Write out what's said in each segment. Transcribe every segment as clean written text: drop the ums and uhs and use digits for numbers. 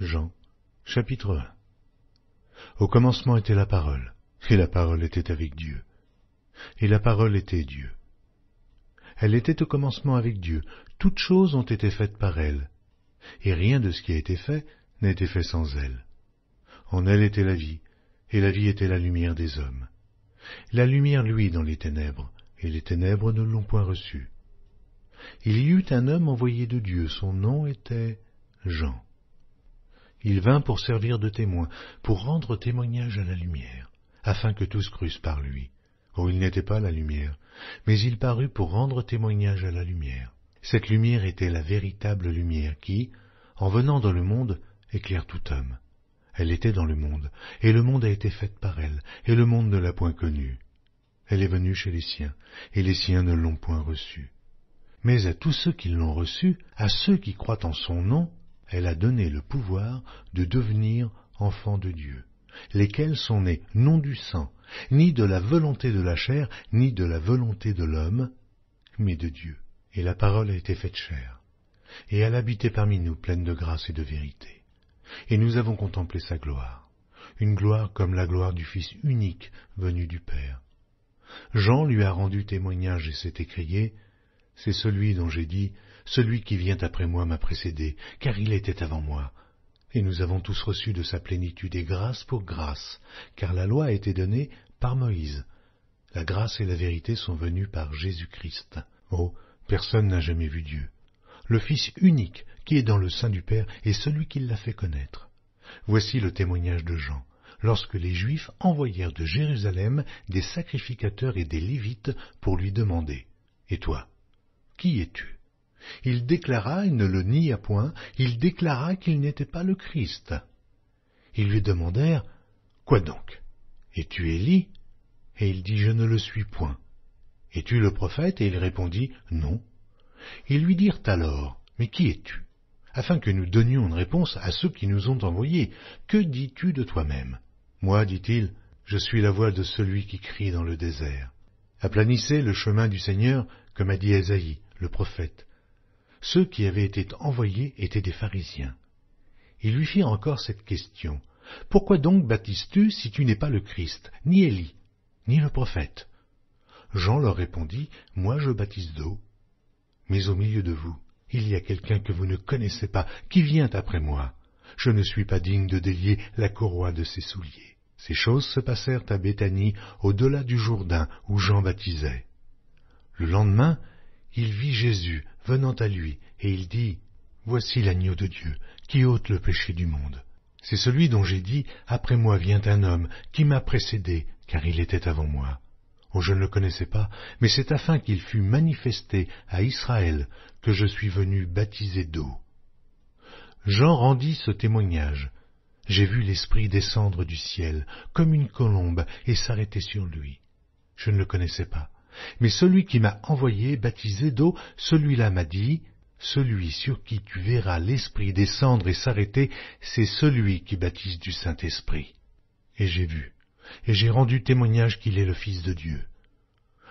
Jean, chapitre 1. Au commencement était la parole, et la parole était avec Dieu, et la parole était Dieu. Elle était au commencement avec Dieu, toutes choses ont été faites par elle, et rien de ce qui a été fait n'a été fait sans elle. En elle était la vie, et la vie était la lumière des hommes. La lumière luit dans les ténèbres, et les ténèbres ne l'ont point reçue. Il y eut un homme envoyé de Dieu, son nom était Jean. Il vint pour servir de témoin, pour rendre témoignage à la lumière, afin que tous crussent par lui. Oh, il n'était pas la lumière, mais il parut pour rendre témoignage à la lumière. Cette lumière était la véritable lumière qui, en venant dans le monde, éclaire tout homme. Elle était dans le monde, et le monde a été fait par elle, et le monde ne l'a point connue. Elle est venue chez les siens, et les siens ne l'ont point reçue. Mais à tous ceux qui l'ont reçue, à ceux qui croient en son nom, elle a donné le pouvoir de devenir enfants de Dieu, lesquels sont nés non du sang, ni de la volonté de la chair, ni de la volonté de l'homme, mais de Dieu. Et la parole a été faite chair, et elle habitait parmi nous pleine de grâce et de vérité. Et nous avons contemplé sa gloire, une gloire comme la gloire du Fils unique venu du Père. Jean lui a rendu témoignage et s'est écrié, « C'est celui dont j'ai dit, celui qui vient après moi m'a précédé, car il était avant moi. » Et nous avons tous reçu de sa plénitude et grâce pour grâce, car la loi a été donnée par Moïse. La grâce et la vérité sont venues par Jésus-Christ. Oh, personne n'a jamais vu Dieu. Le Fils unique qui est dans le sein du Père est celui qui l'a fait connaître. Voici le témoignage de Jean, lorsque les Juifs envoyèrent de Jérusalem des sacrificateurs et des Lévites pour lui demander « Et toi, qui es-tu » Il déclara, il ne le nia point, il déclara qu'il n'était pas le Christ. Ils lui demandèrent « Quoi donc? Es-tu Élie » Et il dit « Je ne le suis point. » « Es-tu le prophète » Et il répondit « Non. » Ils lui dirent alors « Mais qui es-tu » afin que nous donnions une réponse à ceux qui nous ont envoyés. « Que dis-tu de toi-même » Moi, dit-il, je suis la voix de celui qui crie dans le désert. Aplanissez le chemin du Seigneur, comme a dit Ésaïe, le prophète. Ceux qui avaient été envoyés étaient des pharisiens. Ils lui firent encore cette question. « Pourquoi donc baptises-tu si tu n'es pas le Christ, ni Élie, ni le prophète » Jean leur répondit, « Moi je baptise d'eau, mais au milieu de vous, il y a quelqu'un que vous ne connaissez pas, qui vient après moi. Je ne suis pas digne de délier la courroie de ses souliers. » Ces choses se passèrent à Béthanie, au-delà du Jourdain, où Jean baptisait. Le lendemain, il vit Jésus venant à lui, et il dit, « Voici l'agneau de Dieu, qui ôte le péché du monde. C'est celui dont j'ai dit, après moi vient un homme, qui m'a précédé, car il était avant moi. Oh, je ne le connaissais pas, mais c'est afin qu'il fût manifesté à Israël que je suis venu baptiser d'eau. » Jean rendit ce témoignage. J'ai vu l'Esprit descendre du ciel, comme une colombe, et s'arrêter sur lui. Je ne le connaissais pas, mais celui qui m'a envoyé baptiser d'eau, celui-là m'a dit, « Celui sur qui tu verras l'Esprit descendre et s'arrêter, c'est celui qui baptise du Saint-Esprit. » Et j'ai vu, et j'ai rendu témoignage qu'il est le Fils de Dieu.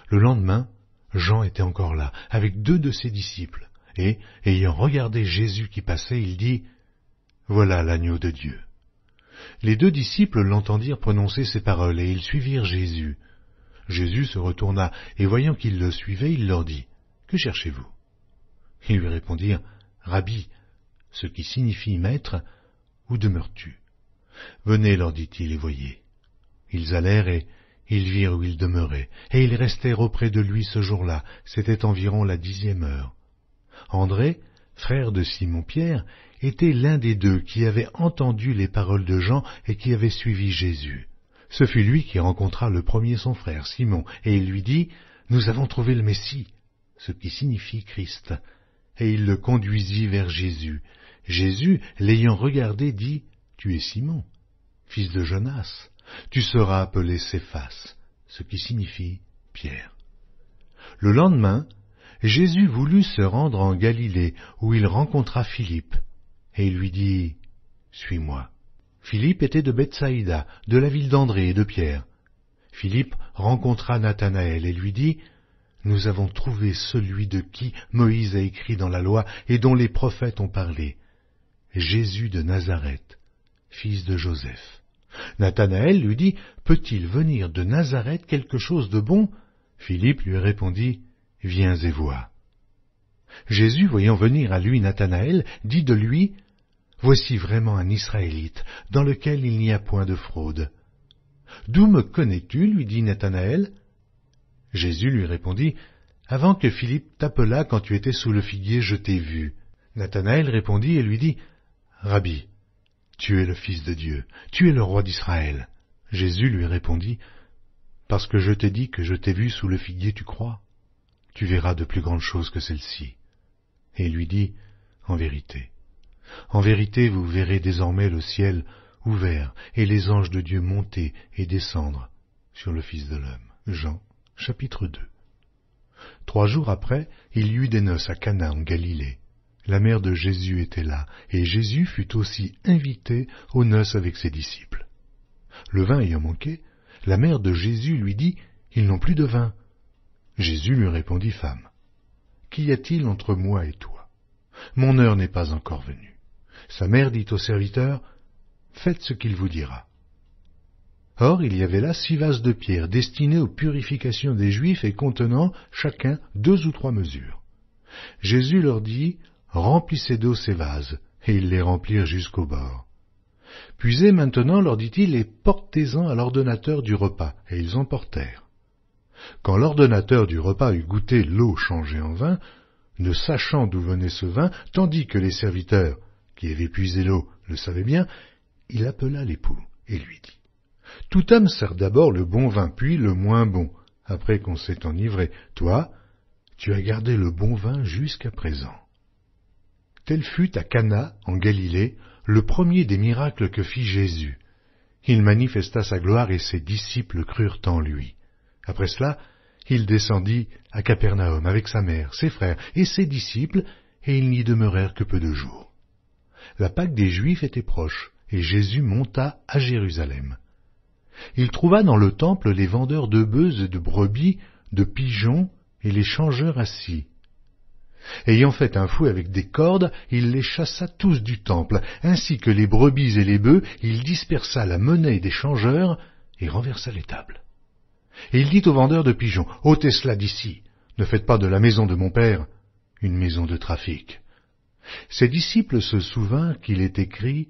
Le lendemain, Jean était encore là, avec 2 de ses disciples, et, ayant regardé Jésus qui passait, il dit, « Voilà l'agneau de Dieu. » Les 2 disciples l'entendirent prononcer ces paroles, et ils suivirent Jésus. Jésus se retourna, et voyant qu'ils le suivaient, il leur dit, « Que cherchez-vous » Ils lui répondirent, « Rabbi » ce qui signifie « Maître » où demeures-tu ? Venez, leur dit-il, et voyez. Ils allèrent et ils virent où il demeurait, et ils restèrent auprès de lui ce jour-là, c'était environ la 10e heure. André, frère de Simon-Pierre, était l'un des 2 qui avait entendu les paroles de Jean et qui avait suivi Jésus. Ce fut lui qui rencontra le premier son frère, Simon, et il lui dit, « Nous avons trouvé le Messie » ce qui signifie Christ. Et il le conduisit vers Jésus. Jésus, l'ayant regardé, dit, « Tu es Simon, fils de Jonas. Tu seras appelé Céphas, ce qui signifie Pierre. » Le lendemain, Jésus voulut se rendre en Galilée, où il rencontra Philippe, et il lui dit, « Suis-moi. » Philippe était de Bethsaïda, de la ville d'André et de Pierre. Philippe rencontra Nathanaël et lui dit, « Nous avons trouvé celui de qui Moïse a écrit dans la loi et dont les prophètes ont parlé, Jésus de Nazareth, fils de Joseph. Nathanaël lui dit, peut-il venir de Nazareth quelque chose de bon? Philippe lui répondit, viens et vois. Jésus, voyant venir à lui Nathanaël, dit de lui, voici vraiment un Israélite, dans lequel il n'y a point de fraude. D'où me connais-tu? Lui dit Nathanaël. Jésus lui répondit, avant que Philippe t'appelât quand tu étais sous le figuier, je t'ai vu. Nathanaël répondit et lui dit, Rabbi, tu es le Fils de Dieu, tu es le roi d'Israël. Jésus lui répondit, parce que je t'ai dit que je t'ai vu sous le figuier, tu crois? Tu verras de plus grandes choses que celles-ci. Et il lui dit, en vérité, vous verrez désormais le ciel ouvert et les anges de Dieu monter et descendre sur le Fils de l'homme. Jean, chapitre 2. 3 jours après, il y eut des noces à Cana en Galilée. La mère de Jésus était là, et Jésus fut aussi invité aux noces avec ses disciples. Le vin ayant manqué, la mère de Jésus lui dit, ils n'ont plus de vin. Jésus lui répondit, femme, qu'y a-t-il entre moi et toi? Mon heure n'est pas encore venue. Sa mère dit au serviteur, faites ce qu'il vous dira. Or, il y avait là 6 vases de pierre destinés aux purifications des Juifs et contenant chacun 2 ou 3 mesures. Jésus leur dit, remplissez d'eau ces vases, et ils les remplirent jusqu'au bord. Puisez maintenant, leur dit-il, et portez-en à l'ordonnateur du repas, et ils en portèrent. Quand l'ordonnateur du repas eut goûté l'eau changée en vin, ne sachant d'où venait ce vin, tandis que les serviteurs, qui avaient puisé l'eau, le savaient bien, il appela l'époux, et lui dit, tout homme sert d'abord le bon vin, puis le moins bon, après qu'on s'est enivré. Toi, tu as gardé le bon vin jusqu'à présent. Tel fut à Cana, en Galilée, le premier des miracles que fit Jésus. Il manifesta sa gloire et ses disciples crurent en lui. Après cela, il descendit à Capernaum avec sa mère, ses frères et ses disciples, et ils n'y demeurèrent que peu de jours. La Pâque des Juifs était proche, et Jésus monta à Jérusalem. Il trouva dans le temple les vendeurs de bœufs et de brebis, de pigeons, et les changeurs assis. Ayant fait un fouet avec des cordes, il les chassa tous du temple, ainsi que les brebis et les bœufs, il dispersa la monnaie des changeurs et renversa les tables. Et il dit aux vendeurs de pigeons, ôtez cela d'ici, ne faites pas de la maison de mon père une maison de trafic. Ses disciples se souvinrent qu'il est écrit,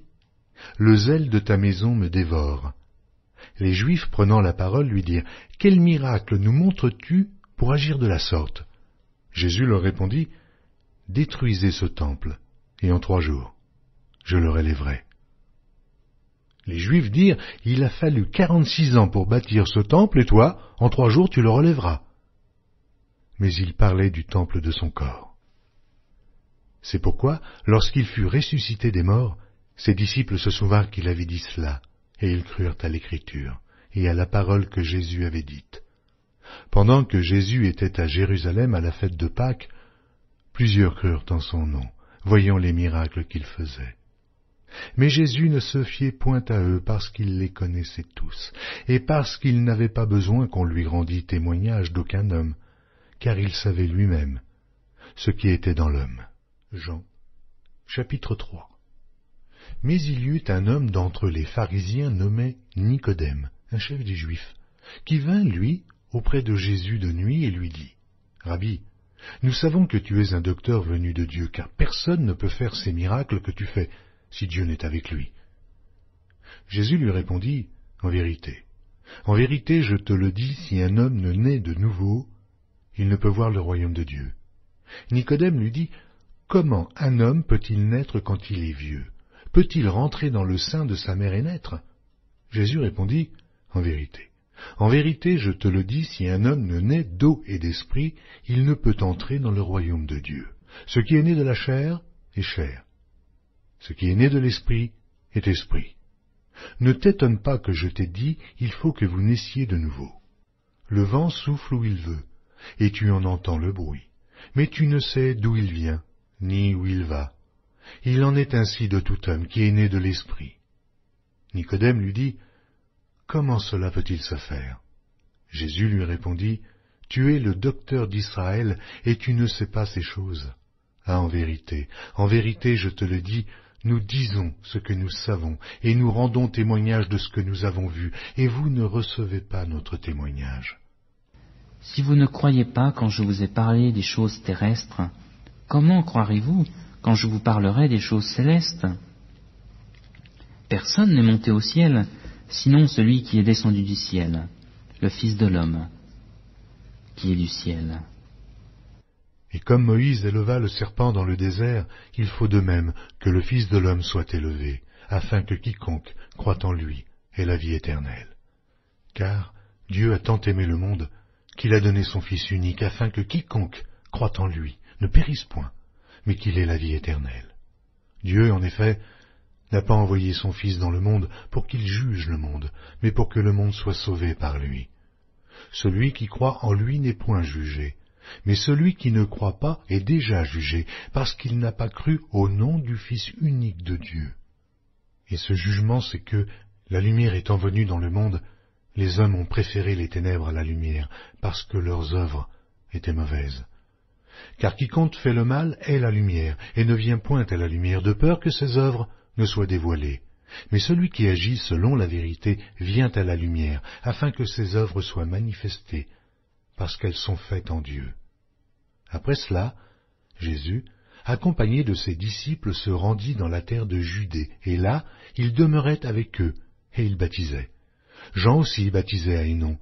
le zèle de ta maison me dévore. Les Juifs, prenant la parole, lui dirent, quel miracle nous montres-tu pour agir de la sorte? Jésus leur répondit, détruisez ce temple, et en 3 jours, je le relèverai. Les Juifs dirent, il a fallu 46 ans pour bâtir ce temple, et toi, en 3 jours, tu le relèveras. Mais il parlait du temple de son corps. C'est pourquoi, lorsqu'il fut ressuscité des morts, ses disciples se souvinrent qu'il avait dit cela, et ils crurent à l'Écriture, et à la parole que Jésus avait dite. Pendant que Jésus était à Jérusalem à la fête de Pâques, plusieurs crurent en son nom, voyant les miracles qu'il faisait. Mais Jésus ne se fiait point à eux parce qu'il les connaissait tous, et parce qu'il n'avait pas besoin qu'on lui rendît témoignage d'aucun homme, car il savait lui-même ce qui était dans l'homme. Jean, chapitre 3. Mais il y eut un homme d'entre les pharisiens nommé Nicodème, un chef des Juifs, qui vint, lui, auprès de Jésus de nuit et lui dit, « Rabbi, nous savons que tu es un docteur venu de Dieu, car personne ne peut faire ces miracles que tu fais, si Dieu n'est avec lui. » Jésus lui répondit, « en vérité, je te le dis, si un homme ne naît de nouveau, il ne peut voir le royaume de Dieu. » Nicodème lui dit, « Comment un homme peut-il naître quand il est vieux? Peut-il rentrer dans le sein de sa mère et naître ?» Jésus répondit, « en vérité, je te le dis, si un homme ne naît d'eau et d'esprit, il ne peut entrer dans le royaume de Dieu. Ce qui est né de la chair est chair. Ce qui est né de l'esprit est esprit. Ne t'étonne pas que je t'ai dit, il faut que vous naissiez de nouveau. Le vent souffle où il veut, et tu en entends le bruit, mais tu ne sais d'où il vient, ni où il va. Il en est ainsi de tout homme qui est né de l'esprit. » Nicodème lui dit, « Comment cela peut-il se faire ?» Jésus lui répondit, « Tu es le docteur d'Israël, et tu ne sais pas ces choses. Ah, en vérité, je te le dis, nous disons ce que nous savons, et nous rendons témoignage de ce que nous avons vu, et vous ne recevez pas notre témoignage. Si vous ne croyez pas quand je vous ai parlé des choses terrestres, comment croirez-vous quand je vous parlerai des choses célestes? Personne n'est monté au ciel, sinon celui qui est descendu du ciel, le Fils de l'homme, qui est du ciel. Et comme Moïse éleva le serpent dans le désert, il faut de même que le Fils de l'homme soit élevé, afin que quiconque croit en lui ait la vie éternelle. Car Dieu a tant aimé le monde qu'il a donné son Fils unique, afin que quiconque croit en lui ne périsse point, mais qu'il ait la vie éternelle. Dieu, en effet, n'a pas envoyé son Fils dans le monde pour qu'il juge le monde, mais pour que le monde soit sauvé par lui. Celui qui croit en lui n'est point jugé, mais celui qui ne croit pas est déjà jugé, parce qu'il n'a pas cru au nom du Fils unique de Dieu. Et ce jugement, c'est que, la lumière étant venue dans le monde, les hommes ont préféré les ténèbres à la lumière, parce que leurs œuvres étaient mauvaises. Car quiconque fait le mal est la lumière, et ne vient point à la lumière, de peur que ses œuvres ne soient dévoilées. Mais celui qui agit selon la vérité vient à la lumière, afin que ses œuvres soient manifestées, parce qu'elles sont faites en Dieu. Après cela, Jésus, accompagné de ses disciples, se rendit dans la terre de Judée, et là, il demeurait avec eux, et il baptisait. Jean aussi baptisait à Hénon,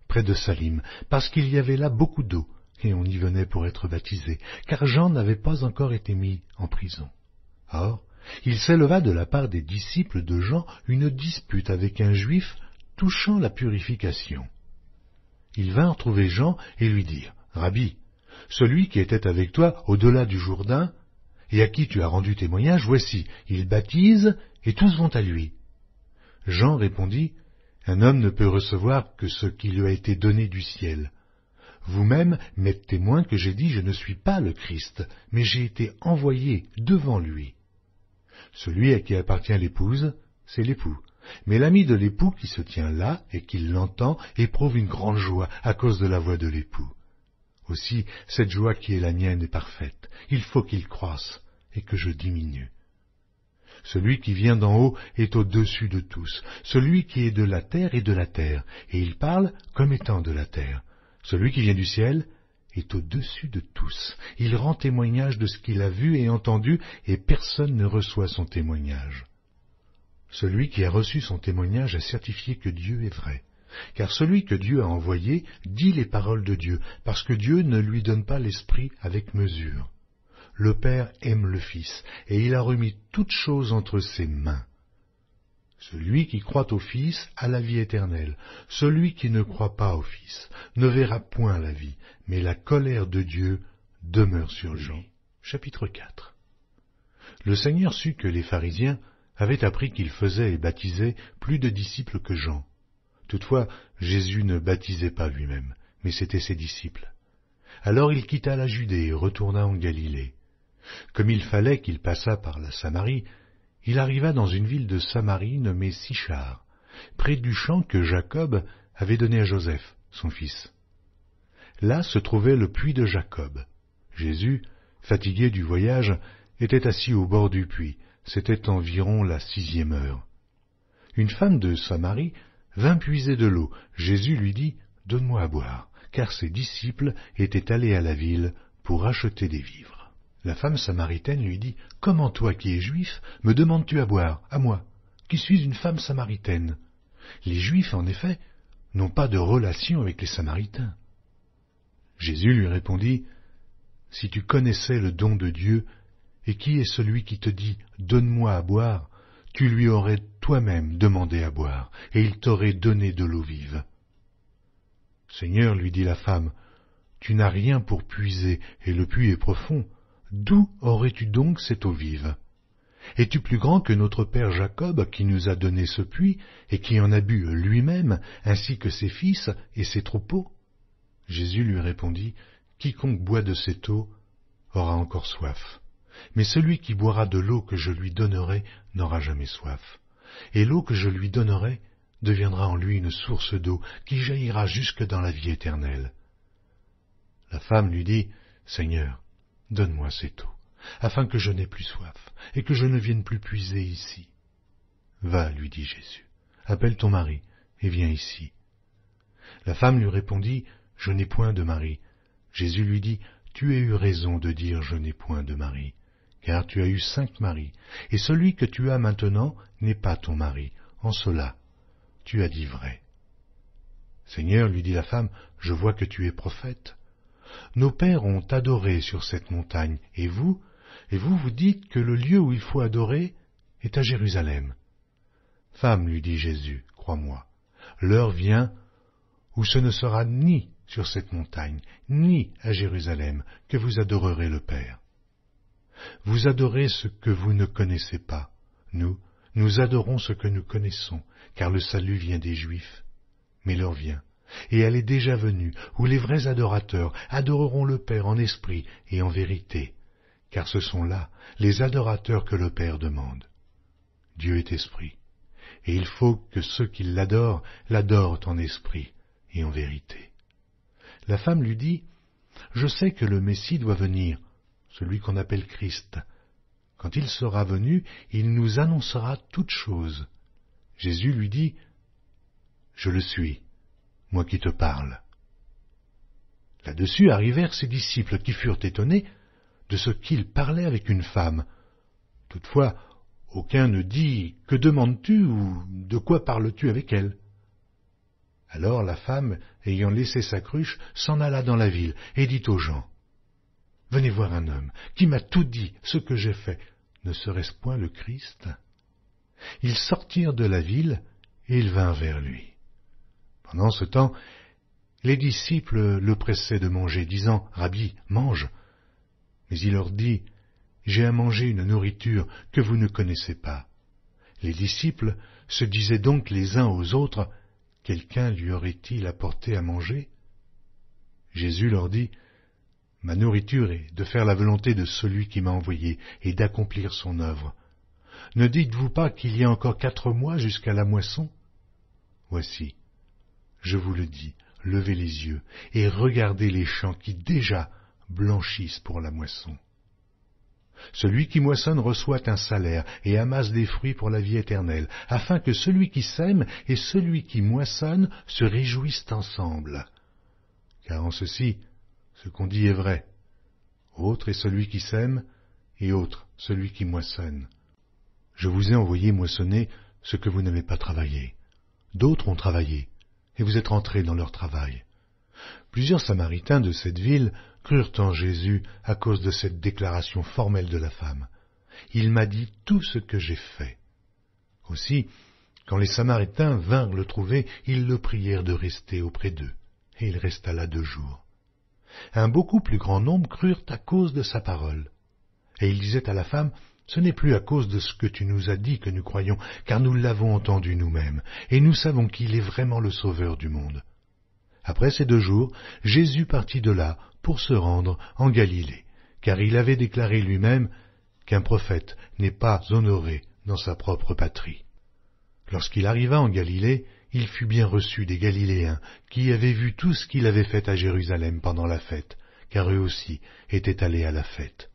près de Salim, parce qu'il y avait là beaucoup d'eau, et on y venait pour être baptisé, car Jean n'avait pas encore été mis en prison. Or, il s'éleva de la part des disciples de Jean une dispute avec un juif touchant la purification. Ils vinrent trouver Jean et lui dirent, « Rabbi, celui qui était avec toi au-delà du Jourdain, et à qui tu as rendu témoignage, voici, il baptise, et tous vont à lui. » Jean répondit, « Un homme ne peut recevoir que ce qui lui a été donné du ciel. Vous-même m'êtes témoin que j'ai dit, je ne suis pas le Christ, mais j'ai été envoyé devant lui. Celui à qui appartient l'épouse, c'est l'époux. Mais l'ami de l'époux qui se tient là et qui l'entend éprouve une grande joie à cause de la voix de l'époux. Aussi, cette joie qui est la mienne est parfaite. Il faut qu'il croisse et que je diminue. Celui qui vient d'en haut est au-dessus de tous. Celui qui est de la terre est de la terre, et il parle comme étant de la terre. Celui qui vient du ciel est au-dessus de tous. Il rend témoignage de ce qu'il a vu et entendu, et personne ne reçoit son témoignage. Celui qui a reçu son témoignage a certifié que Dieu est vrai. Car celui que Dieu a envoyé dit les paroles de Dieu, parce que Dieu ne lui donne pas l'Esprit avec mesure. Le Père aime le Fils, et il a remis toutes choses entre ses mains. Celui qui croit au Fils a la vie éternelle. Celui qui ne croit pas au Fils ne verra point la vie, mais la colère de Dieu demeure sur lui. Jean, chapitre 4. Le Seigneur sut que les pharisiens avaient appris qu'il faisait et baptisait plus de disciples que Jean. Toutefois, Jésus ne baptisait pas lui-même, mais c'étaient ses disciples. Alors il quitta la Judée et retourna en Galilée. Comme il fallait qu'il passât par la Samarie, il arriva dans une ville de Samarie nommée Sichar, près du champ que Jacob avait donné à Joseph, son fils. Là se trouvait le puits de Jacob. Jésus, fatigué du voyage, était assis au bord du puits. C'était environ la 6e heure. Une femme de Samarie vint puiser de l'eau. Jésus lui dit, « Donne-moi à boire », car ses disciples étaient allés à la ville pour acheter des vivres. La femme samaritaine lui dit, « Comment toi qui es juif, me demandes-tu à boire, à moi, qui suis une femme samaritaine ?» Les Juifs, en effet, n'ont pas de relation avec les Samaritains. Jésus lui répondit, « Si tu connaissais le don de Dieu, et qui est celui qui te dit, « Donne-moi à boire », tu lui aurais toi-même demandé à boire, et il t'aurait donné de l'eau vive. » Seigneur, lui dit la femme, « Tu n'as rien pour puiser, et le puits est profond. D'où aurais-tu donc cette eau vive? Es-tu plus grand que notre père Jacob, qui nous a donné ce puits, et qui en a bu lui-même, ainsi que ses fils et ses troupeaux? » Jésus lui répondit, « Quiconque boit de cette eau aura encore soif. Mais celui qui boira de l'eau que je lui donnerai n'aura jamais soif. Et l'eau que je lui donnerai deviendra en lui une source d'eau qui jaillira jusque dans la vie éternelle. » La femme lui dit, « Seigneur, donne-moi cette eau, afin que je n'aie plus soif, et que je ne vienne plus puiser ici. Va, lui dit Jésus, appelle ton mari, et viens ici. La femme lui répondit, je n'ai point de mari. Jésus lui dit, tu as eu raison de dire je n'ai point de mari, car tu as eu 5 maris, et celui que tu as maintenant n'est pas ton mari. En cela, tu as dit vrai. Seigneur, lui dit la femme, je vois que tu es prophète. Nos pères ont adoré sur cette montagne, et vous vous dites que le lieu où il faut adorer est à Jérusalem. Femme, lui dit Jésus, crois-moi, l'heure vient où ce ne sera ni sur cette montagne, ni à Jérusalem, que vous adorerez le Père. Vous adorez ce que vous ne connaissez pas. Nous adorons ce que nous connaissons, car le salut vient des Juifs. Mais l'heure vient, et elle est déjà venue, où les vrais adorateurs adoreront le Père en esprit et en vérité, car ce sont là les adorateurs que le Père demande. Dieu est esprit, et il faut que ceux qui l'adorent en esprit et en vérité. La femme lui dit, « Je sais que le Messie doit venir, celui qu'on appelle Christ. Quand il sera venu, il nous annoncera toutes choses. » Jésus lui dit, « Je le suis, moi qui te parle. » Là-dessus arrivèrent ses disciples qui furent étonnés de ce qu'il parlait avec une femme. Toutefois, aucun ne dit « Que demandes-tu » ou « De quoi parles-tu avec elle ?» Alors la femme, ayant laissé sa cruche, s'en alla dans la ville et dit aux gens, « Venez voir un homme qui m'a tout dit ce que j'ai fait. Ne serait-ce point le Christ ?» Ils sortirent de la ville et ils vinrent vers lui. Pendant ce temps, les disciples le pressaient de manger, disant, « Rabbi, mange !» Mais il leur dit, « J'ai à manger une nourriture que vous ne connaissez pas. » Les disciples se disaient donc les uns aux autres, « Quelqu'un lui aurait-il apporté à manger ?» Jésus leur dit, « Ma nourriture est de faire la volonté de celui qui m'a envoyé et d'accomplir son œuvre. Ne dites-vous pas qu'il y a encore 4 mois jusqu'à la moisson? Voici, je vous le dis, levez les yeux et regardez les champs qui déjà blanchissent pour la moisson. Celui qui moissonne reçoit un salaire et amasse des fruits pour la vie éternelle, afin que celui qui sème et celui qui moissonne se réjouissent ensemble. Car en ceci, ce qu'on dit est vrai. Autre est celui qui sème, et autre celui qui moissonne. Je vous ai envoyé moissonner ce que vous n'avez pas travaillé. D'autres ont travaillé, et vous êtes rentrés dans leur travail. Plusieurs Samaritains de cette ville crurent en Jésus à cause de cette déclaration formelle de la femme. Il m'a dit tout ce que j'ai fait. Aussi, quand les Samaritains vinrent le trouver, ils le prièrent de rester auprès d'eux, et il resta là 2 jours. Un beaucoup plus grand nombre crurent à cause de sa parole. Et il disait à la femme, « Ce n'est plus à cause de ce que tu nous as dit que nous croyons, car nous l'avons entendu nous-mêmes, et nous savons qu'il est vraiment le Sauveur du monde. » Après ces 2 jours, Jésus partit de là pour se rendre en Galilée, car il avait déclaré lui-même qu'un prophète n'est pas honoré dans sa propre patrie. Lorsqu'il arriva en Galilée, il fut bien reçu des Galiléens qui avaient vu tout ce qu'il avait fait à Jérusalem pendant la fête, car eux aussi étaient allés à la fête.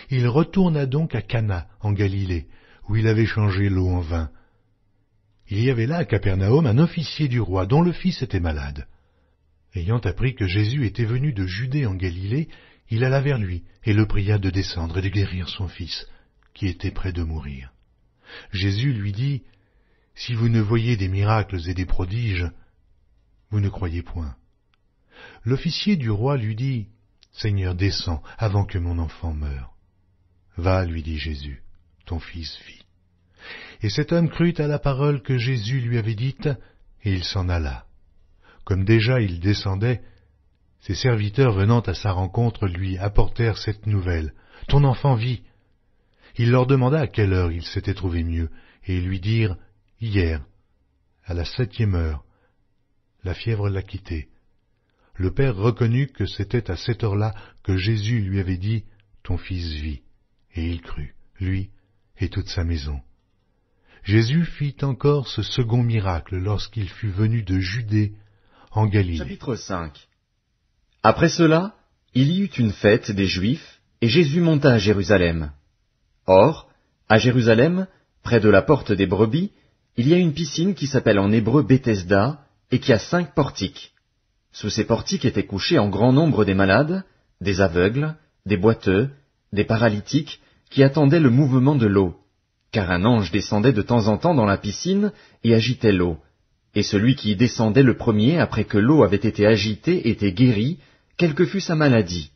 Il retourna donc à Cana en Galilée, où il avait changé l'eau en vin. Il y avait là à Capernaum un officier du roi dont le fils était malade. Ayant appris que Jésus était venu de Judée en Galilée, il alla vers lui et le pria de descendre et de guérir son fils, qui était près de mourir. Jésus lui dit, « Si vous ne voyez des miracles et des prodiges, vous ne croyez point. » L'officier du roi lui dit, « Seigneur, descends avant que mon enfant meure. » « Va, lui dit Jésus, ton fils vit. » Et cet homme crut à la parole que Jésus lui avait dite, et il s'en alla. Comme déjà il descendait, ses serviteurs venant à sa rencontre lui apportèrent cette nouvelle, « Ton enfant vit. » Il leur demanda à quelle heure il s'était trouvé mieux, et ils lui dirent, « Hier, à la 7e heure, la fièvre l'a quitté. » Le père reconnut que c'était à cette heure-là que Jésus lui avait dit, « Ton fils vit. » Et il crut, lui et toute sa maison. Jésus fit encore ce second miracle lorsqu'il fut venu de Judée en Galilée. Chapitre 5. Après cela, il y eut une fête des Juifs, et Jésus monta à Jérusalem. Or, à Jérusalem, près de la porte des brebis, il y a une piscine qui s'appelle en hébreu Bethesda, et qui a 5 portiques. Sous ces portiques étaient couchés en grand nombre des malades, des aveugles, des boiteux, des paralytiques, qui attendaient le mouvement de l'eau, car un ange descendait de temps en temps dans la piscine et agitait l'eau, et celui qui y descendait le premier après que l'eau avait été agitée était guéri, quelle que fût sa maladie.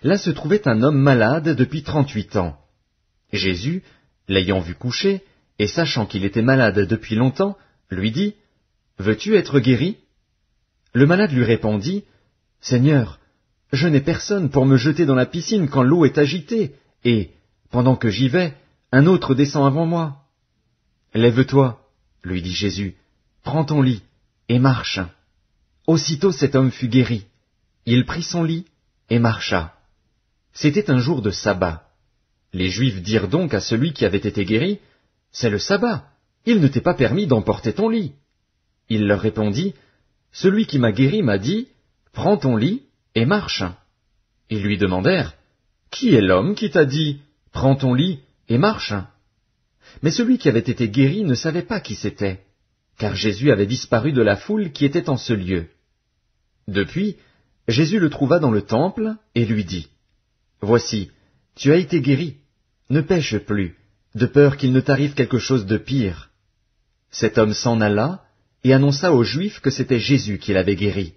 Là se trouvait un homme malade depuis 38 ans. Jésus, l'ayant vu coucher, et sachant qu'il était malade depuis longtemps, lui dit, « Veux-tu être guéri ?» Le malade lui répondit, « Seigneur, je n'ai personne pour me jeter dans la piscine quand l'eau est agitée, et, pendant que j'y vais, un autre descend avant moi. »« Lève-toi, lui dit Jésus, prends ton lit, et marche. » Aussitôt cet homme fut guéri. Il prit son lit, et marcha. C'était un jour de sabbat. Les Juifs dirent donc à celui qui avait été guéri, « C'est le sabbat, il ne t'est pas permis d'emporter ton lit. » Il leur répondit, « Celui qui m'a guéri m'a dit, « Prends ton lit et marche. » Ils lui demandèrent, « Qui est l'homme qui t'a dit, « Prends ton lit et marche » ?» Mais celui qui avait été guéri ne savait pas qui c'était, car Jésus avait disparu de la foule qui était en ce lieu. Depuis, Jésus le trouva dans le temple et lui dit, « Voici, tu as été guéri, ne pêche plus, de peur qu'il ne t'arrive quelque chose de pire. » Cet homme s'en alla et annonça aux Juifs que c'était Jésus qui l'avait guéri.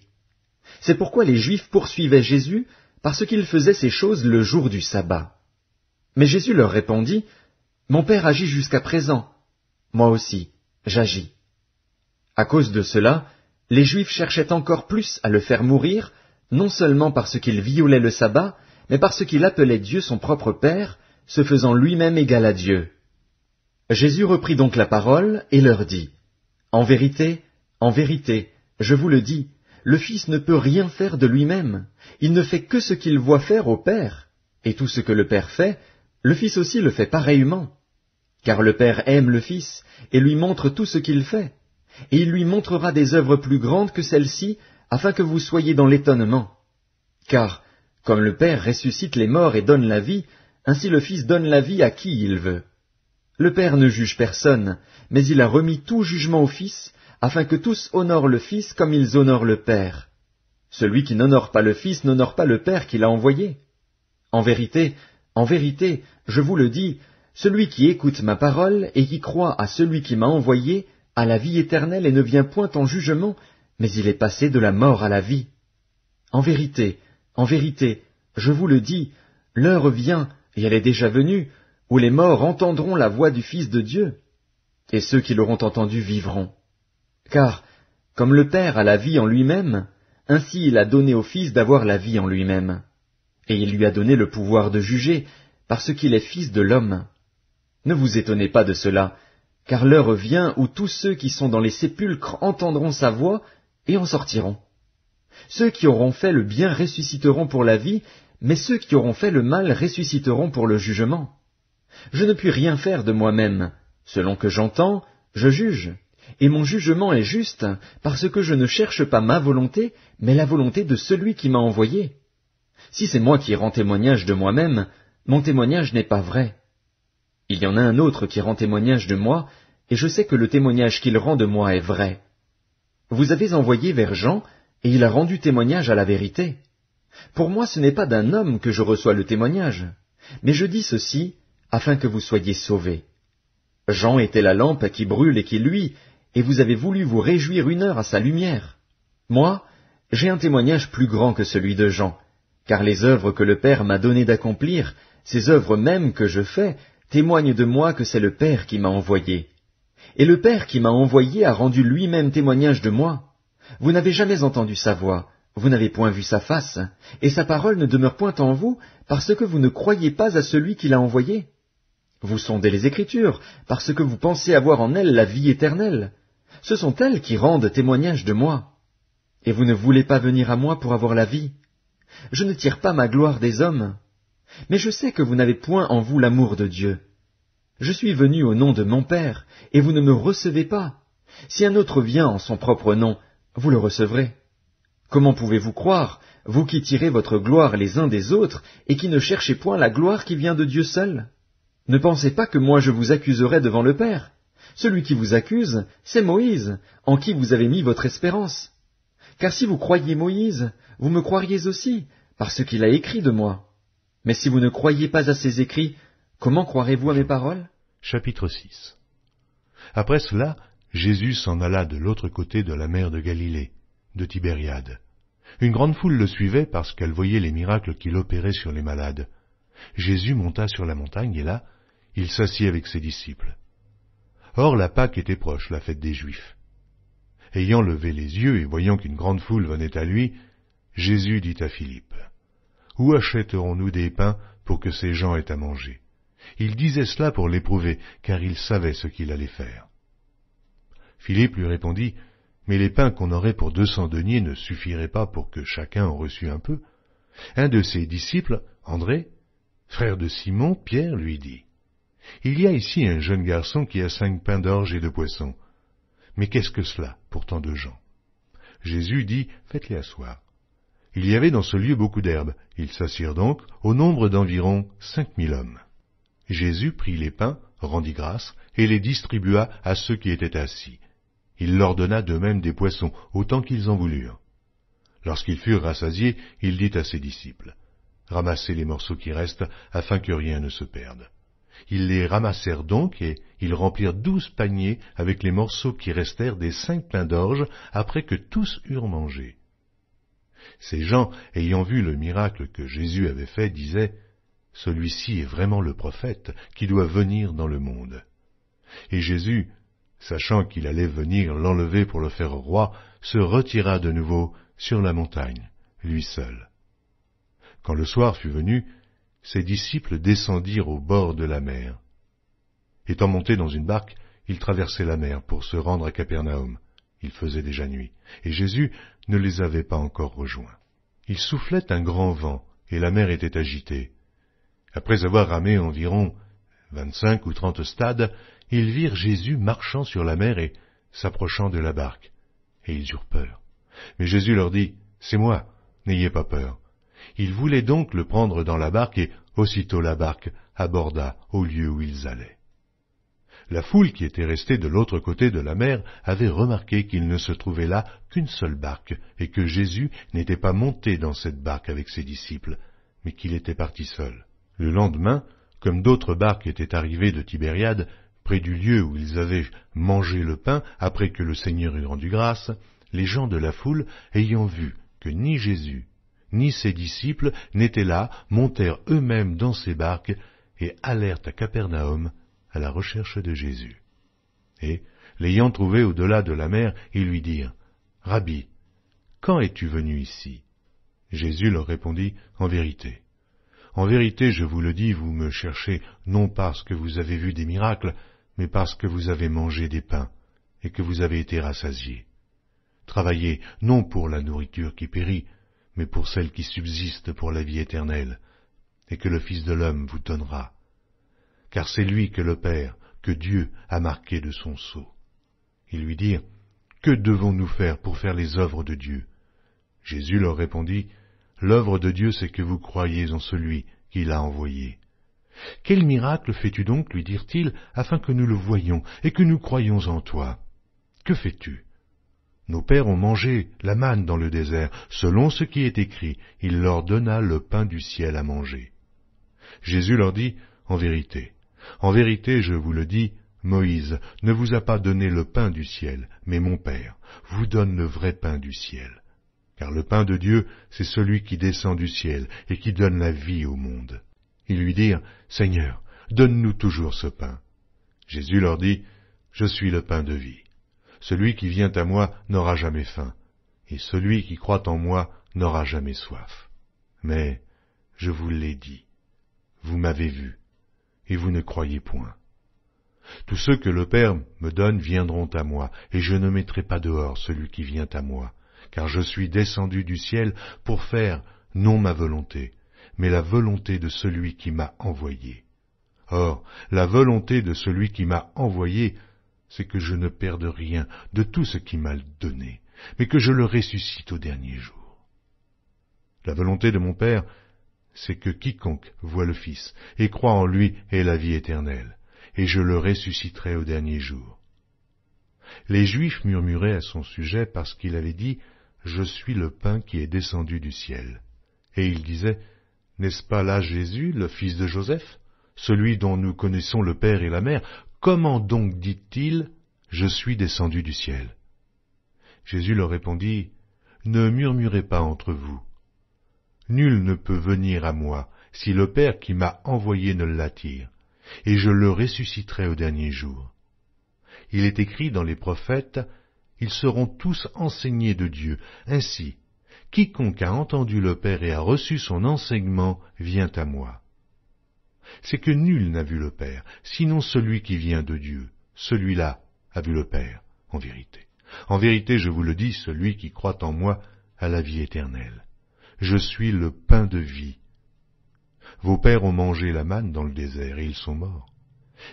C'est pourquoi les Juifs poursuivaient Jésus, parce qu'il faisait ces choses le jour du sabbat. Mais Jésus leur répondit, « Mon Père agit jusqu'à présent, moi aussi, j'agis. » À cause de cela, les Juifs cherchaient encore plus à le faire mourir, non seulement parce qu'il violait le sabbat, mais parce qu'il appelait Dieu son propre Père, se faisant lui-même égal à Dieu. Jésus reprit donc la parole et leur dit, « en vérité, je vous le dis, le Fils ne peut rien faire de lui-même, il ne fait que ce qu'il voit faire au Père, et tout ce que le Père fait, le Fils aussi le fait pareillement. Car le Père aime le Fils, et lui montre tout ce qu'il fait, et il lui montrera des œuvres plus grandes que celles-ci, afin que vous soyez dans l'étonnement. Car, comme le Père ressuscite les morts et donne la vie, ainsi le Fils donne la vie à qui il veut. Le Père ne juge personne, mais il a remis tout jugement au Fils, afin que tous honorent le Fils comme ils honorent le Père. Celui qui n'honore pas le Fils n'honore pas le Père qui l'a envoyé. En vérité, je vous le dis, celui qui écoute ma parole et qui croit à celui qui m'a envoyé a la vie éternelle et ne vient point en jugement, mais il est passé de la mort à la vie. En vérité, je vous le dis, l'heure vient, et elle est déjà venue, où les morts entendront la voix du Fils de Dieu, et ceux qui l'auront entendu vivront. Car, comme le Père a la vie en lui-même, ainsi il a donné au Fils d'avoir la vie en lui-même. Et il lui a donné le pouvoir de juger, parce qu'il est Fils de l'homme. Ne vous étonnez pas de cela, car l'heure vient où tous ceux qui sont dans les sépulcres entendront sa voix et en sortiront. Ceux qui auront fait le bien ressusciteront pour la vie, mais ceux qui auront fait le mal ressusciteront pour le jugement. Je ne puis rien faire de moi-même. Selon que j'entends, je juge, et mon jugement est juste, parce que je ne cherche pas ma volonté, mais la volonté de celui qui m'a envoyé. Si c'est moi qui rends témoignage de moi-même, mon témoignage n'est pas vrai. Il y en a un autre qui rend témoignage de moi, et je sais que le témoignage qu'il rend de moi est vrai. Vous avez envoyé vers Jean, et il a rendu témoignage à la vérité. Pour moi, ce n'est pas d'un homme que je reçois le témoignage, mais je dis ceci, afin que vous soyez sauvés. Jean était la lampe qui brûle et qui luit, et vous avez voulu vous réjouir 1 heure à sa lumière. Moi, j'ai un témoignage plus grand que celui de Jean, car les œuvres que le Père m'a donné d'accomplir, ces œuvres mêmes que je fais, témoignent de moi que c'est le Père qui m'a envoyé. Et le Père qui m'a envoyé a rendu lui-même témoignage de moi. Vous n'avez jamais entendu sa voix, vous n'avez point vu sa face, et sa parole ne demeure point en vous, parce que vous ne croyez pas à celui qui l'a envoyé. Vous sondez les Écritures, parce que vous pensez avoir en elles la vie éternelle. Ce sont elles qui rendent témoignage de moi. Et vous ne voulez pas venir à moi pour avoir la vie. Je ne tire pas ma gloire des hommes. Mais je sais que vous n'avez point en vous l'amour de Dieu. Je suis venu au nom de mon Père, et vous ne me recevez pas. Si un autre vient en son propre nom, vous le recevrez. Comment pouvez-vous croire, vous qui tirez votre gloire les uns des autres, et qui ne cherchez point la gloire qui vient de Dieu seul? Ne pensez pas que moi je vous accuserai devant le Père. Celui qui vous accuse, c'est Moïse, en qui vous avez mis votre espérance. Car si vous croyiez Moïse, vous me croiriez aussi, parce qu'il a écrit de moi. Mais si vous ne croyez pas à ses écrits, comment croirez-vous à mes paroles? Chapitre 6. Après cela, Jésus s'en alla de l'autre côté de la mer de Galilée, de Tibériade. Une grande foule le suivait parce qu'elle voyait les miracles qu'il opérait sur les malades. Jésus monta sur la montagne et là, il s'assit avec ses disciples. Or la Pâque était proche, la fête des Juifs. Ayant levé les yeux et voyant qu'une grande foule venait à lui, Jésus dit à Philippe, « Où achèterons-nous des pains pour que ces gens aient à manger ?» Il disait cela pour l'éprouver, car il savait ce qu'il allait faire. Philippe lui répondit, « Mais les pains qu'on aurait pour 200 deniers ne suffiraient pas pour que chacun en reçût un peu. » Un de ses disciples, André, frère de Simon, Pierre, lui dit, « Il y a ici un jeune garçon qui a 5 pains d'orge et 2 poissons. Mais qu'est-ce que cela pour tant de gens ?» Jésus dit, « Faites-les asseoir. » Il y avait dans ce lieu beaucoup d'herbes. Ils s'assirent donc, au nombre d'environ 5000 hommes. Jésus prit les pains, rendit grâce, et les distribua à ceux qui étaient assis. Il leur donna de même des poissons, autant qu'ils en voulurent. Lorsqu'ils furent rassasiés, il dit à ses disciples, « Ramassez les morceaux qui restent, afin que rien ne se perde. » Ils les ramassèrent donc, et ils remplirent 12 paniers avec les morceaux qui restèrent des 5 pains d'orge, après que tous eurent mangé. Ces gens, ayant vu le miracle que Jésus avait fait, disaient, « Celui-ci est vraiment le prophète qui doit venir dans le monde. » Et Jésus, sachant qu'il allait venir l'enlever pour le faire roi, se retira de nouveau sur la montagne, lui seul. Quand le soir fut venu, ses disciples descendirent au bord de la mer. Étant montés dans une barque, ils traversaient la mer pour se rendre à Capernaum. Il faisait déjà nuit, et Jésus ne les avait pas encore rejoints. Il soufflait un grand vent, et la mer était agitée. Après avoir ramé environ 25 ou 30 stades, ils virent Jésus marchant sur la mer et s'approchant de la barque, et ils eurent peur. Mais Jésus leur dit, « C'est moi, n'ayez pas peur. » Ils voulaient donc le prendre dans la barque, et aussitôt la barque aborda au lieu où ils allaient. La foule qui était restée de l'autre côté de la mer avait remarqué qu'il ne se trouvait là qu'une seule barque, et que Jésus n'était pas monté dans cette barque avec ses disciples, mais qu'il était parti seul. Le lendemain, comme d'autres barques étaient arrivées de Tibériade, près du lieu où ils avaient mangé le pain après que le Seigneur eut rendu grâce, les gens de la foule, ayant vu que ni Jésus, ni ses disciples n'étaient là, montèrent eux-mêmes dans ces barques et allèrent à Capernaum à la recherche de Jésus. Et, l'ayant trouvé au-delà de la mer, ils lui dirent, « Rabbi, quand es-tu venu ici ?» Jésus leur répondit, « En vérité, je vous le dis, vous me cherchez non parce que vous avez vu des miracles, mais parce que vous avez mangé des pains et que vous avez été rassasiés. Travaillez non pour la nourriture qui périt, mais pour celle qui subsiste pour la vie éternelle, et que le Fils de l'homme vous donnera. Car c'est lui que le Père, que Dieu a marqué de son sceau. » Ils lui dirent, « Que devons-nous faire pour faire les œuvres de Dieu ?» Jésus leur répondit, « L'œuvre de Dieu, c'est que vous croyez en celui qui l'a envoyé. » « Quel miracle fais-tu donc, lui dirent-ils, afin que nous le voyions et que nous croyions en toi? Que fais-tu? Nos pères ont mangé la manne dans le désert, selon ce qui est écrit, il leur donna le pain du ciel à manger. » Jésus leur dit, « En vérité, je vous le dis, Moïse ne vous a pas donné le pain du ciel, mais mon Père vous donne le vrai pain du ciel. Car le pain de Dieu, c'est celui qui descend du ciel et qui donne la vie au monde. » Ils lui dirent, « Seigneur, donne-nous toujours ce pain. » Jésus leur dit, « Je suis le pain de vie. Celui qui vient à moi n'aura jamais faim, et celui qui croit en moi n'aura jamais soif. Mais, je vous l'ai dit, vous m'avez vu, et vous ne croyez point. Tous ceux que le Père me donne viendront à moi, et je ne mettrai pas dehors celui qui vient à moi, car je suis descendu du ciel pour faire non ma volonté, mais la volonté de celui qui m'a envoyé. Or, la volonté de celui qui m'a envoyé, c'est que je ne perde rien de tout ce qu'il m'a donné, mais que je le ressuscite au dernier jour. La volonté de mon Père, c'est que quiconque voit le Fils et croit en lui ait la vie éternelle, et je le ressusciterai au dernier jour. » Les Juifs murmuraient à son sujet parce qu'il avait dit « Je suis le pain qui est descendu du ciel ». Et ils disaient « N'est-ce pas là Jésus, le fils de Joseph, celui dont nous connaissons le Père et la Mère? Comment donc dit-il « Je suis descendu du ciel » ?» Jésus leur répondit « Ne murmurez pas entre vous. Nul ne peut venir à moi si le Père qui m'a envoyé ne l'attire, et je le ressusciterai au dernier jour. Il est écrit dans les prophètes, ils seront tous enseignés de Dieu. Ainsi, quiconque a entendu le Père et a reçu son enseignement vient à moi. C'est que nul n'a vu le Père, sinon celui qui vient de Dieu. Celui-là a vu le Père, en vérité. En vérité, je vous le dis, celui qui croit en moi a la vie éternelle. Je suis le pain de vie. Vos pères ont mangé la manne dans le désert et ils sont morts.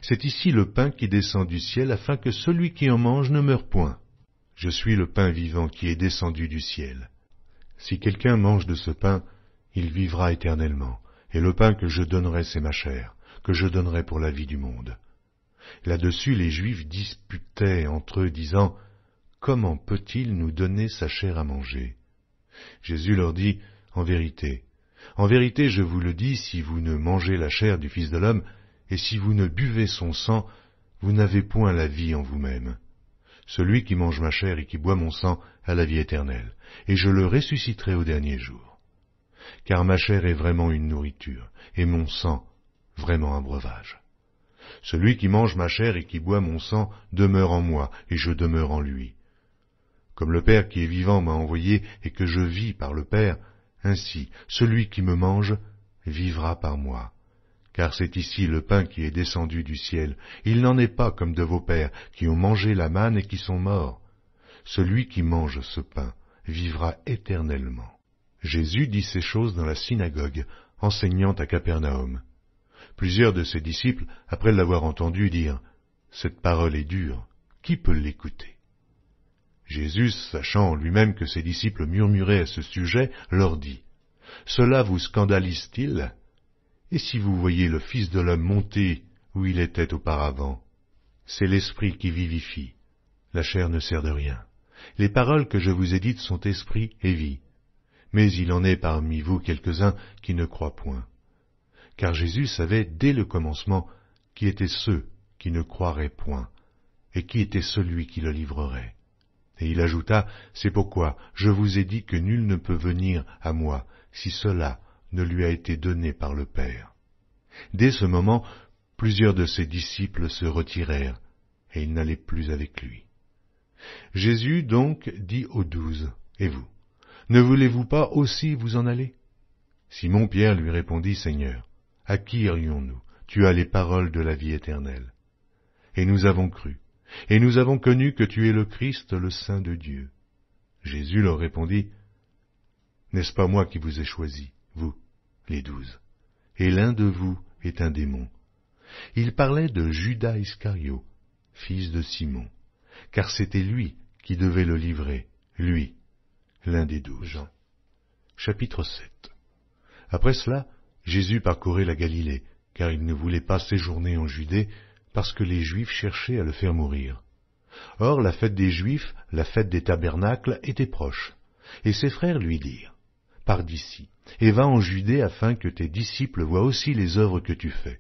C'est ici le pain qui descend du ciel afin que celui qui en mange ne meure point. Je suis le pain vivant qui est descendu du ciel. Si quelqu'un mange de ce pain, il vivra éternellement, et le pain que je donnerai, c'est ma chair, que je donnerai pour la vie du monde. Là-dessus, les Juifs disputaient entre eux, disant, « Comment peut-il nous donner sa chair à manger ?» Jésus leur dit, « En vérité, je vous le dis, si vous ne mangez la chair du Fils de l'homme, et si vous ne buvez son sang, vous n'avez point la vie en vous-même. Celui qui mange ma chair et qui boit mon sang a la vie éternelle, et je le ressusciterai au dernier jour. Car ma chair est vraiment une nourriture, et mon sang vraiment un breuvage. Celui qui mange ma chair et qui boit mon sang demeure en moi, et je demeure en lui. Comme le Père qui est vivant m'a envoyé et que je vis par le Père, ainsi celui qui me mange vivra par moi. Car c'est ici le pain qui est descendu du ciel. Il n'en est pas comme de vos pères qui ont mangé la manne et qui sont morts. Celui qui mange ce pain vivra éternellement. » Jésus dit ces choses dans la synagogue, enseignant à Capernaum. Plusieurs de ses disciples, après l'avoir entendu, dirent « Cette parole est dure, qui peut l'écouter ?» Jésus, sachant en lui-même que ses disciples murmuraient à ce sujet, leur dit « Cela vous scandalise-t-il ? Et si vous voyez le Fils de l'homme monter où il était auparavant? C'est l'Esprit qui vivifie, la chair ne sert de rien. Les paroles que je vous ai dites sont esprit et vie. Mais il en est parmi vous quelques-uns qui ne croient point. » Car Jésus savait dès le commencement qui étaient ceux qui ne croiraient point, et qui était celui qui le livrerait. Et il ajouta, « C'est pourquoi je vous ai dit que nul ne peut venir à moi si cela ne lui a été donné par le Père. » Dès ce moment, plusieurs de ses disciples se retirèrent, et ils n'allaient plus avec lui. Jésus donc dit aux 12, « Et vous, ne voulez-vous pas aussi vous en aller ?» Simon-Pierre lui répondit, « Seigneur, à qui irions-nous? Tu as les paroles de la vie éternelle. Et nous avons cru. Et nous avons connu que tu es le Christ, le Saint de Dieu. » Jésus leur répondit, « N'est-ce pas moi qui vous ai choisis, vous, les 12? Et l'un de vous est un démon. » Il parlait de Judas Iscario, fils de Simon, car c'était lui qui devait le livrer, lui, l'un des 12. Jean, chapitre 7. Après cela, Jésus parcourait la Galilée, car il ne voulait pas séjourner en Judée, parce que les Juifs cherchaient à le faire mourir. Or, la fête des Juifs, la fête des tabernacles, était proche. Et ses frères lui dirent, « Pars d'ici, et va en Judée afin que tes disciples voient aussi les œuvres que tu fais.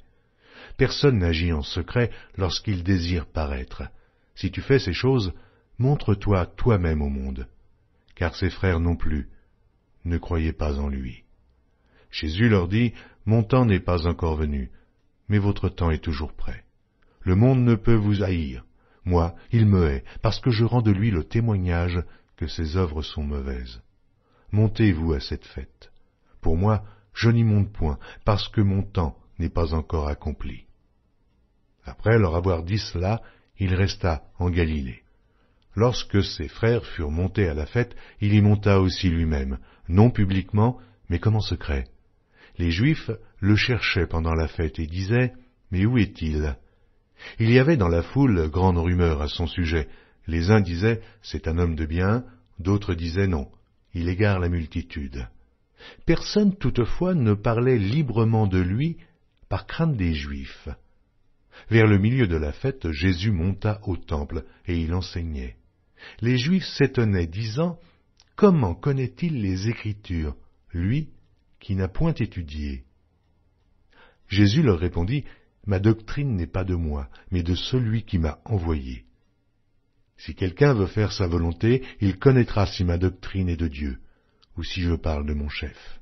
Personne n'agit en secret lorsqu'il désire paraître. Si tu fais ces choses, montre-toi toi-même au monde. » Car ses frères non plus ne croyaient pas en lui. Jésus leur dit, « Mon temps n'est pas encore venu, mais votre temps est toujours prêt. Le monde ne peut vous haïr. Moi, il me hait, parce que je rends de lui le témoignage que ses œuvres sont mauvaises. Montez-vous à cette fête. Pour moi, je n'y monte point, parce que mon temps n'est pas encore accompli. » Après leur avoir dit cela, il resta en Galilée. Lorsque ses frères furent montés à la fête, il y monta aussi lui-même, non publiquement, mais comme en secret. Les Juifs le cherchaient pendant la fête et disaient, « Mais où est-il » Il y avait dans la foule grande rumeur à son sujet. Les uns disaient, « C'est un homme de bien », d'autres disaient, « Non, il égare la multitude. » Personne toutefois ne parlait librement de lui par crainte des Juifs. Vers le milieu de la fête, Jésus monta au temple et il enseignait. Les Juifs s'étonnaient, disant « Comment connaît-il les Écritures, lui qui n'a point étudié ?» Jésus leur répondit « Ma doctrine n'est pas de moi, mais de celui qui m'a envoyé. Si quelqu'un veut faire sa volonté, il connaîtra si ma doctrine est de Dieu, ou si je parle de mon chef.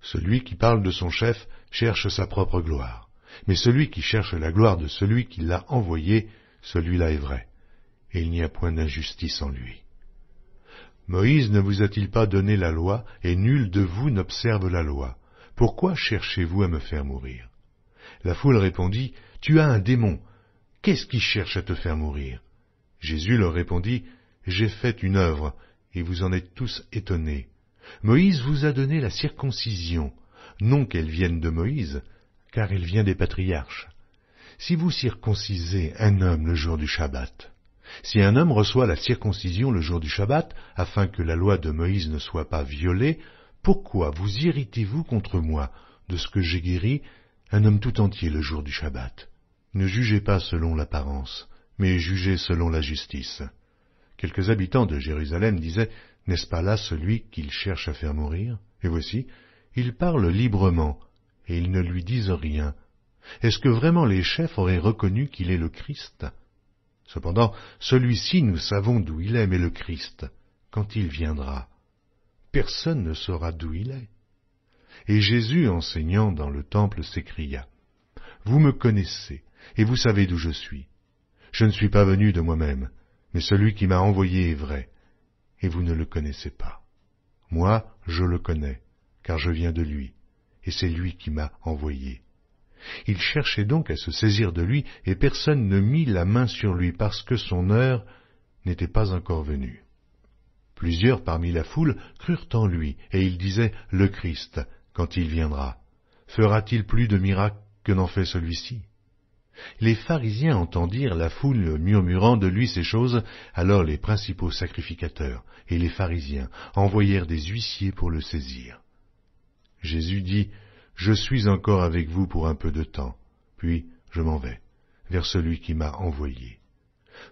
Celui qui parle de son chef cherche sa propre gloire, mais celui qui cherche la gloire de celui qui l'a envoyé, celui-là est vrai, et il n'y a point d'injustice en lui. Moïse ne vous a-t-il pas donné la loi, et nul de vous n'observe la loi? Pourquoi cherchez-vous à me faire mourir? La foule répondit, « Tu as un démon. Qu'est-ce qui cherche à te faire mourir ?» Jésus leur répondit, « J'ai fait une œuvre, et vous en êtes tous étonnés. Moïse vous a donné la circoncision, non qu'elle vienne de Moïse, car elle vient des patriarches. Si vous circoncisez un homme le jour du Shabbat, si un homme reçoit la circoncision le jour du Shabbat, afin que la loi de Moïse ne soit pas violée, pourquoi vous irritez-vous contre moi de ce que j'ai guéri un homme tout entier le jour du Shabbat? Ne jugez pas selon l'apparence, mais jugez selon la justice. » Quelques habitants de Jérusalem disaient, « N'est-ce pas là celui qu'il cherche à faire mourir? Et voici, il parle librement, et ils ne lui disent rien. Est-ce que vraiment les chefs auraient reconnu qu'il est le Christ? Cependant, celui-ci, nous savons d'où il est, mais le Christ, quand il viendra, personne ne saura d'où il est. » Et Jésus, enseignant dans le temple, s'écria, « Vous me connaissez, et vous savez d'où je suis. Je ne suis pas venu de moi-même, mais celui qui m'a envoyé est vrai, et vous ne le connaissez pas. Moi, je le connais, car je viens de lui, et c'est lui qui m'a envoyé. » Il cherchait donc à se saisir de lui, et personne ne mit la main sur lui, parce que son heure n'était pas encore venue. Plusieurs parmi la foule crurent en lui, et ils disaient, « Le Christ, quand il viendra, fera-t-il plus de miracles que n'en fait celui-ci » Les pharisiens entendirent la foule murmurant de lui ces choses, alors les principaux sacrificateurs et les pharisiens envoyèrent des huissiers pour le saisir. Jésus dit, « Je suis encore avec vous pour un peu de temps, puis je m'en vais, vers celui qui m'a envoyé.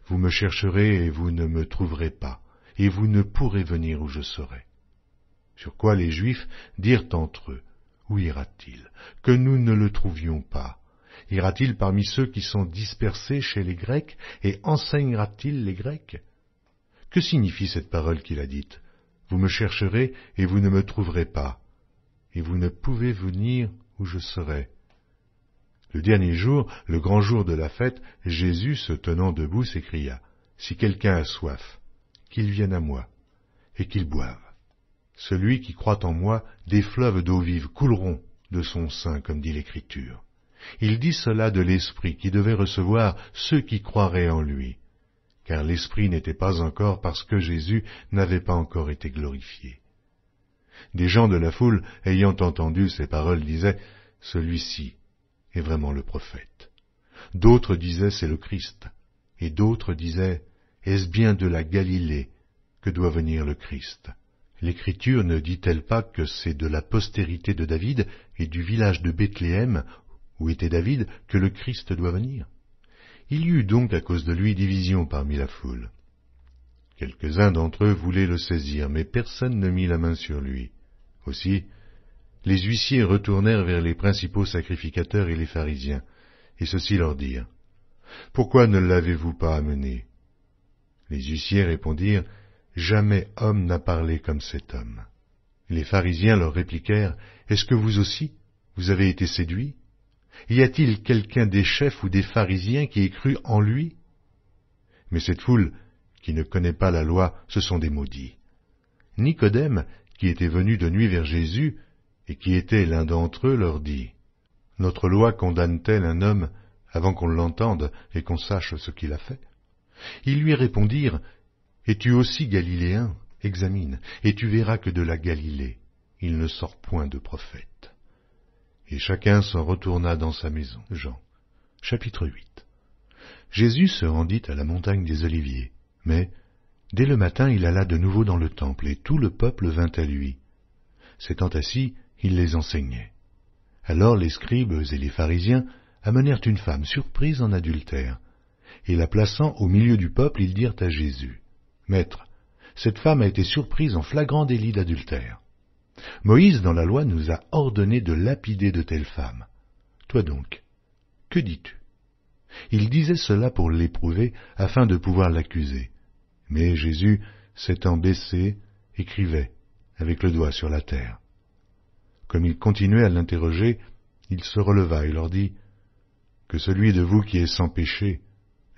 Vous me chercherez et vous ne me trouverez pas, et vous ne pourrez venir où je serai. » Sur quoi les Juifs dirent entre eux, « Où ira-t-il, que nous ne le trouvions pas? Ira-t-il parmi ceux qui sont dispersés chez les Grecs, et enseignera-t-il les Grecs? Que signifie cette parole qu'il a dite? Vous me chercherez et vous ne me trouverez pas, et vous ne pouvez venir où je serai. » Le dernier jour, le grand jour de la fête, Jésus, se tenant debout, s'écria, « Si quelqu'un a soif, qu'il vienne à moi, et qu'il boive. Celui qui croit en moi, des fleuves d'eau vive couleront de son sein, comme dit l'Écriture. » Il dit cela de l'Esprit qui devait recevoir ceux qui croiraient en lui, car l'Esprit n'était pas encore parce que Jésus n'avait pas encore été glorifié. Des gens de la foule, ayant entendu ces paroles, disaient « Celui-ci est vraiment le prophète. » D'autres disaient « C'est le Christ. » Et d'autres disaient « Est-ce bien de la Galilée que doit venir le Christ? » L'Écriture ne dit-elle pas que c'est de la postérité de David et du village de Bethléem, où était David, que le Christ doit venir? Il y eut donc à cause de lui division parmi la foule. Quelques-uns d'entre eux voulaient le saisir, mais personne ne mit la main sur lui. Aussi, les huissiers retournèrent vers les principaux sacrificateurs et les pharisiens, et ceux-ci leur dirent, « Pourquoi ne l'avez-vous pas amené ?» Les huissiers répondirent, « Jamais homme n'a parlé comme cet homme. » Les pharisiens leur répliquèrent, « Est-ce que vous aussi, vous avez été séduits? Y a-t-il quelqu'un des chefs ou des pharisiens qui ait cru en lui? » Mais cette foule, qui ne connaît pas la loi, ce sont des maudits. Nicodème, qui était venu de nuit vers Jésus, et qui était l'un d'entre eux, leur dit, « Notre loi condamne-t-elle un homme avant qu'on l'entende et qu'on sache ce qu'il a fait? » Ils lui répondirent, « Es-tu aussi galiléen? Examine, et tu verras que de la Galilée, il ne sort point de prophète. » Et chacun s'en retourna dans sa maison. Jean, chapitre 8. Jésus se rendit à la montagne des Oliviers, mais, dès le matin, il alla de nouveau dans le temple, et tout le peuple vint à lui. s'étant assis, il les enseignait. Alors les scribes et les pharisiens amenèrent une femme surprise en adultère, et la plaçant au milieu du peuple, ils dirent à Jésus, « Maître, cette femme a été surprise en flagrant délit d'adultère. Moïse, dans la loi, nous a ordonné de lapider de telles femmes. Toi donc, que dis-tu » Il disait cela pour l'éprouver, afin de pouvoir l'accuser. Mais Jésus, s'étant baissé, écrivait, avec le doigt sur la terre. Comme il continuait à l'interroger, il se releva et leur dit, « Que celui de vous qui est sans péché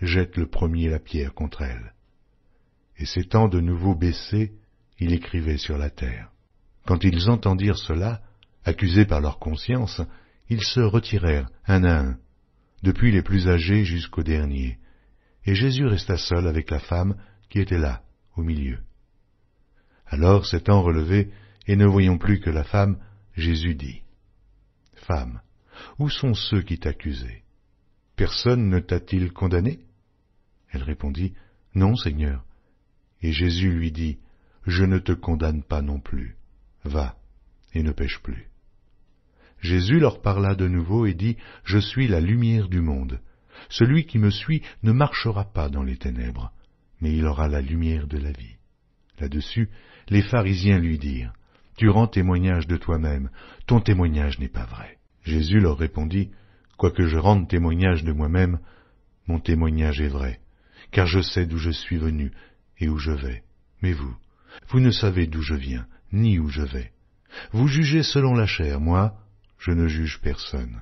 jette le premier la pierre contre elle. » Et s'étant de nouveau baissé, il écrivait sur la terre. Quand ils entendirent cela, accusés par leur conscience, ils se retirèrent un à un, depuis les plus âgés jusqu'aux derniers, et Jésus resta seul avec la femme qui était là, au milieu. Alors, s'étant relevé, et ne voyant plus que la femme, Jésus dit, « Femme, où sont ceux qui t'accusaient? Personne ne t'a-t-il condamné ?» Elle répondit, « Non, Seigneur. » Et Jésus lui dit, « Je ne te condamne pas non plus. Va, et ne pêche plus. » Jésus leur parla de nouveau et dit, « Je suis la lumière du monde. Celui qui me suit ne marchera pas dans les ténèbres, mais il aura la lumière de la vie. » Là-dessus, les pharisiens lui dirent, « Tu rends témoignage de toi-même, ton témoignage n'est pas vrai. » Jésus leur répondit, « Quoique je rende témoignage de moi-même, mon témoignage est vrai, car je sais d'où je suis venu et où je vais. Mais vous ne savez d'où je viens, ni où je vais. Vous jugez selon la chair, moi, je ne juge personne.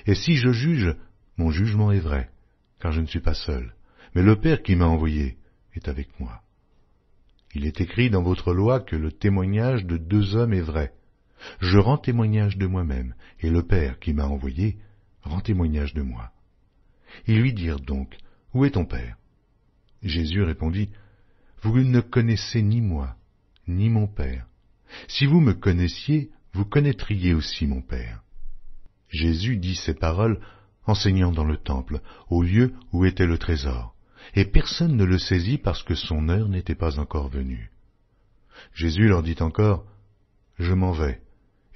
Et si je juge, mon jugement est vrai, car je ne suis pas seul, mais le Père qui m'a envoyé est avec moi. Il est écrit dans votre loi que le témoignage de 2 hommes est vrai. Je rends témoignage de moi-même, et le Père qui m'a envoyé rend témoignage de moi. » Ils lui dirent donc, « Où est ton Père ?» Jésus répondit, « Vous ne connaissez ni moi, ni mon Père. Si vous me connaissiez, vous connaîtriez aussi mon Père. » Jésus dit ces paroles, enseignant dans le temple, au lieu où était le trésor, et personne ne le saisit parce que son heure n'était pas encore venue. Jésus leur dit encore, « Je m'en vais,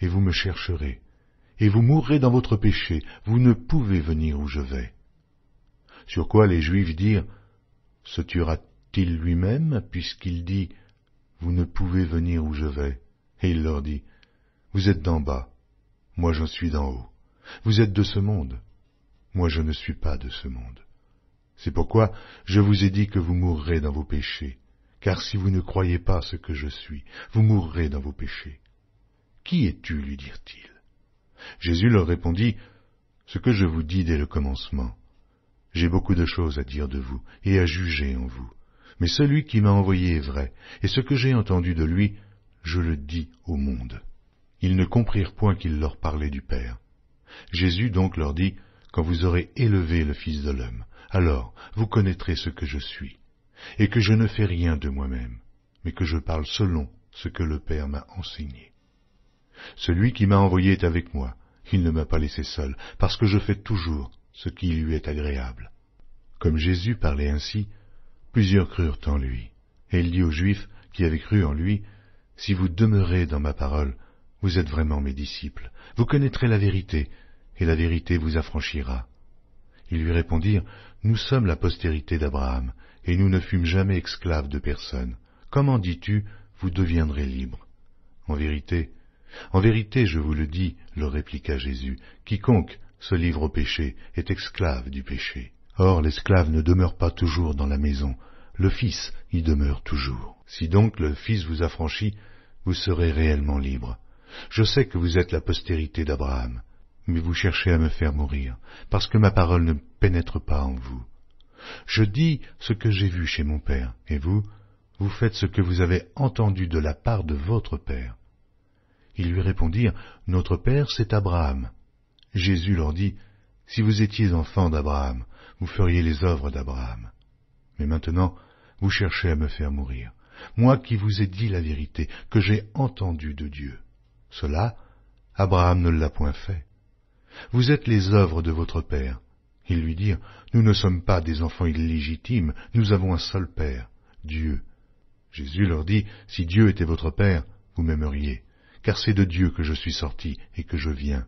et vous me chercherez, et vous mourrez dans votre péché, vous ne pouvez venir où je vais. » Sur quoi les Juifs dirent, « Se tuera-t-il lui-même, puisqu'il dit, « Vous ne pouvez venir où je vais ?» Et il leur dit, « Vous êtes d'en bas, moi j'en suis d'en haut. Vous êtes de ce monde, moi je ne suis pas de ce monde. C'est pourquoi je vous ai dit que vous mourrez dans vos péchés, car si vous ne croyez pas ce que je suis, vous mourrez dans vos péchés. Qui es-tu, lui dirent-ils. Jésus leur répondit, « Ce que je vous dis dès le commencement. J'ai beaucoup de choses à dire de vous et à juger en vous. Mais celui qui m'a envoyé est vrai, et ce que j'ai entendu de lui, je le dis au monde. » Ils ne comprirent point qu'il leur parlait du Père. Jésus donc leur dit, « Quand vous aurez élevé le Fils de l'homme, alors vous connaîtrez ce que je suis, et que je ne fais rien de moi-même, mais que je parle selon ce que le Père m'a enseigné. Celui qui m'a envoyé est avec moi, il ne m'a pas laissé seul, parce que je fais toujours ce qui lui est agréable. » Comme Jésus parlait ainsi, plusieurs crurent en lui, et il dit aux Juifs qui avaient cru en lui, « Si vous demeurez dans ma parole, vous êtes vraiment mes disciples, vous connaîtrez la vérité, et la vérité vous affranchira. » Ils lui répondirent, « Nous sommes la postérité d'Abraham, et nous ne fûmes jamais esclaves de personne. Comment dis-tu, vous deviendrez libres? » En vérité, je vous le dis, leur répliqua Jésus, quiconque se livre au péché est esclave du péché. Or l'esclave ne demeure pas toujours dans la maison, le Fils y demeure toujours. Si donc le Fils vous affranchit, vous serez réellement libres. Je sais que vous êtes la postérité d'Abraham, mais vous cherchez à me faire mourir, parce que ma parole ne pénètre pas en vous. Je dis ce que j'ai vu chez mon Père, et vous faites ce que vous avez entendu de la part de votre Père. Ils lui répondirent, « Notre Père, c'est Abraham. » Jésus leur dit, « Si vous étiez enfants d'Abraham, vous feriez les œuvres d'Abraham. Mais maintenant, vous cherchez à me faire mourir, moi qui vous ai dit la vérité, que j'ai entendue de Dieu. Cela, Abraham ne l'a point fait. Vous êtes les œuvres de votre Père. » Ils lui dirent, « Nous ne sommes pas des enfants illégitimes, nous avons un seul Père, Dieu. » Jésus leur dit, « Si Dieu était votre Père, vous m'aimeriez, car c'est de Dieu que je suis sorti et que je viens.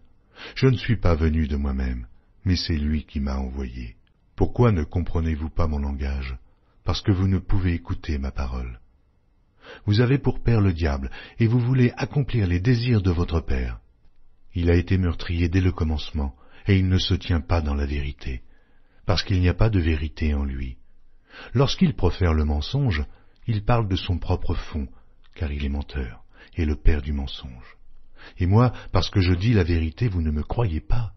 Je ne suis pas venu de moi-même, mais c'est lui qui m'a envoyé. Pourquoi ne comprenez-vous pas mon langage? Parce que vous ne pouvez écouter ma parole. Vous avez pour père le diable, et vous voulez accomplir les désirs de votre père. Il a été meurtrier dès le commencement, et il ne se tient pas dans la vérité, parce qu'il n'y a pas de vérité en lui. Lorsqu'il profère le mensonge, il parle de son propre fond, car il est menteur, et le père du mensonge. Et moi, parce que je dis la vérité, vous ne me croyez pas.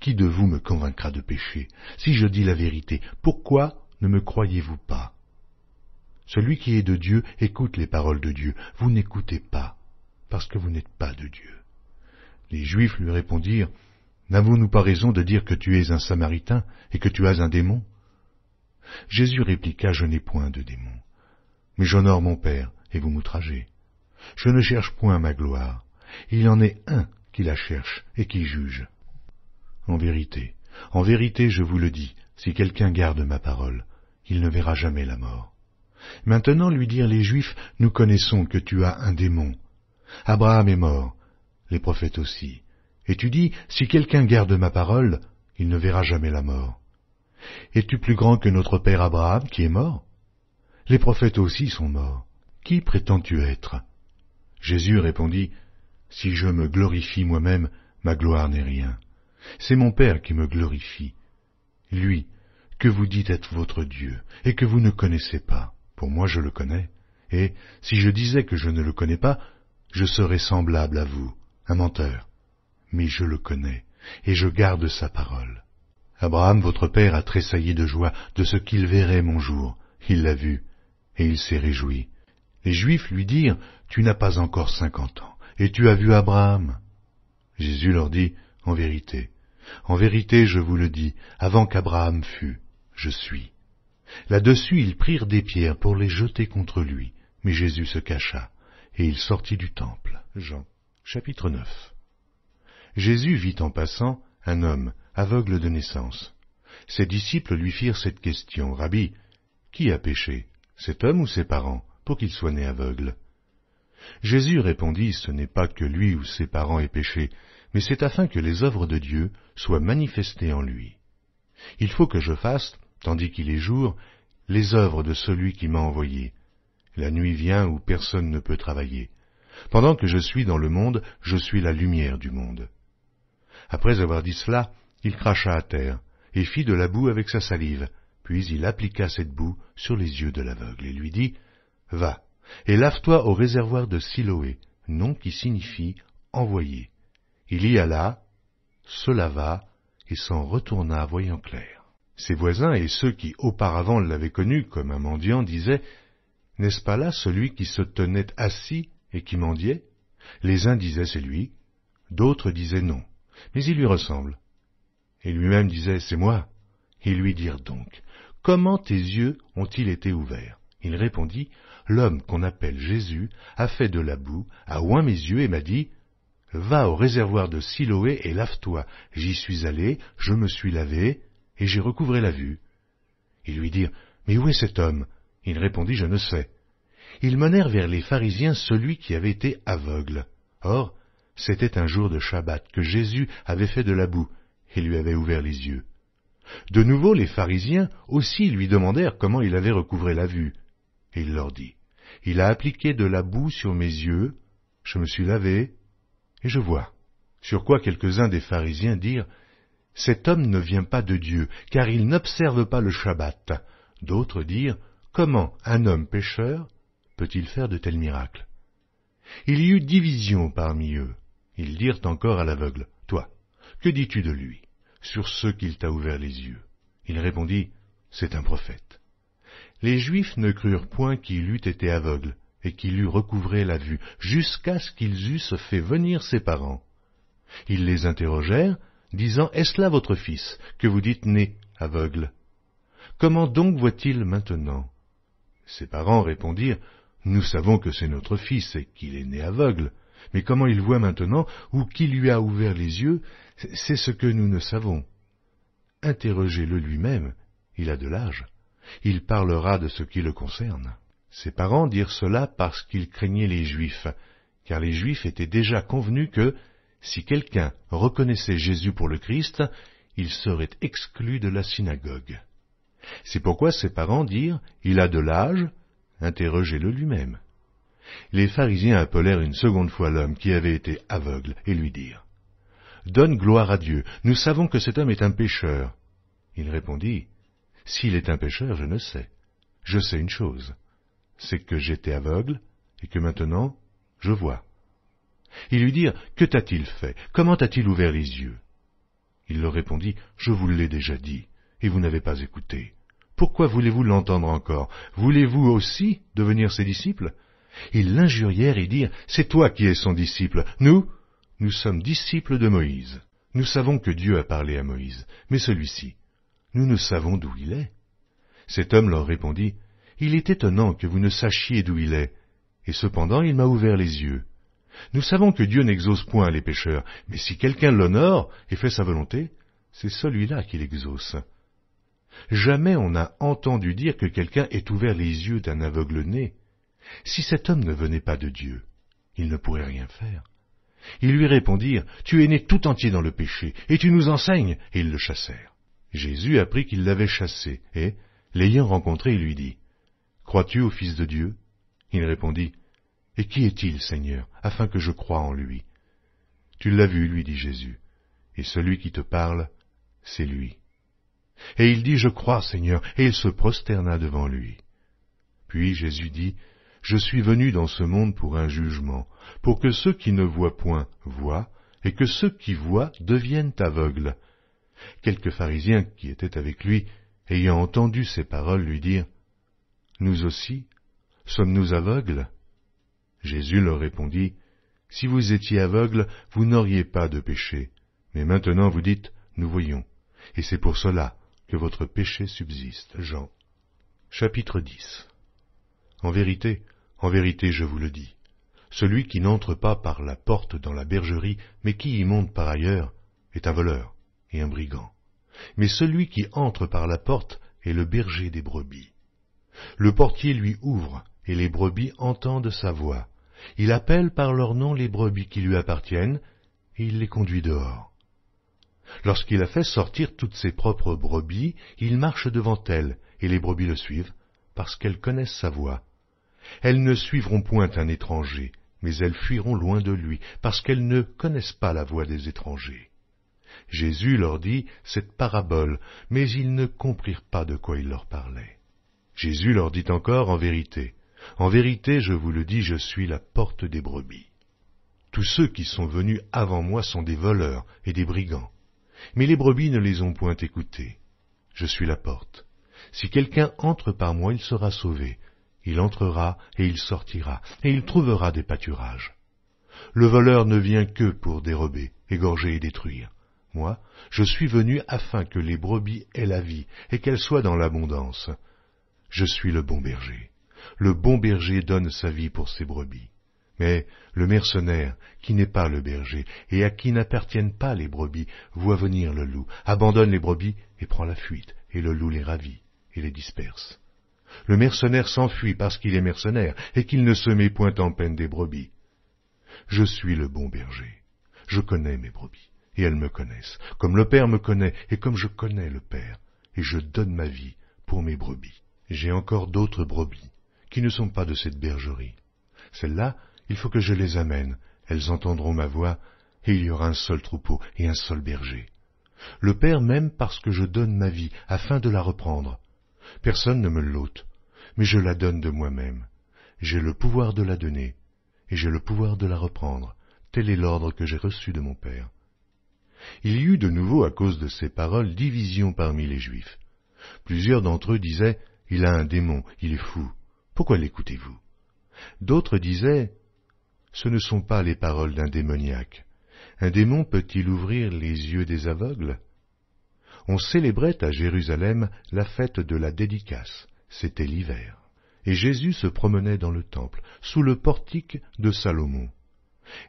Qui de vous me convaincra de péché? Si je dis la vérité, pourquoi ne me croyez-vous pas? Celui qui est de Dieu écoute les paroles de Dieu. Vous n'écoutez pas, parce que vous n'êtes pas de Dieu. Les Juifs lui répondirent, n'avons-nous pas raison de dire que tu es un Samaritain et que tu as un démon? Jésus répliqua, je n'ai point de démon, mais j'honore mon Père, et vous m'outragez. Je ne cherche point ma gloire. Il y en est un qui la cherche et qui juge. En vérité, je vous le dis, si quelqu'un garde ma parole, il ne verra jamais la mort. Maintenant, lui dirent les Juifs, nous connaissons que tu as un démon. Abraham est mort, les prophètes aussi. Et tu dis, si quelqu'un garde ma parole, il ne verra jamais la mort. Es-tu plus grand que notre père Abraham qui est mort? Les prophètes aussi sont morts. Qui prétends-tu être? Jésus répondit, si je me glorifie moi-même, ma gloire n'est rien. C'est mon Père qui me glorifie. Lui, que vous dites être votre Dieu, et que vous ne connaissez pas. Pour moi je le connais, et si je disais que je ne le connais pas, je serais semblable à vous, un menteur. Mais je le connais, et je garde sa parole. Abraham, votre père, a tressailli de joie de ce qu'il verrait mon jour. Il l'a vu, et il s'est réjoui. Les Juifs lui dirent, tu n'as pas encore 50 ans, et tu as vu Abraham. Jésus leur dit, en vérité, je vous le dis, avant qu'Abraham fût, je suis. Là-dessus, ils prirent des pierres pour les jeter contre lui, mais Jésus se cacha, et il sortit du temple. Jean, chapitre 9. Jésus vit en passant un homme aveugle de naissance. Ses disciples lui firent cette question, Rabbi, qui a péché, cet homme ou ses parents, pour qu'il soit né aveugle? Jésus répondit, ce n'est pas que lui ou ses parents aient péché, mais c'est afin que les œuvres de Dieu soient manifestées en lui. Il faut que je fasse, tandis qu'il est jour, les œuvres de celui qui m'a envoyé. La nuit vient où personne ne peut travailler. Pendant que je suis dans le monde, je suis la lumière du monde. Après avoir dit cela, il cracha à terre, et fit de la boue avec sa salive, puis il appliqua cette boue sur les yeux de l'aveugle, et lui dit, « Va, et lave-toi au réservoir de Siloé, nom qui signifie « envoyé ». Il y alla, se lava, et s'en retourna voyant clair. Ses voisins et ceux qui auparavant l'avaient connu comme un mendiant disaient, « N'est-ce pas là celui qui se tenait assis et qui mendiait ?» Les uns disaient, « C'est lui », d'autres disaient, « Non, mais il lui ressemble. » Et lui-même disait, « C'est moi. » Ils lui dirent donc, « Comment tes yeux ont-ils été ouverts ?» Il répondit, « L'homme qu'on appelle Jésus a fait de la boue, a oint mes yeux et m'a dit, « Va au réservoir de Siloé et lave-toi. » J'y suis allé, je me suis lavé, et j'ai recouvré la vue. Ils lui dirent, « Mais où est cet homme ?» Il répondit, « Je ne sais. » Ils menèrent vers les pharisiens celui qui avait été aveugle. Or, c'était un jour de Shabbat que Jésus avait fait de la boue et lui avait ouvert les yeux. De nouveau, les pharisiens aussi lui demandèrent comment il avait recouvré la vue. Et il leur dit, « Il a appliqué de la boue sur mes yeux, je me suis lavé, et je vois. » Sur quoi quelques-uns des pharisiens dirent, « Cet homme ne vient pas de Dieu, car il n'observe pas le Shabbat. » D'autres dirent, « Comment un homme pécheur peut-il faire de tels miracles ?» Il y eut division parmi eux. Ils dirent encore à l'aveugle, « Toi, que dis-tu de lui, sur ce qu'il t'a ouvert les yeux ?» Il répondit, « C'est un prophète. » Les Juifs ne crurent point qu'il eût été aveugle, et qu'il eût recouvré la vue, jusqu'à ce qu'ils eussent fait venir ses parents. Ils les interrogèrent, disant, « Est-ce là votre fils, que vous dites né aveugle? Comment donc voit-il maintenant ?» Ses parents répondirent, « Nous savons que c'est notre fils et qu'il est né aveugle, mais comment il voit maintenant, ou qui lui a ouvert les yeux, c'est ce que nous ne savons. Interrogez-le lui-même, il a de l'âge, il parlera de ce qui le concerne. » Ses parents dirent cela parce qu'ils craignaient les Juifs, car les Juifs étaient déjà convenus que, si quelqu'un reconnaissait Jésus pour le Christ, il serait exclu de la synagogue. C'est pourquoi ses parents dirent, « Il a de l'âge, interrogez-le lui-même. » Les pharisiens appelèrent une seconde fois l'homme qui avait été aveugle et lui dirent, « Donne gloire à Dieu, nous savons que cet homme est un pécheur. » Il répondit, « S'il est un pécheur, je ne sais. Je sais une chose, c'est que j'étais aveugle et que maintenant je vois. » Ils lui dirent, « Que t'a-t-il fait? Comment t'a-t-il ouvert les yeux ?» Il leur répondit, « Je vous l'ai déjà dit, et vous n'avez pas écouté. Pourquoi voulez-vous l'entendre encore? Voulez-vous aussi devenir ses disciples ?» Ils l'injurièrent et dirent, « C'est toi qui es son disciple. Nous sommes disciples de Moïse. Nous savons que Dieu a parlé à Moïse, mais celui-ci, nous ne savons d'où il est. » Cet homme leur répondit, « Il est étonnant que vous ne sachiez d'où il est, et cependant il m'a ouvert les yeux. Nous savons que Dieu n'exauce point les pécheurs, mais si quelqu'un l'honore et fait sa volonté, c'est celui-là qui l'exauce. Jamais on n'a entendu dire que quelqu'un ait ouvert les yeux d'un aveugle-né. Si cet homme ne venait pas de Dieu, il ne pourrait rien faire. » Ils lui répondirent, « Tu es né tout entier dans le péché, et tu nous enseignes !» Et ils le chassèrent. Jésus apprit qu'ils l'avaient chassé, et, l'ayant rencontré, il lui dit, « Crois-tu au Fils de Dieu ?» Il répondit, « Et qui est-il, Seigneur, afin que je croie en lui ?» « Tu l'as vu, lui dit Jésus, et celui qui te parle, c'est lui. » Et il dit, « Je crois, Seigneur, » et il se prosterna devant lui. Puis Jésus dit, « Je suis venu dans ce monde pour un jugement, pour que ceux qui ne voient point voient, et que ceux qui voient deviennent aveugles. » Quelques pharisiens qui étaient avec lui, ayant entendu ces paroles, lui dirent, « Nous aussi, sommes-nous aveugles ?» Jésus leur répondit, « Si vous étiez aveugles, vous n'auriez pas de péché. Mais maintenant vous dites, nous voyons, et c'est pour cela que votre péché subsiste. » Jean, chapitre 10. En vérité, je vous le dis, celui qui n'entre pas par la porte dans la bergerie, mais qui y monte par ailleurs, est un voleur et un brigand. Mais celui qui entre par la porte est le berger des brebis. Le portier lui ouvre, et les brebis entendent sa voix. Il appelle par leur nom les brebis qui lui appartiennent, et il les conduit dehors. Lorsqu'il a fait sortir toutes ses propres brebis, il marche devant elles, et les brebis le suivent, parce qu'elles connaissent sa voix. Elles ne suivront point un étranger, mais elles fuiront loin de lui, parce qu'elles ne connaissent pas la voix des étrangers. Jésus leur dit cette parabole, mais ils ne comprirent pas de quoi il leur parlait. Jésus leur dit encore, en vérité, je vous le dis, je suis la porte des brebis. Tous ceux qui sont venus avant moi sont des voleurs et des brigands, mais les brebis ne les ont point écoutés. Je suis la porte. Si quelqu'un entre par moi, il sera sauvé. Il entrera et il sortira, et il trouvera des pâturages. Le voleur ne vient que pour dérober, égorger et détruire. Moi, je suis venu afin que les brebis aient la vie, et qu'elles soient dans l'abondance. Je suis le bon berger. Le bon berger donne sa vie pour ses brebis. Mais le mercenaire, qui n'est pas le berger, et à qui n'appartiennent pas les brebis, voit venir le loup, abandonne les brebis et prend la fuite, et le loup les ravit et les disperse. Le mercenaire s'enfuit parce qu'il est mercenaire, et qu'il ne se met point en peine des brebis. Je suis le bon berger. Je connais mes brebis, et elles me connaissent, comme le Père me connaît, et comme je connais le Père, et je donne ma vie pour mes brebis. J'ai encore d'autres brebis, qui ne sont pas de cette bergerie. Celles-là, il faut que je les amène, elles entendront ma voix, et il y aura un seul troupeau et un seul berger. Le Père m'aime parce que je donne ma vie, afin de la reprendre. Personne ne me l'ôte, mais je la donne de moi-même. J'ai le pouvoir de la donner, et j'ai le pouvoir de la reprendre. Tel est l'ordre que j'ai reçu de mon Père. Il y eut de nouveau, à cause de ces paroles, division parmi les Juifs. Plusieurs d'entre eux disaient, « Il a un démon, il est fou. Pourquoi l'écoutez-vous » D'autres disaient, « Ce ne sont pas les paroles d'un démoniaque. Un démon peut-il ouvrir les yeux des aveugles » On célébrait à Jérusalem la fête de la dédicace, c'était l'hiver, et Jésus se promenait dans le temple, sous le portique de Salomon.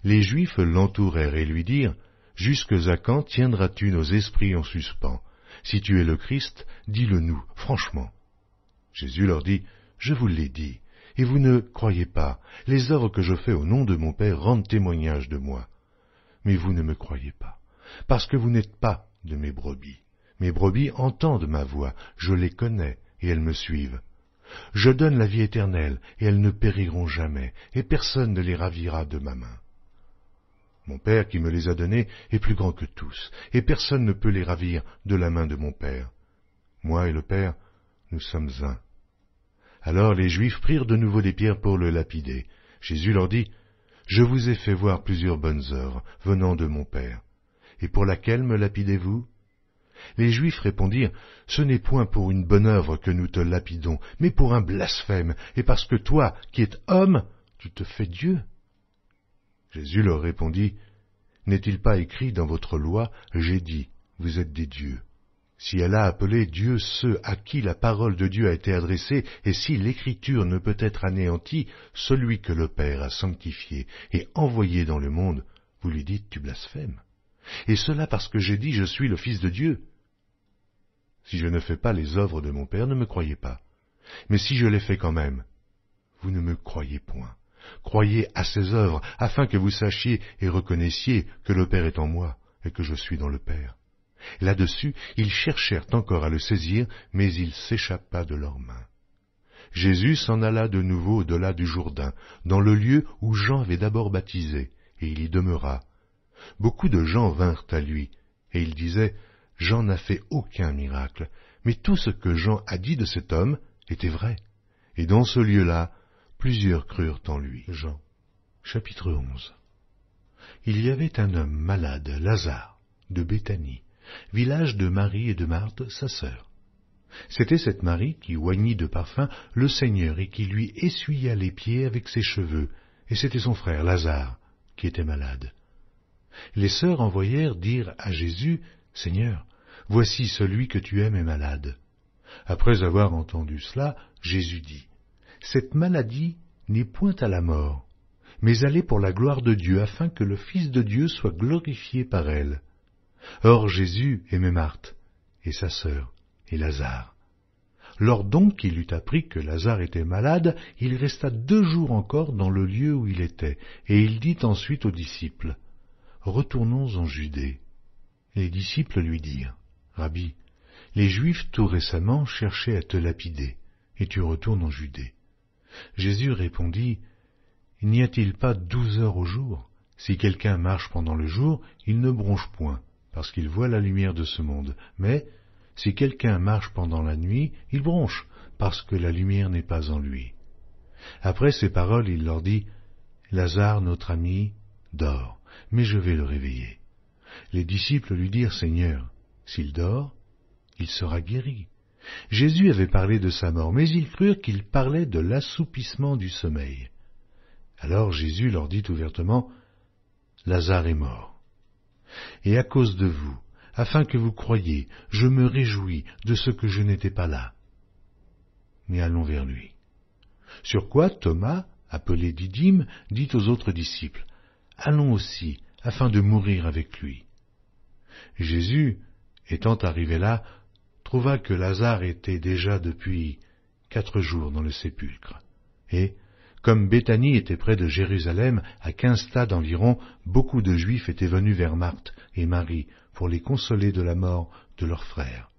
Les Juifs l'entourèrent et lui dirent, « Jusque à quand tiendras-tu nos esprits en suspens? Si tu es le Christ, dis-le-nous, franchement. » Jésus leur dit, « Je vous l'ai dit, et vous ne croyez pas. Les œuvres que je fais au nom de mon Père rendent témoignage de moi. Mais vous ne me croyez pas, parce que vous n'êtes pas de mes brebis. Mes brebis entendent ma voix, je les connais, et elles me suivent. Je donne la vie éternelle, et elles ne périront jamais, et personne ne les ravira de ma main. Mon Père qui me les a donnés est plus grand que tous, et personne ne peut les ravir de la main de mon Père. Moi et le Père, nous sommes un. Alors les Juifs prirent de nouveau des pierres pour le lapider. Jésus leur dit, « Je vous ai fait voir plusieurs bonnes œuvres venant de mon Père. Et pour laquelle me lapidez-vous » Les Juifs répondirent, « Ce n'est point pour une bonne œuvre que nous te lapidons, mais pour un blasphème, et parce que toi, qui es homme, tu te fais Dieu. » Jésus leur répondit, « N'est-il pas écrit dans votre loi, j'ai dit, vous êtes des dieux. Si elle a appelé Dieu ceux à qui la parole de Dieu a été adressée, et si l'écriture ne peut être anéantie, celui que le Père a sanctifié et envoyé dans le monde, vous lui dites, tu blasphèmes. Et cela parce que j'ai dit, je suis le Fils de Dieu. Si je ne fais pas les œuvres de mon Père, ne me croyez pas. Mais si je les fais quand même, vous ne me croyez point. Croyez à ces œuvres, afin que vous sachiez et reconnaissiez que le Père est en moi et que je suis dans le Père. » Là-dessus, ils cherchèrent encore à le saisir, mais il s'échappa de leurs mains. Jésus s'en alla de nouveau au-delà du Jourdain, dans le lieu où Jean avait d'abord baptisé, et il y demeura. Beaucoup de gens vinrent à lui, et ils disaient, « Jean n'a fait aucun miracle, mais tout ce que Jean a dit de cet homme était vrai. » Et dans ce lieu-là, plusieurs crurent en lui. Jean, chapitre 11. Il y avait un homme malade, Lazare, de Béthanie, village de Marie et de Marthe, sa sœur. C'était cette Marie qui oignit de parfum le Seigneur et qui lui essuya les pieds avec ses cheveux, et c'était son frère Lazare qui était malade. Les sœurs envoyèrent dire à Jésus, « Seigneur, voici celui que tu aimes est malade. » Après avoir entendu cela, Jésus dit, « Cette maladie n'est point à la mort, mais elle est pour la gloire de Dieu, afin que le Fils de Dieu soit glorifié par elle. » Or Jésus aimait Marthe, et sa sœur, et Lazare. Lors donc qu'il eut appris que Lazare était malade, il resta 2 jours encore dans le lieu où il était, et il dit ensuite aux disciples, « Retournons en Judée. » Les disciples lui dirent, « Rabbi, les Juifs tout récemment cherchaient à te lapider, et tu retournes en Judée. » Jésus répondit, « N'y a-t-il pas 12 heures au jour? Si quelqu'un marche pendant le jour, il ne bronche point, parce qu'il voit la lumière de ce monde. Mais si quelqu'un marche pendant la nuit, il bronche, parce que la lumière n'est pas en lui. » Après ces paroles, il leur dit, « Lazare, notre ami, dort, mais je vais le réveiller. » Les disciples lui dirent, « Seigneur, s'il dort, il sera guéri. » Jésus avait parlé de sa mort, mais ils crurent qu'il parlait de l'assoupissement du sommeil. Alors Jésus leur dit ouvertement, « Lazare est mort. Et à cause de vous, afin que vous croyiez, je me réjouis de ce que je n'étais pas là. Mais allons vers lui. » Sur quoi Thomas, appelé Didyme, dit aux autres disciples, « Allons aussi, afin de mourir avec lui. » Jésus, étant arrivé là, trouva que Lazare était déjà depuis 4 jours dans le sépulcre. Et, comme Béthanie était près de Jérusalem, à 15 stades environ, beaucoup de Juifs étaient venus vers Marthe et Marie pour les consoler de la mort de leur frère.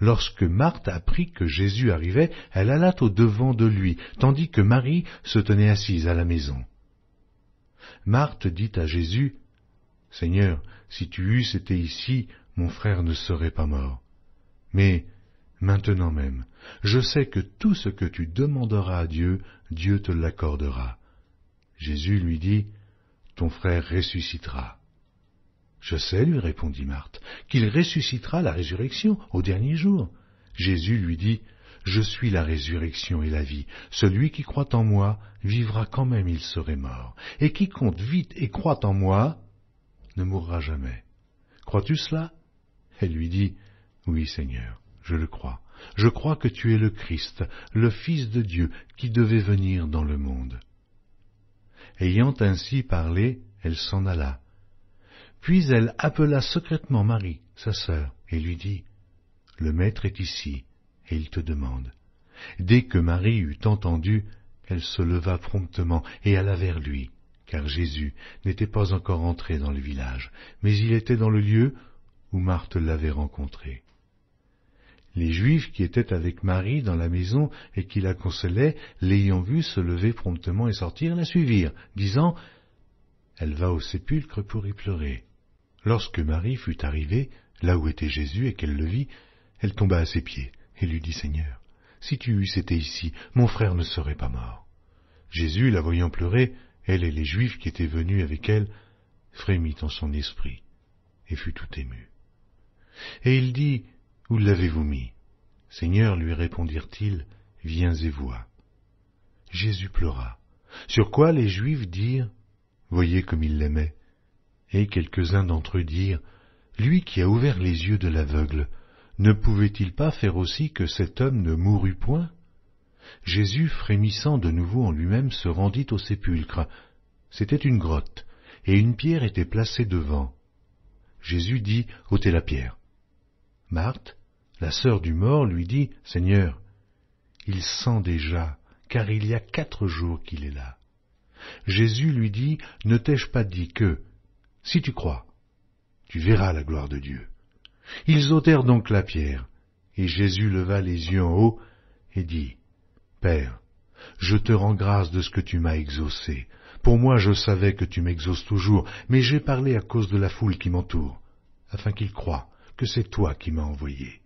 Lorsque Marthe apprit que Jésus arrivait, elle alla au-devant de lui, tandis que Marie se tenait assise à la maison. Marthe dit à Jésus, « Seigneur, si tu eusses été ici, mon frère ne serait pas mort. Mais maintenant même, je sais que tout ce que tu demanderas à Dieu, Dieu te l'accordera. » Jésus lui dit, « Ton frère ressuscitera. » « Je sais, lui répondit Marthe, qu'il ressuscitera à la résurrection au dernier jour. » Jésus lui dit, « Je suis la résurrection et la vie. Celui qui croit en moi vivra quand même il serait mort. Et quiconque vit et croit en moi ne mourra jamais. Crois-tu cela ?» Elle lui dit, « Oui, Seigneur, je le crois. Je crois que tu es le Christ, le Fils de Dieu, qui devait venir dans le monde. » Ayant ainsi parlé, elle s'en alla. Puis elle appela secrètement Marie, sa sœur, et lui dit, « Le Maître est ici, et il te demande. » Dès que Marie eut entendu, Elle se leva promptement et alla vers lui, car Jésus n'était pas encore entré dans le village, mais il était dans le lieu où Marthe l'avait rencontré. Les Juifs qui étaient avec Marie dans la maison et qui la consolaient, l'ayant vue se lever promptement et sortir, la suivirent, disant « Elle va au sépulcre pour y pleurer. » Lorsque Marie fut arrivée, là où était Jésus, et qu'elle le vit, elle tomba à ses pieds et lui dit « Seigneur, si tu eusses été ici, mon frère ne serait pas mort. » Jésus, la voyant pleurer, elle et les Juifs qui étaient venus avec elle, frémit en son esprit et fut tout ému. Et il dit « Où l'avez-vous mis ?» Seigneur, lui répondirent-ils, « Viens et vois. » Jésus pleura, sur quoi les Juifs dirent « Voyez comme il l'aimait. » Et quelques-uns d'entre eux dirent « Lui qui a ouvert les yeux de l'aveugle, ne pouvait-il pas faire aussi que cet homme ne mourût point ?» Jésus, frémissant de nouveau en lui-même, se rendit au sépulcre. C'était une grotte, et une pierre était placée devant. Jésus dit « Ôtez la pierre. » Marthe, la sœur du mort, lui dit « Seigneur, il sent déjà, car il y a 4 jours qu'il est là. » Jésus lui dit « Ne t'ai-je pas dit que, si tu crois, tu verras la gloire de Dieu ?» Ils ôtèrent donc la pierre, et Jésus leva les yeux en haut et dit « Père, je te rends grâce de ce que tu m'as exaucé. Pour moi je savais que tu m'exauces toujours, mais j'ai parlé à cause de la foule qui m'entoure, afin qu'ils croient que c'est toi qui m'as envoyé. »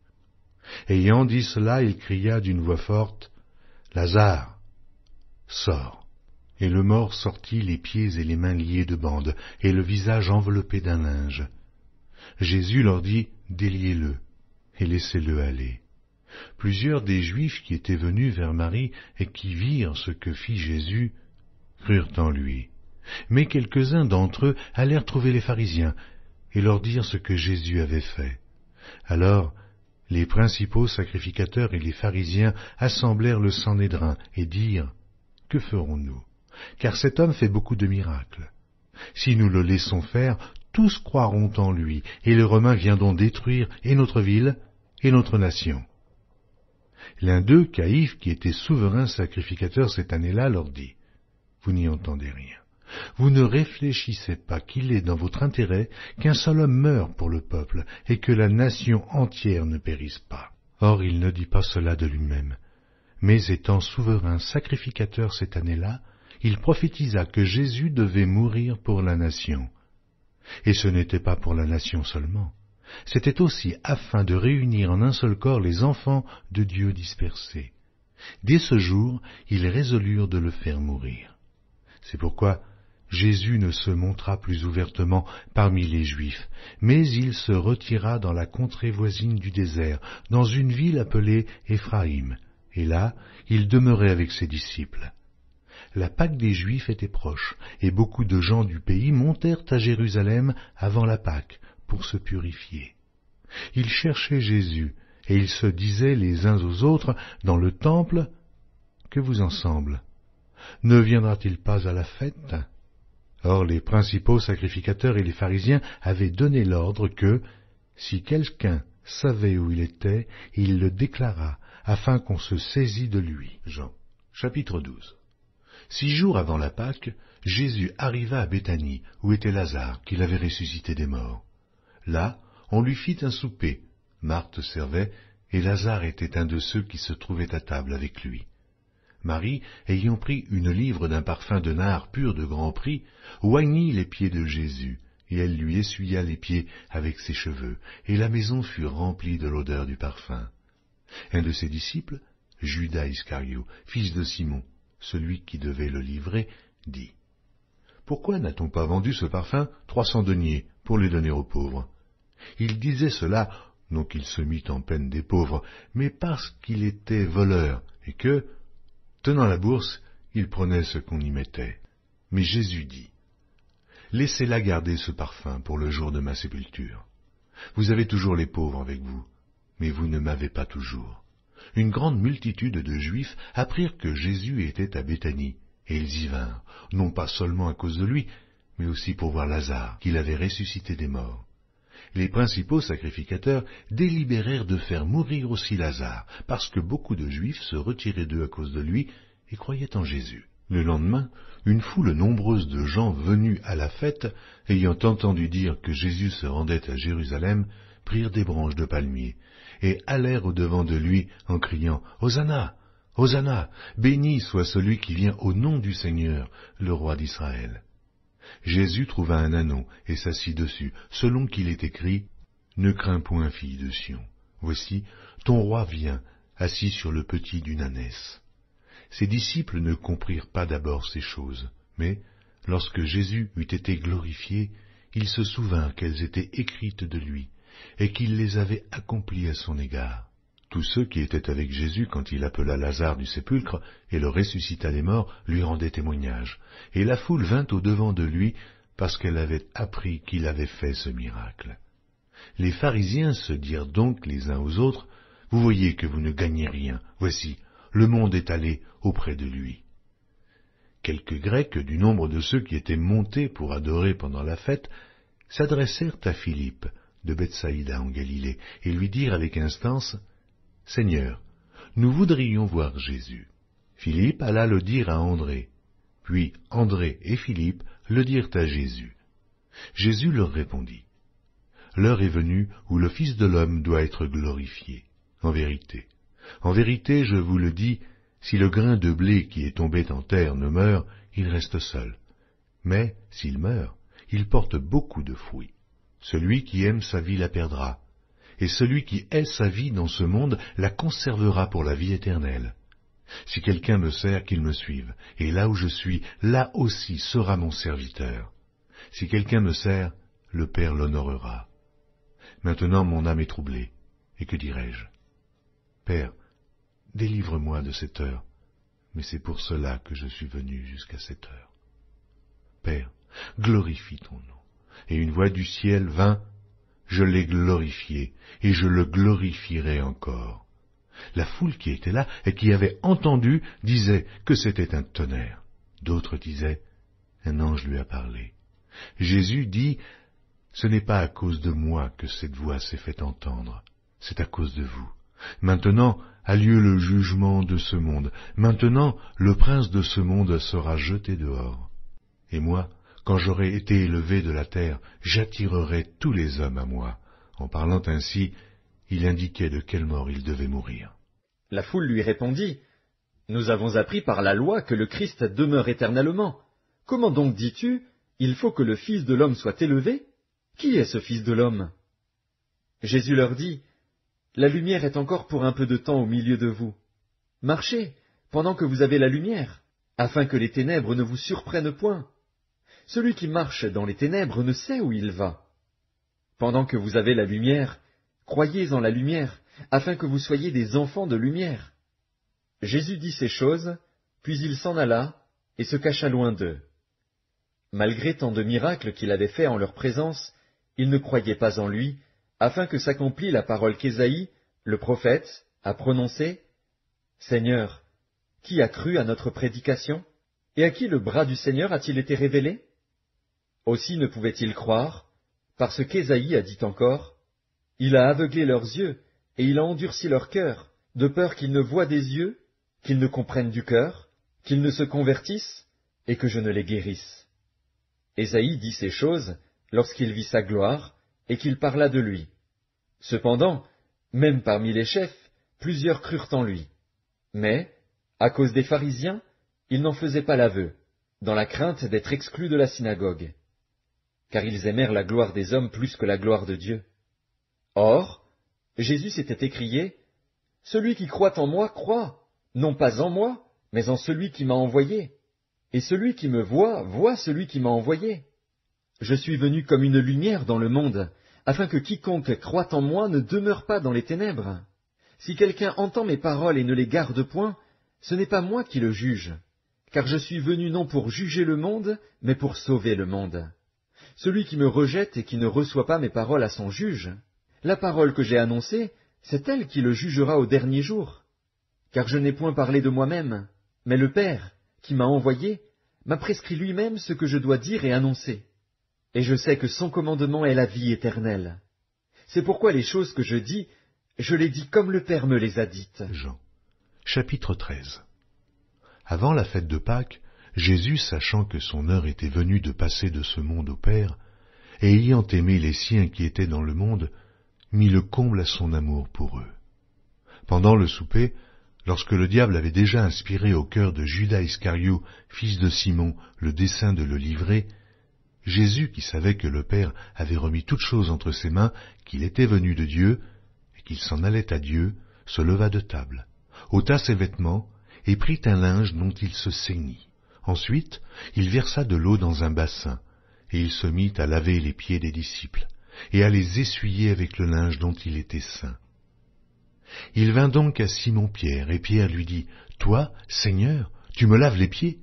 Ayant dit cela, il cria d'une voix forte, « Lazare, sors !» Et le mort sortit, les pieds et les mains liés de bandes, et le visage enveloppé d'un linge. Jésus leur dit, « Déliez-le, et laissez-le aller. » Plusieurs des Juifs qui étaient venus vers Marie et qui virent ce que fit Jésus, crurent en lui. Mais quelques-uns d'entre eux allèrent trouver les pharisiens, et leur dirent ce que Jésus avait fait. Alors, les principaux sacrificateurs et les pharisiens assemblèrent le Sanhédrin et dirent, « Que ferons-nous? Car cet homme fait beaucoup de miracles. Si nous le laissons faire, tous croiront en lui, et les Romains viendront détruire et notre ville et notre nation. » L'un d'eux, Caïphe, qui était souverain sacrificateur cette année-là, leur dit, « Vous n'y entendez rien. Vous ne réfléchissez pas qu'il est dans votre intérêt qu'un seul homme meure pour le peuple, et que la nation entière ne périsse pas. » Or il ne dit pas cela de lui-même, mais étant souverain sacrificateur cette année-là, il prophétisa que Jésus devait mourir pour la nation. Et ce n'était pas pour la nation seulement, c'était aussi afin de réunir en un seul corps les enfants de Dieu dispersés. Dès ce jour, ils résolurent de le faire mourir. C'est pourquoi Jésus ne se montra plus ouvertement parmi les Juifs, mais il se retira dans la contrée voisine du désert, dans une ville appelée Éphraïm, et là, il demeurait avec ses disciples. La Pâque des Juifs était proche, et beaucoup de gens du pays montèrent à Jérusalem avant la Pâque pour se purifier. Ils cherchaient Jésus, et ils se disaient les uns aux autres dans le temple, « Que vous en semble? Ne viendra-t-il pas à la fête ?» Or les principaux sacrificateurs et les pharisiens avaient donné l'ordre que, si quelqu'un savait où il était, il le déclarât, afin qu'on se saisît de lui. Jean, chapitre 12. 6 jours avant la Pâque, Jésus arriva à Béthanie, où était Lazare, qu'il avait ressuscité des morts. Là, on lui fit un souper. Marthe servait, et Lazare était un de ceux qui se trouvaient à table avec lui. Marie, ayant pris une livre d'un parfum de nard pur de grand prix, oignit les pieds de Jésus, et elle lui essuya les pieds avec ses cheveux, et la maison fut remplie de l'odeur du parfum. Un de ses disciples, Judas Iscario, fils de Simon, celui qui devait le livrer, dit, « Pourquoi n'a-t-on pas vendu ce parfum 300 deniers pour les donner aux pauvres ?» Il disait cela, non qu'il se mît en peine des pauvres, mais parce qu'il était voleur, et que, tenant la bourse, il prenait ce qu'on y mettait. Mais Jésus dit, « Laissez-la garder ce parfum pour le jour de ma sépulture. Vous avez toujours les pauvres avec vous, mais vous ne m'avez pas toujours. » Une grande multitude de Juifs apprirent que Jésus était à Béthanie, et ils y vinrent, non pas seulement à cause de lui, mais aussi pour voir Lazare, qu'il avait ressuscité des morts. Les principaux sacrificateurs délibérèrent de faire mourir aussi Lazare, parce que beaucoup de Juifs se retiraient d'eux à cause de lui, et croyaient en Jésus. Le lendemain, une foule nombreuse de gens venus à la fête, ayant entendu dire que Jésus se rendait à Jérusalem, prirent des branches de palmier, et allèrent au-devant de lui en criant « Hosanna! Hosanna! Béni soit celui qui vient au nom du Seigneur, le roi d'Israël !» Jésus trouva un ânon et s'assit dessus, selon qu'il est écrit « Ne crains point, fille de Sion. Voici, ton roi vient, assis sur le petit d'une ânesse. » Ses disciples ne comprirent pas d'abord ces choses, mais, lorsque Jésus eut été glorifié, il se souvint qu'elles étaient écrites de lui, et qu'il les avait accomplies à son égard. Tous ceux qui étaient avec Jésus quand il appela Lazare du sépulcre et le ressuscita des morts lui rendaient témoignage, et la foule vint au-devant de lui parce qu'elle avait appris qu'il avait fait ce miracle. Les pharisiens se dirent donc les uns aux autres, « Vous voyez que vous ne gagnez rien, voici, le monde est allé auprès de lui. » Quelques Grecs, du nombre de ceux qui étaient montés pour adorer pendant la fête, s'adressèrent à Philippe, de Bethsaïda en Galilée, et lui dirent avec instance, « Seigneur, nous voudrions voir Jésus. » Philippe alla le dire à André. Puis André et Philippe le dirent à Jésus. Jésus leur répondit, « L'heure est venue où le Fils de l'homme doit être glorifié. En vérité, je vous le dis, si le grain de blé qui est tombé en terre ne meurt, il reste seul. Mais s'il meurt, il porte beaucoup de fruits. Celui qui aime sa vie la perdra, et celui qui hait sa vie dans ce monde la conservera pour la vie éternelle. Si quelqu'un me sert, qu'il me suive, et là où je suis, là aussi sera mon serviteur. Si quelqu'un me sert, le Père l'honorera. Maintenant mon âme est troublée, et que dirai-je? Père, délivre-moi de cette heure, mais c'est pour cela que je suis venu jusqu'à cette heure. Père, glorifie ton nom. Et une voix du ciel vint, je l'ai glorifié, et je le glorifierai encore. La foule qui était là et qui avait entendu disait que c'était un tonnerre. D'autres disaient, un ange lui a parlé. Jésus dit, ce n'est pas à cause de moi que cette voix s'est fait entendre, c'est à cause de vous. Maintenant a lieu le jugement de ce monde. Maintenant le prince de ce monde sera jeté dehors. Et moi, quand j'aurai été élevé de la terre, j'attirerai tous les hommes à moi. En parlant ainsi, il indiquait de quelle mort il devait mourir. La foule lui répondit, « Nous avons appris par la loi que le Christ demeure éternellement. Comment donc dis-tu, il faut que le Fils de l'homme soit élevé? Qui est ce Fils de l'homme » Jésus leur dit, « La lumière est encore pour un peu de temps au milieu de vous. Marchez, pendant que vous avez la lumière, afin que les ténèbres ne vous surprennent point. Celui qui marche dans les ténèbres ne sait où il va. Pendant que vous avez la lumière, croyez en la lumière, afin que vous soyez des enfants de lumière. » Jésus dit ces choses, puis il s'en alla et se cacha loin d'eux. Malgré tant de miracles qu'il avait faits en leur présence, ils ne croyaient pas en lui, afin que s'accomplît la parole qu'Ésaïe, le prophète, a prononcée. « Seigneur, qui a cru à notre prédication? Et à qui le bras du Seigneur a-t-il été révélé? » Aussi ne pouvaient-ils croire, parce qu'Ésaïe a dit encore, « Il a aveuglé leurs yeux, et il a endurci leur cœur, de peur qu'ils ne voient des yeux, qu'ils ne comprennent du cœur, qu'ils ne se convertissent, et que je ne les guérisse. » Ésaïe dit ces choses lorsqu'il vit sa gloire, et qu'il parla de lui. Cependant, même parmi les chefs, plusieurs crurent en lui. Mais, à cause des pharisiens, ils n'en faisaient pas l'aveu, dans la crainte d'être exclus de la synagogue. Car ils aimèrent la gloire des hommes plus que la gloire de Dieu. Or, Jésus s'était écrié, « Celui qui croit en moi croit, non pas en moi, mais en celui qui m'a envoyé. Et celui qui me voit, voit celui qui m'a envoyé. Je suis venu comme une lumière dans le monde, afin que quiconque croit en moi ne demeure pas dans les ténèbres. Si quelqu'un entend mes paroles et ne les garde point, ce n'est pas moi qui le juge, car je suis venu non pour juger le monde, mais pour sauver le monde. Celui qui me rejette et qui ne reçoit pas mes paroles à son juge, la parole que j'ai annoncée, c'est elle qui le jugera au dernier jour. Car je n'ai point parlé de moi-même, mais le Père, qui m'a envoyé, m'a prescrit lui-même ce que je dois dire et annoncer. Et je sais que son commandement est la vie éternelle. C'est pourquoi les choses que je dis, je les dis comme le Père me les a dites. Jean, chapitre 13. Avant la fête de Pâques, Jésus, sachant que son heure était venue de passer de ce monde au Père, et ayant aimé les siens qui étaient dans le monde, mit le comble à son amour pour eux. Pendant le souper, lorsque le diable avait déjà inspiré au cœur de Judas Iscario, fils de Simon, le dessein de le livrer, Jésus, qui savait que le Père avait remis toutes choses entre ses mains, qu'il était venu de Dieu, et qu'il s'en allait à Dieu, se leva de table, ôta ses vêtements, et prit un linge dont il se ceignit. Ensuite, il versa de l'eau dans un bassin, et il se mit à laver les pieds des disciples, et à les essuyer avec le linge dont il était ceint. Il vint donc à Simon-Pierre, et Pierre lui dit, « Toi, Seigneur, tu me laves les pieds ?»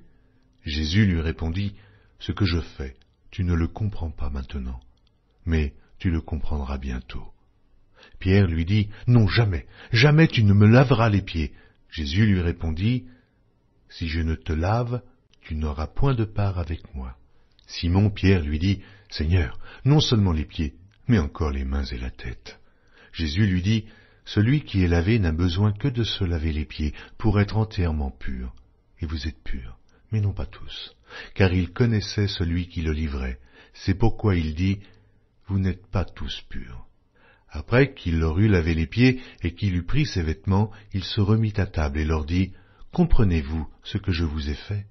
Jésus lui répondit, « Ce que je fais, tu ne le comprends pas maintenant, mais tu le comprendras bientôt. » Pierre lui dit, « Non, jamais, jamais tu ne me laveras les pieds. » Jésus lui répondit, « Si je ne te lave, tu n'auras point de part avec moi. » Simon-Pierre lui dit, « Seigneur, non seulement les pieds, mais encore les mains et la tête. » Jésus lui dit, « Celui qui est lavé n'a besoin que de se laver les pieds pour être entièrement pur. Et vous êtes purs, mais non pas tous, car il connaissait celui qui le livrait. C'est pourquoi il dit, « Vous n'êtes pas tous purs. » Après qu'il leur eut lavé les pieds et qu'il eut pris ses vêtements, il se remit à table et leur dit, « Comprenez-vous ce que je vous ai fait?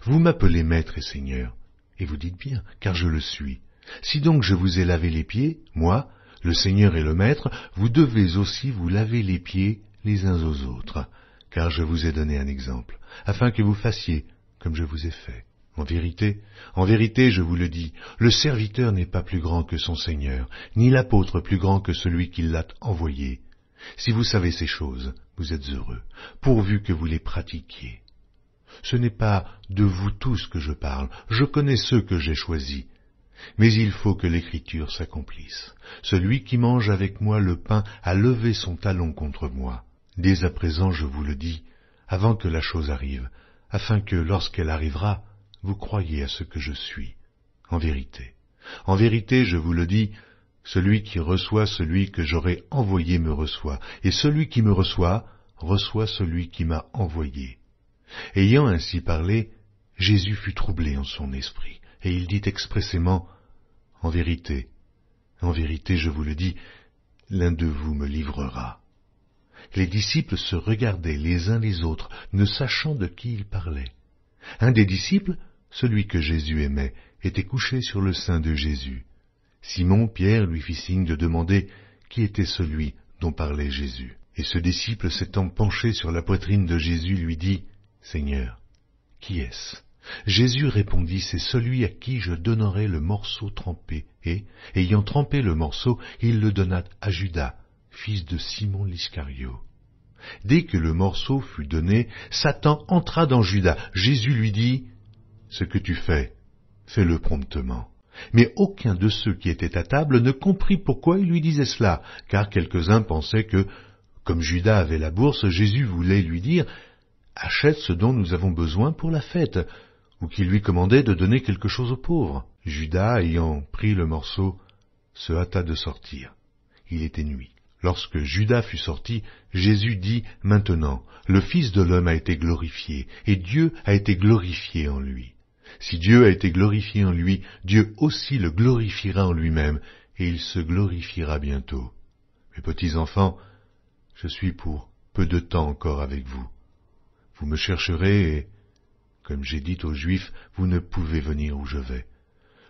Vous m'appelez Maître et Seigneur, et vous dites bien, car je le suis. Si donc je vous ai lavé les pieds, moi, le Seigneur et le Maître, vous devez aussi vous laver les pieds les uns aux autres, car je vous ai donné un exemple, afin que vous fassiez comme je vous ai fait. En vérité, je vous le dis, le serviteur n'est pas plus grand que son Seigneur, ni l'apôtre plus grand que celui qui l'a envoyé. Si vous savez ces choses, vous êtes heureux, pourvu que vous les pratiquiez. Ce n'est pas de vous tous que je parle, je connais ceux que j'ai choisis. Mais il faut que l'Écriture s'accomplisse. Celui qui mange avec moi le pain a levé son talon contre moi. Dès à présent, je vous le dis, avant que la chose arrive, afin que, lorsqu'elle arrivera, vous croyez à ce que je suis. En vérité, je vous le dis, celui qui reçoit celui que j'aurai envoyé me reçoit, et celui qui me reçoit, reçoit celui qui m'a envoyé. » Ayant ainsi parlé, Jésus fut troublé en son esprit, et il dit expressément, « En vérité, je vous le dis, l'un de vous me livrera. » Les disciples se regardaient les uns les autres, ne sachant de qui ils parlaient. Un des disciples, celui que Jésus aimait, était couché sur le sein de Jésus. Simon-Pierre lui fit signe de demander qui était celui dont parlait Jésus. Et ce disciple s'étant penché sur la poitrine de Jésus lui dit, « Seigneur, qui est-ce » Jésus répondit, « C'est celui à qui je donnerai le morceau trempé. » Et, ayant trempé le morceau, il le donna à Judas, fils de Simon l'Iscario. Dès que le morceau fut donné, Satan entra dans Judas. Jésus lui dit, « Ce que tu fais, fais-le promptement. » Mais aucun de ceux qui étaient à table ne comprit pourquoi il lui disait cela, car quelques-uns pensaient que, comme Judas avait la bourse, Jésus voulait lui dire, « Achète ce dont nous avons besoin pour la fête », ou qu'il lui commandait de donner quelque chose aux pauvres. Judas, ayant pris le morceau, se hâta de sortir. Il était nuit. Lorsque Judas fut sorti, Jésus dit, « Maintenant, le Fils de l'homme a été glorifié, et Dieu a été glorifié en lui. Si Dieu a été glorifié en lui, Dieu aussi le glorifiera en lui-même, et il se glorifiera bientôt. Mes petits enfants, je suis pour peu de temps encore avec vous. Vous me chercherez, et, comme j'ai dit aux Juifs, vous ne pouvez venir où je vais.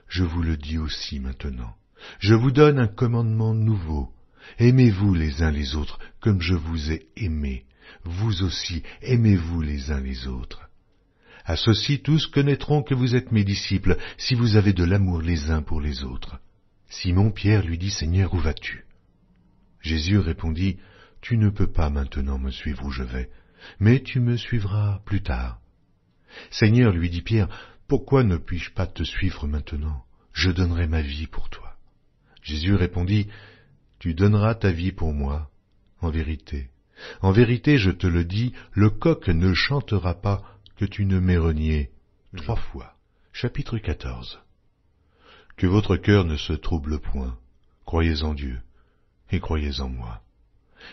Je vous le dis aussi maintenant. Je vous donne un commandement nouveau. Aimez-vous les uns les autres, comme je vous ai aimés. Vous aussi, aimez-vous les uns les autres. À ceci tous connaîtront que vous êtes mes disciples, si vous avez de l'amour les uns pour les autres. » Simon-Pierre lui dit, « Seigneur, où vas-tu » Jésus répondit, « Tu ne peux pas maintenant me suivre où je vais, mais tu me suivras plus tard. » « Seigneur, lui dit Pierre, pourquoi ne puis-je pas te suivre maintenant? Je donnerai ma vie pour toi. » Jésus répondit, « Tu donneras ta vie pour moi. En vérité, je te le dis, le coq ne chantera pas que tu ne m'aies renié 3 fois. » Chapitre 14. Que votre cœur ne se trouble point. Croyez en Dieu, et croyez en moi.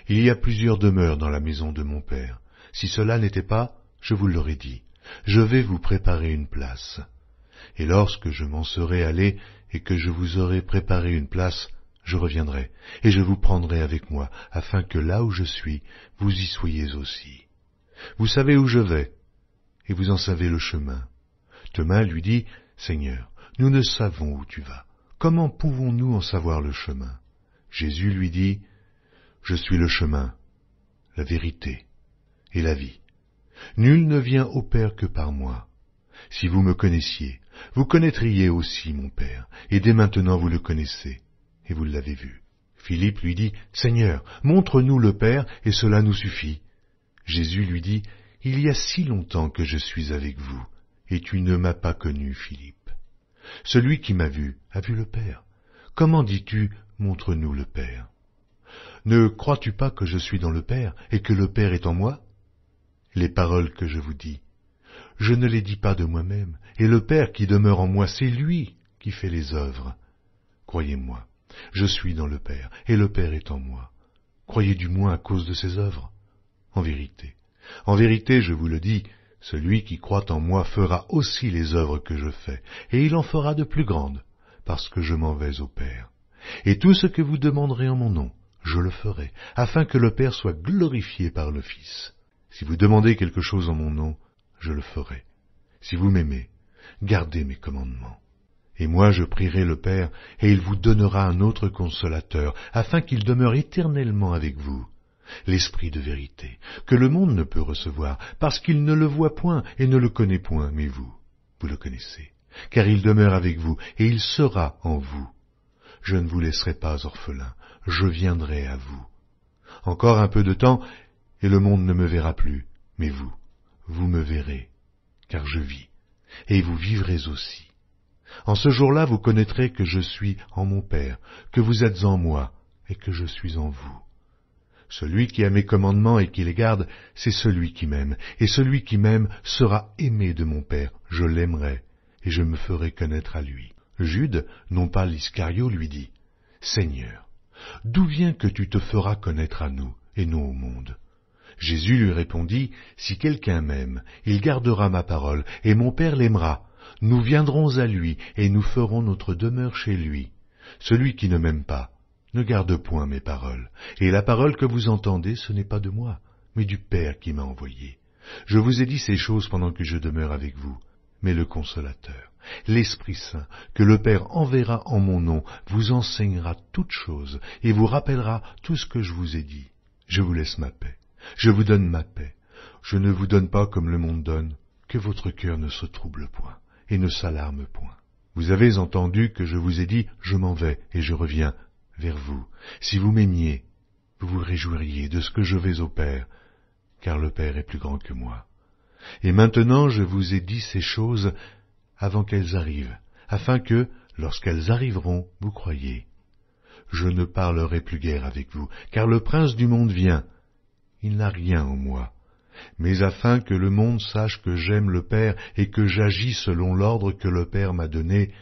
Il y a plusieurs demeures dans la maison de mon Père. Si cela n'était pas, Je vous l'aurais dit, je vais vous préparer une place. Et lorsque je m'en serai allé et que je vous aurai préparé une place, je reviendrai, et je vous prendrai avec moi, afin que là où je suis, vous y soyez aussi. Vous savez où je vais, et vous en savez le chemin. Thomas lui dit, Seigneur, nous ne savons où tu vas. Comment pouvons-nous en savoir le chemin? Jésus lui dit, Je suis le chemin, la vérité et la vie. Nul ne vient au Père que par moi. Si vous me connaissiez, vous connaîtriez aussi mon Père, et dès maintenant vous le connaissez, et vous l'avez vu. Philippe lui dit, Seigneur, montre-nous le Père, et cela nous suffit. Jésus lui dit, Il y a si longtemps que je suis avec vous, et tu ne m'as pas connu, Philippe. Celui qui m'a vu a vu le Père. Comment dis-tu, montre-nous le Père? Ne crois-tu pas que je suis dans le Père, et que le Père est en moi? Les paroles que je vous dis, je ne les dis pas de moi-même, et le Père qui demeure en moi, c'est lui qui fait les œuvres. Croyez-moi, je suis dans le Père, et le Père est en moi. Croyez du moins à cause de ses œuvres. En vérité, je vous le dis, celui qui croit en moi fera aussi les œuvres que je fais, et il en fera de plus grandes, parce que je m'en vais au Père. Et tout ce que vous demanderez en mon nom, je le ferai, afin que le Père soit glorifié par le Fils. Si vous demandez quelque chose en mon nom, je le ferai. Si vous m'aimez, gardez mes commandements. Et moi je prierai le Père, et il vous donnera un autre consolateur, afin qu'il demeure éternellement avec vous, l'Esprit de vérité, que le monde ne peut recevoir, parce qu'il ne le voit point et ne le connaît point, mais vous le connaissez, car il demeure avec vous, et il sera en vous. Je ne vous laisserai pas orphelin, je viendrai à vous. Encore un peu de temps, et le monde ne me verra plus, mais vous me verrez, car je vis, et vous vivrez aussi. En ce jour-là, vous connaîtrez que je suis en mon Père, que vous êtes en moi, et que je suis en vous. Celui qui a mes commandements et qui les garde, c'est celui qui m'aime, et celui qui m'aime sera aimé de mon Père, je l'aimerai, et je me ferai connaître à lui. Jude, non pas l'Iscario, lui dit, Seigneur, d'où vient que tu te feras connaître à nous, et non au monde? Jésus lui répondit, Si quelqu'un m'aime, il gardera ma parole, et mon Père l'aimera. Nous viendrons à lui, et nous ferons notre demeure chez lui. Celui qui ne m'aime pas ne garde point mes paroles, et la parole que vous entendez, ce n'est pas de moi, mais du Père qui m'a envoyé. Je vous ai dit ces choses pendant que je demeure avec vous, mais le Consolateur, l'Esprit Saint, que le Père enverra en mon nom, vous enseignera toutes choses, et vous rappellera tout ce que je vous ai dit. Je vous laisse ma paix. Je vous donne ma paix. Je ne vous donne pas comme le monde donne, que votre cœur ne se trouble point, et ne s'alarme point. Vous avez entendu que je vous ai dit, je m'en vais, et je reviens vers vous. Si vous m'aimiez, vous vous réjouiriez de ce que je vais au Père, car le Père est plus grand que moi. Et maintenant je vous ai dit ces choses avant qu'elles arrivent, afin que, lorsqu'elles arriveront, vous croyiez. Je ne parlerai plus guère avec vous, car le prince du monde vient. Il n'a rien en moi, mais afin que le monde sache que j'aime le Père et que j'agis selon l'ordre que le Père m'a donné,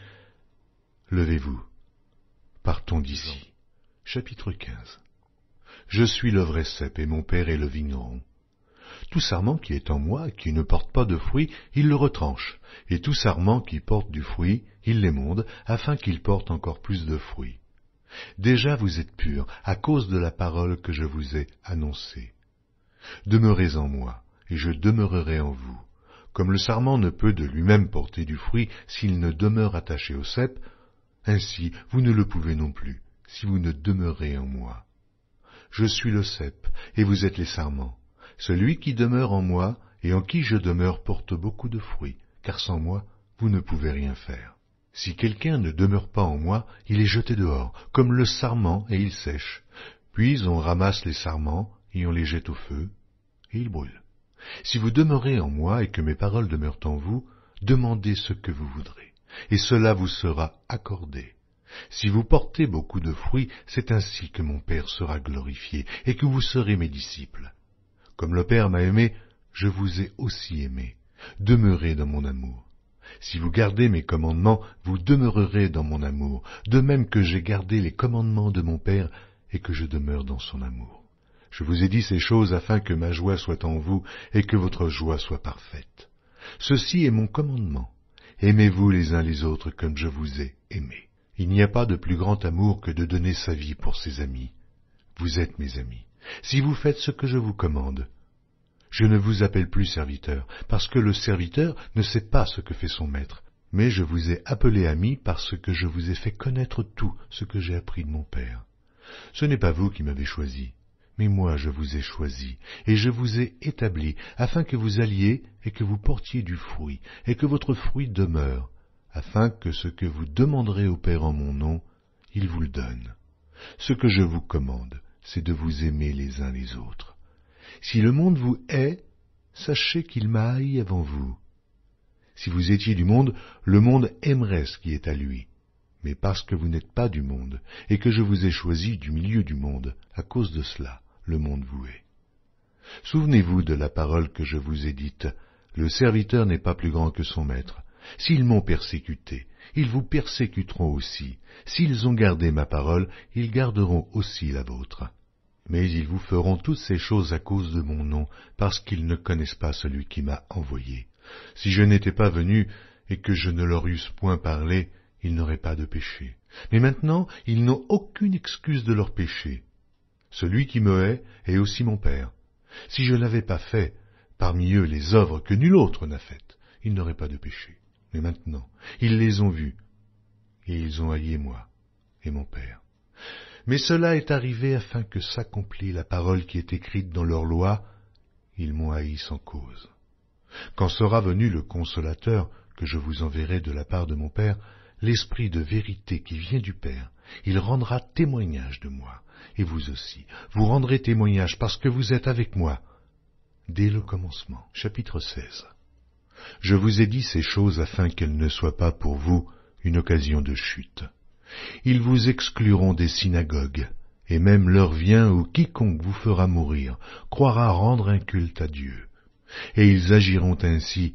levez-vous, partons d'ici. Chapitre 15. Je suis le vrai cep et mon Père est le vigneron. Tout sarment qui est en moi, qui ne porte pas de fruit, il le retranche, et tout sarment qui porte du fruit, il l'émonde, afin qu'il porte encore plus de fruits. Déjà vous êtes purs, à cause de la parole que je vous ai annoncée. Demeurez en moi, et je demeurerai en vous. Comme le sarment ne peut de lui-même porter du fruit s'il ne demeure attaché au cep, ainsi vous ne le pouvez non plus, si vous ne demeurez en moi. Je suis le cep, et vous êtes les sarments. Celui qui demeure en moi, et en qui je demeure, porte beaucoup de fruits, car sans moi, vous ne pouvez rien faire. Si quelqu'un ne demeure pas en moi, il est jeté dehors, comme le sarment, et il sèche. Puis on ramasse les sarments, et on les jette au feu, et ils brûlent. Si vous demeurez en moi, et que mes paroles demeurent en vous, demandez ce que vous voudrez, et cela vous sera accordé. Si vous portez beaucoup de fruits, c'est ainsi que mon Père sera glorifié, et que vous serez mes disciples. Comme le Père m'a aimé, je vous ai aussi aimé. Demeurez dans mon amour. Si vous gardez mes commandements, vous demeurerez dans mon amour, de même que j'ai gardé les commandements de mon Père et que je demeure dans son amour. Je vous ai dit ces choses afin que ma joie soit en vous et que votre joie soit parfaite. Ceci est mon commandement. Aimez-vous les uns les autres comme je vous ai aimés. Il n'y a pas de plus grand amour que de donner sa vie pour ses amis. Vous êtes mes amis, si vous faites ce que je vous commande. Je ne vous appelle plus serviteur, parce que le serviteur ne sait pas ce que fait son maître, mais je vous ai appelé ami parce que je vous ai fait connaître tout ce que j'ai appris de mon Père. Ce n'est pas vous qui m'avez choisi, mais moi je vous ai choisi, et je vous ai établi, afin que vous alliez et que vous portiez du fruit, et que votre fruit demeure, afin que ce que vous demanderez au Père en mon nom, il vous le donne. Ce que je vous commande, c'est de vous aimer les uns les autres. Si le monde vous hait, sachez qu'il m'a haï avant vous. Si vous étiez du monde, le monde aimerait ce qui est à lui. Mais parce que vous n'êtes pas du monde, et que je vous ai choisi du milieu du monde, à cause de cela, le monde vous hait. Souvenez-vous de la parole que je vous ai dite, le serviteur n'est pas plus grand que son maître. S'ils m'ont persécuté, ils vous persécuteront aussi. S'ils ont gardé ma parole, ils garderont aussi la vôtre. Mais ils vous feront toutes ces choses à cause de mon nom, parce qu'ils ne connaissent pas celui qui m'a envoyé. Si je n'étais pas venu, et que je ne leur eusse point parlé, ils n'auraient pas de péché. Mais maintenant, ils n'ont aucune excuse de leur péché. Celui qui me hait est aussi mon Père. Si je n'avais pas fait, parmi eux, les œuvres que nul autre n'a faites, ils n'auraient pas de péché. Mais maintenant, ils les ont vus, et ils ont haï moi et mon Père. Mais cela est arrivé afin que s'accomplisse la parole qui est écrite dans leur loi, ils m'ont haï sans cause. Quand sera venu le Consolateur, que je vous enverrai de la part de mon Père, l'Esprit de vérité qui vient du Père, il rendra témoignage de moi, et vous aussi, vous rendrez témoignage parce que vous êtes avec moi. Dès le commencement. Chapitre 16. Je vous ai dit ces choses afin qu'elles ne soient pas pour vous une occasion de chute. Ils vous excluront des synagogues, et même l'heure vient où quiconque vous fera mourir croira rendre un culte à Dieu. Et ils agiront ainsi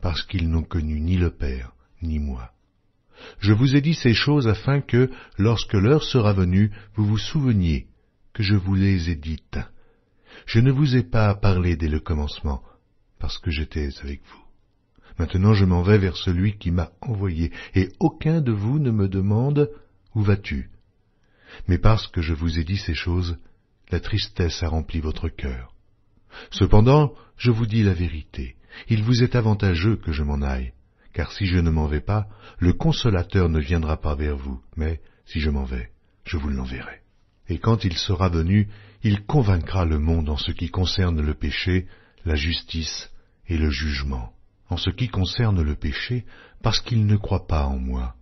parce qu'ils n'ont connu ni le Père, ni moi. Je vous ai dit ces choses afin que, lorsque l'heure sera venue, vous vous souveniez que je vous les ai dites. Je ne vous ai pas parlé dès le commencement, parce que j'étais avec vous. Maintenant je m'en vais vers celui qui m'a envoyé, et aucun de vous ne me demande « Où vas-tu » Mais parce que je vous ai dit ces choses, la tristesse a rempli votre cœur. Cependant, je vous dis la vérité, il vous est avantageux que je m'en aille, car si je ne m'en vais pas, le Consolateur ne viendra pas vers vous, mais si je m'en vais, je vous l'enverrai. Et quand il sera venu, il convaincra le monde en ce qui concerne le péché, la justice et le jugement. En ce qui concerne le péché, parce qu'il ne croit pas en moi.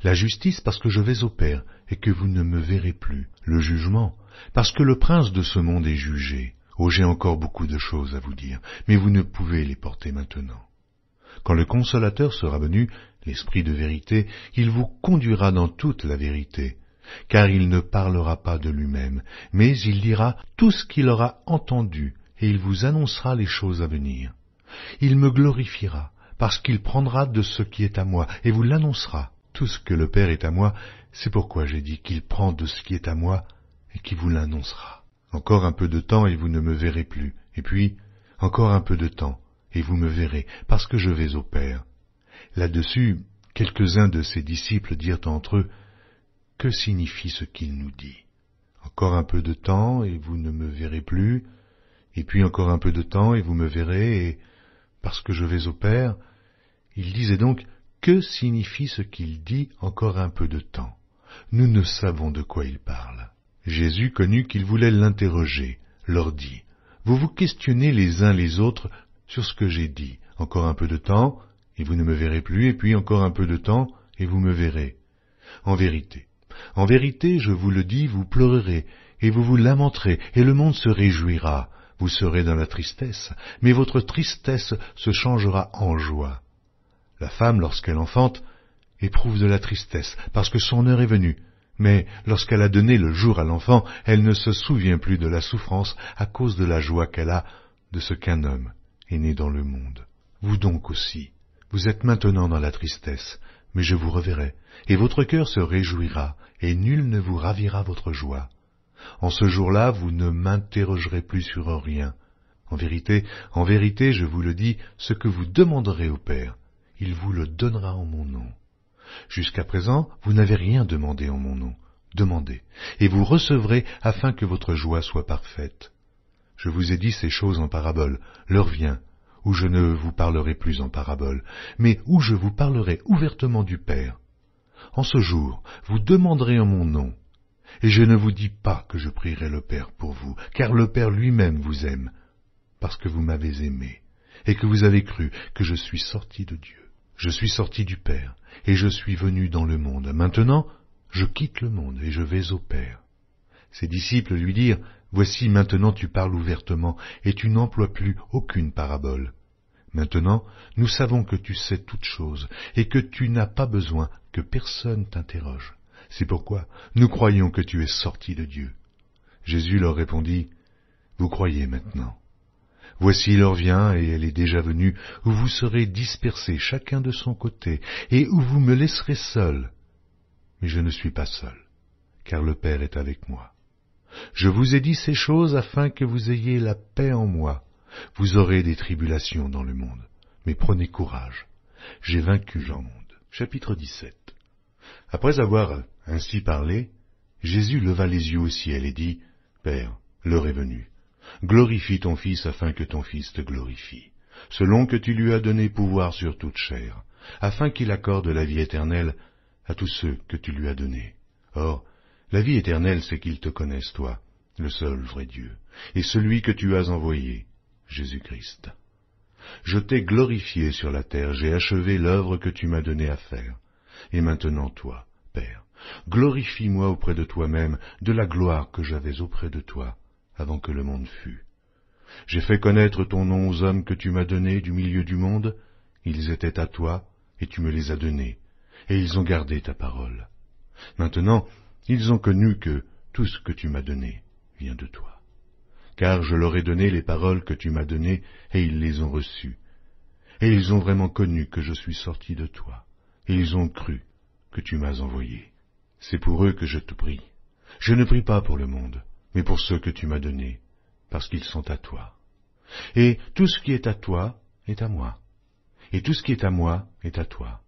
La justice, parce que je vais au Père, et que vous ne me verrez plus. Le jugement, parce que le prince de ce monde est jugé. Oh, j'ai encore beaucoup de choses à vous dire, mais vous ne pouvez les porter maintenant. Quand le Consolateur sera venu, l'Esprit de vérité, il vous conduira dans toute la vérité, car il ne parlera pas de lui-même, mais il dira tout ce qu'il aura entendu, et il vous annoncera les choses à venir. Il me glorifiera, parce qu'il prendra de ce qui est à moi, et vous l'annoncera. Tout ce que le Père est à moi, c'est pourquoi j'ai dit qu'il prend de ce qui est à moi, et qu'il vous l'annoncera. Encore un peu de temps, et vous ne me verrez plus. Et puis, encore un peu de temps, et vous me verrez, parce que je vais au Père. Là-dessus, quelques-uns de ses disciples dirent entre eux, « Que signifie ce qu'il nous dit? Encore un peu de temps, et vous ne me verrez plus, et puis encore un peu de temps, et vous me verrez, et parce que je vais au Père. » Il disait donc, « Que signifie ce qu'il dit encore un peu de temps? Nous ne savons de quoi il parle. » Jésus connut qu'ils voulaient l'interroger, leur dit, « Vous vous questionnez les uns les autres sur ce que j'ai dit. Encore un peu de temps, et vous ne me verrez plus, et puis encore un peu de temps, et vous me verrez. En vérité, je vous le dis, vous pleurerez, et vous vous lamenterez, et le monde se réjouira. Vous serez dans la tristesse, mais votre tristesse se changera en joie. La femme, lorsqu'elle enfante, éprouve de la tristesse, parce que son heure est venue. Mais lorsqu'elle a donné le jour à l'enfant, elle ne se souvient plus de la souffrance à cause de la joie qu'elle a de ce qu'un homme est né dans le monde. Vous donc aussi, vous êtes maintenant dans la tristesse, mais je vous reverrai, et votre cœur se réjouira, et nul ne vous ravira votre joie. En ce jour-là, vous ne m'interrogerez plus sur rien. En vérité, je vous le dis, ce que vous demanderez au Père, il vous le donnera en mon nom. Jusqu'à présent, vous n'avez rien demandé en mon nom. Demandez, et vous recevrez afin que votre joie soit parfaite. Je vous ai dit ces choses en parabole. L'heure vient où je ne vous parlerai plus en parabole, mais où je vous parlerai ouvertement du Père. En ce jour, vous demanderez en mon nom. Et je ne vous dis pas que je prierai le Père pour vous, car le Père lui-même vous aime, parce que vous m'avez aimé, et que vous avez cru que je suis sorti de Dieu. Je suis sorti du Père, et je suis venu dans le monde. Maintenant, je quitte le monde, et je vais au Père. Ses disciples lui dirent, « Voici, maintenant tu parles ouvertement, et tu n'emploies plus aucune parabole. Maintenant, nous savons que tu sais toutes choses, et que tu n'as pas besoin que personne t'interroge. C'est pourquoi nous croyons que tu es sorti de Dieu. » Jésus leur répondit, « Vous croyez maintenant. Voici l'heure vient, et elle est déjà venue, où vous serez dispersés chacun de son côté, et où vous me laisserez seul. Mais je ne suis pas seul, car le Père est avec moi. Je vous ai dit ces choses afin que vous ayez la paix en moi. Vous aurez des tribulations dans le monde, mais prenez courage. J'ai vaincu le monde. » Chapitre 17. Après avoir ainsi parlé, Jésus leva les yeux au ciel et dit, « Père, l'heure est venue. Glorifie ton Fils afin que ton Fils te glorifie, selon que tu lui as donné pouvoir sur toute chair, afin qu'il accorde la vie éternelle à tous ceux que tu lui as donnés. Or, la vie éternelle, c'est qu'ils te connaissent, toi, le seul vrai Dieu, et celui que tu as envoyé, Jésus-Christ. Je t'ai glorifié sur la terre, j'ai achevé l'œuvre que tu m'as donnée à faire. Et maintenant, toi, Père, glorifie-moi auprès de toi-même de la gloire que j'avais auprès de toi, avant que le monde fût. J'ai fait connaître ton nom aux hommes que tu m'as donnés du milieu du monde. Ils étaient à toi, et tu me les as donnés, et ils ont gardé ta parole. Maintenant, ils ont connu que tout ce que tu m'as donné vient de toi. Car je leur ai donné les paroles que tu m'as données, et ils les ont reçues. Et ils ont vraiment connu que je suis sorti de toi, et ils ont cru que tu m'as envoyé. C'est pour eux que je te prie. Je ne prie pas pour le monde, mais pour ceux que tu m'as donnés, parce qu'ils sont à toi. Et tout ce qui est à toi est à moi, et tout ce qui est à moi est à toi.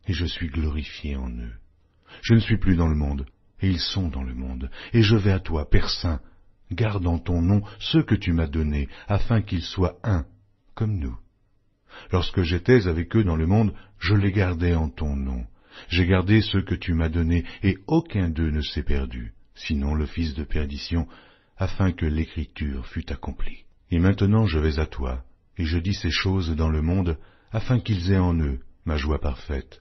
Et je suis glorifié en eux. Je ne suis plus dans le monde, et ils sont dans le monde, et je vais à toi, Père Saint. Garde en ton nom ceux que tu m'as donnés, afin qu'ils soient un, comme nous. Lorsque j'étais avec eux dans le monde, je les gardais en ton nom. J'ai gardé ceux que tu m'as donnés, et aucun d'eux ne s'est perdu, sinon le fils de perdition, afin que l'écriture fût accomplie. Et maintenant je vais à toi, et je dis ces choses dans le monde, afin qu'ils aient en eux ma joie parfaite.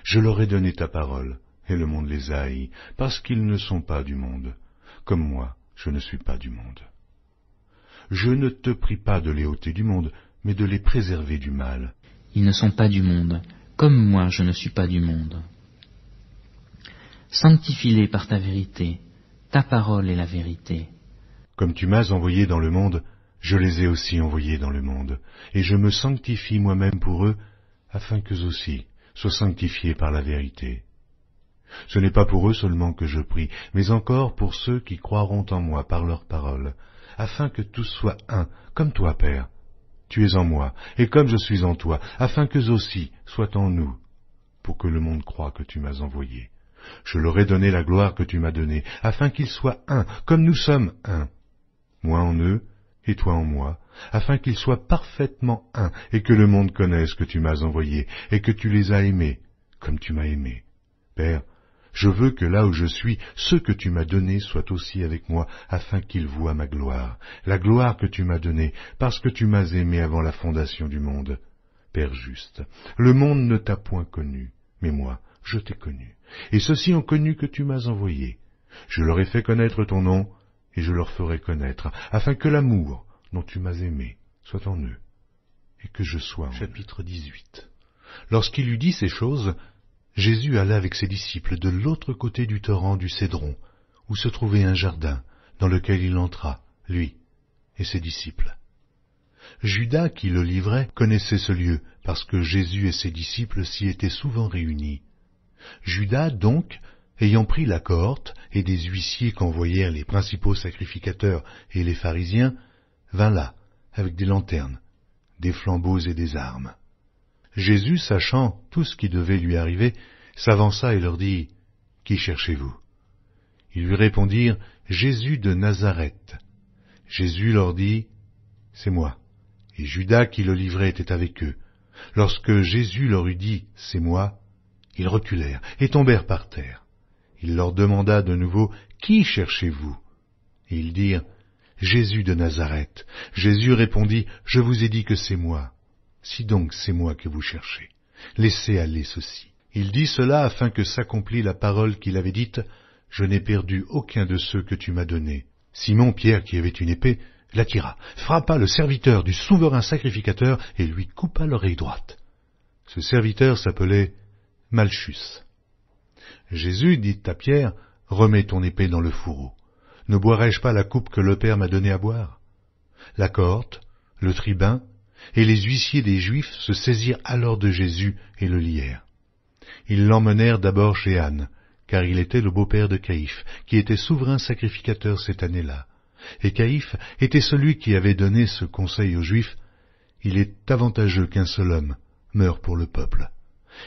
Je leur ai donné ta parole, et le monde les a haïs, parce qu'ils ne sont pas du monde, comme moi, je ne suis pas du monde. Je ne te prie pas de les ôter du monde, mais de les préserver du mal. Ils ne sont pas du monde, comme moi je ne suis pas du monde. Sanctifie-les par ta vérité, ta parole est la vérité. Comme tu m'as envoyé dans le monde, je les ai aussi envoyés dans le monde, et je me sanctifie moi-même pour eux, afin qu'eux aussi soient sanctifiés par la vérité. Ce n'est pas pour eux seulement que je prie, mais encore pour ceux qui croiront en moi par leur parole, afin que tous soient un, comme toi, Père. Tu es en moi, et comme je suis en toi, afin qu'eux aussi soient en nous, pour que le monde croie que tu m'as envoyé. Je leur ai donné la gloire que tu m'as donnée, afin qu'ils soient un, comme nous sommes un. Moi en eux, et toi en moi, afin qu'ils soient parfaitement un, et que le monde connaisse que tu m'as envoyé, et que tu les as aimés, comme tu m'as aimé. Père, je veux que là où je suis, ceux que tu m'as donnés soient aussi avec moi, afin qu'ils voient ma gloire, la gloire que tu m'as donnée, parce que tu m'as aimé avant la fondation du monde. Père juste, le monde ne t'a point connu, mais moi, je t'ai connu, et ceux-ci ont connu que tu m'as envoyé. Je leur ai fait connaître ton nom, et je leur ferai connaître, afin que l'amour dont tu m'as aimé soit en eux, et que je sois en eux. Chapitre 18. Lorsqu'il eut dit ces choses, Jésus alla avec ses disciples de l'autre côté du torrent du Cédron, où se trouvait un jardin, dans lequel il entra, lui et ses disciples. Judas, qui le livrait, connaissait ce lieu, parce que Jésus et ses disciples s'y étaient souvent réunis. Judas, donc, ayant pris la cohorte et des huissiers qu'envoyèrent les principaux sacrificateurs et les pharisiens, vint là, avec des lanternes, des flambeaux et des armes. Jésus, sachant tout ce qui devait lui arriver, s'avança et leur dit, « Qui cherchez-vous » Ils lui répondirent, « Jésus de Nazareth. » Jésus leur dit, « C'est moi. » Et Judas qui le livrait était avec eux. Lorsque Jésus leur eut dit, « C'est moi », ils reculèrent et tombèrent par terre. Il leur demanda de nouveau, « Qui cherchez-vous » Et ils dirent, « Jésus de Nazareth. » Jésus répondit, « Je vous ai dit que c'est moi. Si donc c'est moi que vous cherchez, laissez aller ceci. » Il dit cela afin que s'accomplît la parole qu'il avait dite, « Je n'ai perdu aucun de ceux que tu m'as donnés. » Simon Pierre, qui avait une épée, la tira, frappa le serviteur du souverain sacrificateur et lui coupa l'oreille droite. Ce serviteur s'appelait Malchus. Jésus dit à Pierre, « Remets ton épée dans le fourreau. Ne boirai-je pas la coupe que le Père m'a donnée à boire ?» La cohorte, le tribun et les huissiers des Juifs se saisirent alors de Jésus et le lièrent. Ils l'emmenèrent d'abord chez Anne, car il était le beau-père de Caïphe, qui était souverain sacrificateur cette année-là. Et Caïphe était celui qui avait donné ce conseil aux Juifs, « Il est avantageux qu'un seul homme meure pour le peuple. »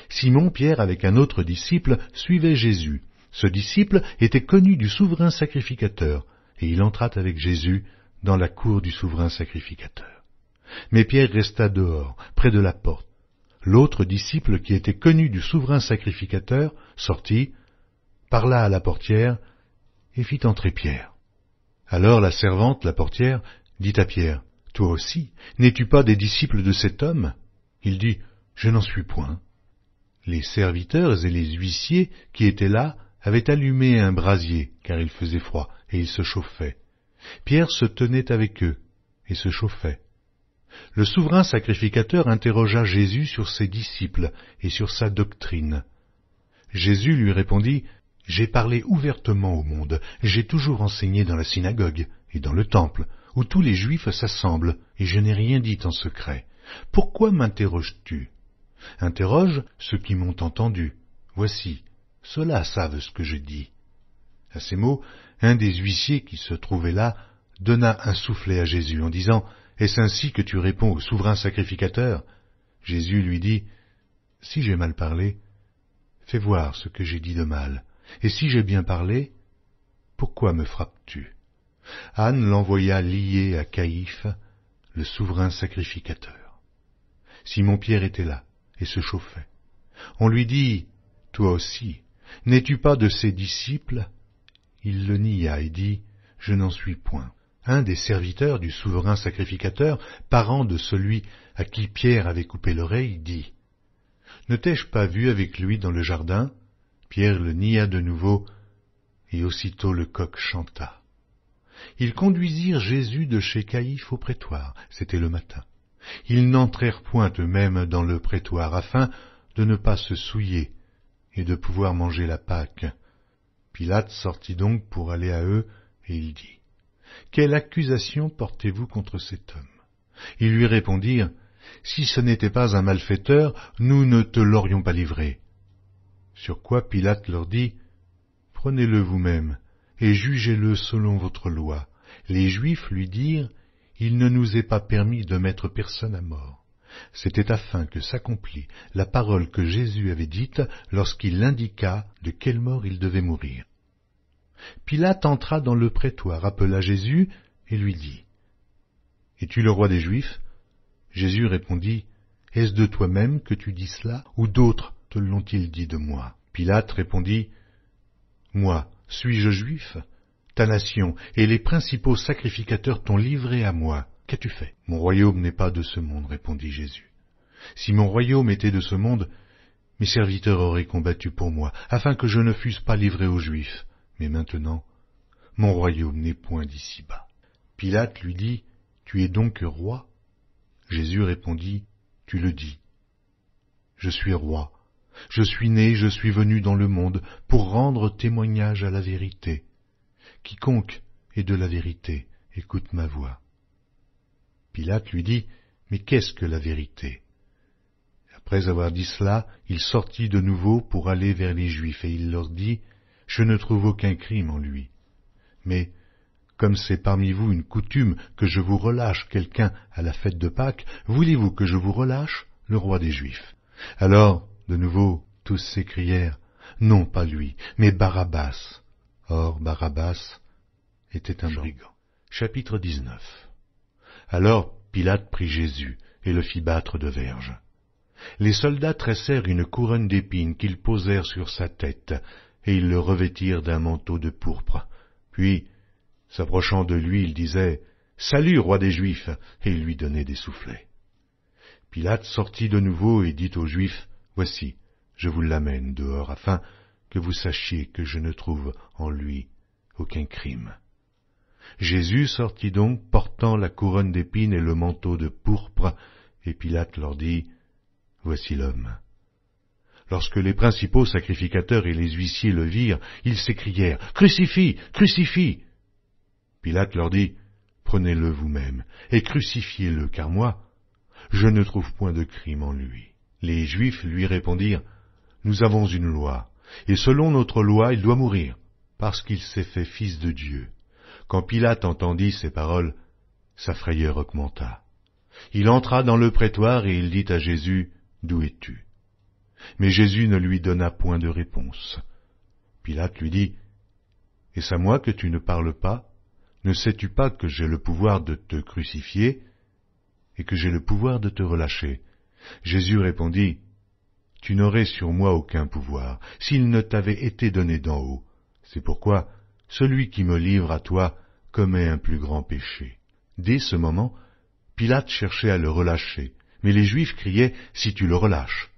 Simon Pierre, avec un autre disciple, suivait Jésus. Ce disciple était connu du souverain sacrificateur, et il entra avec Jésus dans la cour du souverain sacrificateur. Mais Pierre resta dehors, près de la porte. L'autre disciple, qui était connu du souverain sacrificateur, sortit, parla à la portière, et fit entrer Pierre. Alors la servante, la portière, dit à Pierre, « Toi aussi, n'es-tu pas des disciples de cet homme ?» Il dit, « Je n'en suis point. » Les serviteurs et les huissiers qui étaient là avaient allumé un brasier, car il faisait froid, et ils se chauffaient. Pierre se tenait avec eux, et se chauffait. Le souverain sacrificateur interrogea Jésus sur ses disciples et sur sa doctrine. Jésus lui répondit, « J'ai parlé ouvertement au monde, j'ai toujours enseigné dans la synagogue et dans le temple, où tous les Juifs s'assemblent, et je n'ai rien dit en secret. Pourquoi m'interroges-tu ? Interroge ceux qui m'ont entendu. Voici, ceux-là savent ce que je dis. » À ces mots, un des huissiers qui se trouvait là donna un soufflet à Jésus en disant, « Est-ce ainsi que tu réponds au souverain sacrificateur ?» Jésus lui dit, « Si j'ai mal parlé, fais voir ce que j'ai dit de mal. Et si j'ai bien parlé, pourquoi me frappes-tu » Anne l'envoya lié à Caïphe, le souverain sacrificateur. Simon-Pierre était là et se chauffait. On lui dit, « Toi aussi, n'es-tu pas de ses disciples ?» Il le nia et dit, « Je n'en suis point. » Un des serviteurs du souverain sacrificateur, parent de celui à qui Pierre avait coupé l'oreille, dit, « Ne t'ai-je pas vu avec lui dans le jardin ?» Pierre le nia de nouveau, et aussitôt le coq chanta. Ils conduisirent Jésus de chez Caïphe au prétoire, c'était le matin. Ils n'entrèrent point eux-mêmes dans le prétoire, afin de ne pas se souiller et de pouvoir manger la Pâque. Pilate sortit donc pour aller à eux, et il dit, « Quelle accusation portez-vous contre cet homme ?» Ils lui répondirent, « Si ce n'était pas un malfaiteur, nous ne te l'aurions pas livré. » Sur quoi Pilate leur dit, « Prenez-le vous-même, et jugez-le selon votre loi. » Les Juifs lui dirent, « Il ne nous est pas permis de mettre personne à mort. » C'était afin que s'accomplît la parole que Jésus avait dite lorsqu'il indiqua de quelle mort il devait mourir. Pilate entra dans le prétoire, appela Jésus et lui dit, « Es-tu le roi des Juifs ?» Jésus répondit, « Est-ce de toi-même que tu dis cela, ou d'autres te l'ont-ils dit de moi ?» Pilate répondit, « Moi, suis-je juif ? Ta nation et les principaux sacrificateurs t'ont livré à moi. Qu'as-tu fait ? » « Mon royaume n'est pas de ce monde, répondit Jésus. Si mon royaume était de ce monde, mes serviteurs auraient combattu pour moi, afin que je ne fusse pas livré aux Juifs. Mais maintenant, mon royaume n'est point d'ici-bas. Pilate lui dit, « Tu es donc roi ?» Jésus répondit, « Tu le dis. Je suis roi. Je suis né, je suis venu dans le monde pour rendre témoignage à la vérité. Quiconque est de la vérité, écoute ma voix. » Pilate lui dit, « Mais qu'est-ce que la vérité ?» Après avoir dit cela, il sortit de nouveau pour aller vers les Juifs, et il leur dit, « je ne trouve aucun crime en lui. Mais, comme c'est parmi vous une coutume que je vous relâche quelqu'un à la fête de Pâques, voulez-vous que je vous relâche le roi des Juifs » Alors, de nouveau, tous s'écrièrent, « Non, pas lui, mais Barabbas. » Or, Barabbas était un brigand. Chapitre 19. Alors Pilate prit Jésus et le fit battre de verges. Les soldats tressèrent une couronne d'épines qu'ils posèrent sur sa tête, et ils le revêtirent d'un manteau de pourpre. Puis, s'approchant de lui, ils disaient « Salut, roi des Juifs !» et ils lui donnaient des soufflets. Pilate sortit de nouveau et dit aux Juifs « Voici, je vous l'amène dehors, afin que vous sachiez que je ne trouve en lui aucun crime. » Jésus sortit donc, portant la couronne d'épines et le manteau de pourpre, et Pilate leur dit « Voici l'homme. » Lorsque les principaux sacrificateurs et les huissiers le virent, ils s'écrièrent « Crucifie! Crucifie !» Pilate leur dit « Prenez-le vous-même et crucifiez-le, car moi, je ne trouve point de crime en lui. » Les Juifs lui répondirent « Nous avons une loi, et selon notre loi, il doit mourir, parce qu'il s'est fait fils de Dieu. » Quand Pilate entendit ces paroles, sa frayeur augmenta. Il entra dans le prétoire et il dit à Jésus, « D'où es-tu » Mais Jésus ne lui donna point de réponse. Pilate lui dit, « Est-ce à moi que tu ne parles pas? Ne sais-tu pas que j'ai le pouvoir de te crucifier et que j'ai le pouvoir de te relâcher ?» Jésus répondit, « Tu n'aurais sur moi aucun pouvoir, s'il ne t'avait été donné d'en haut. C'est pourquoi celui qui me livre à toi commet un plus grand péché. » Dès ce moment, Pilate cherchait à le relâcher, mais les Juifs criaient, « Si tu le relâches,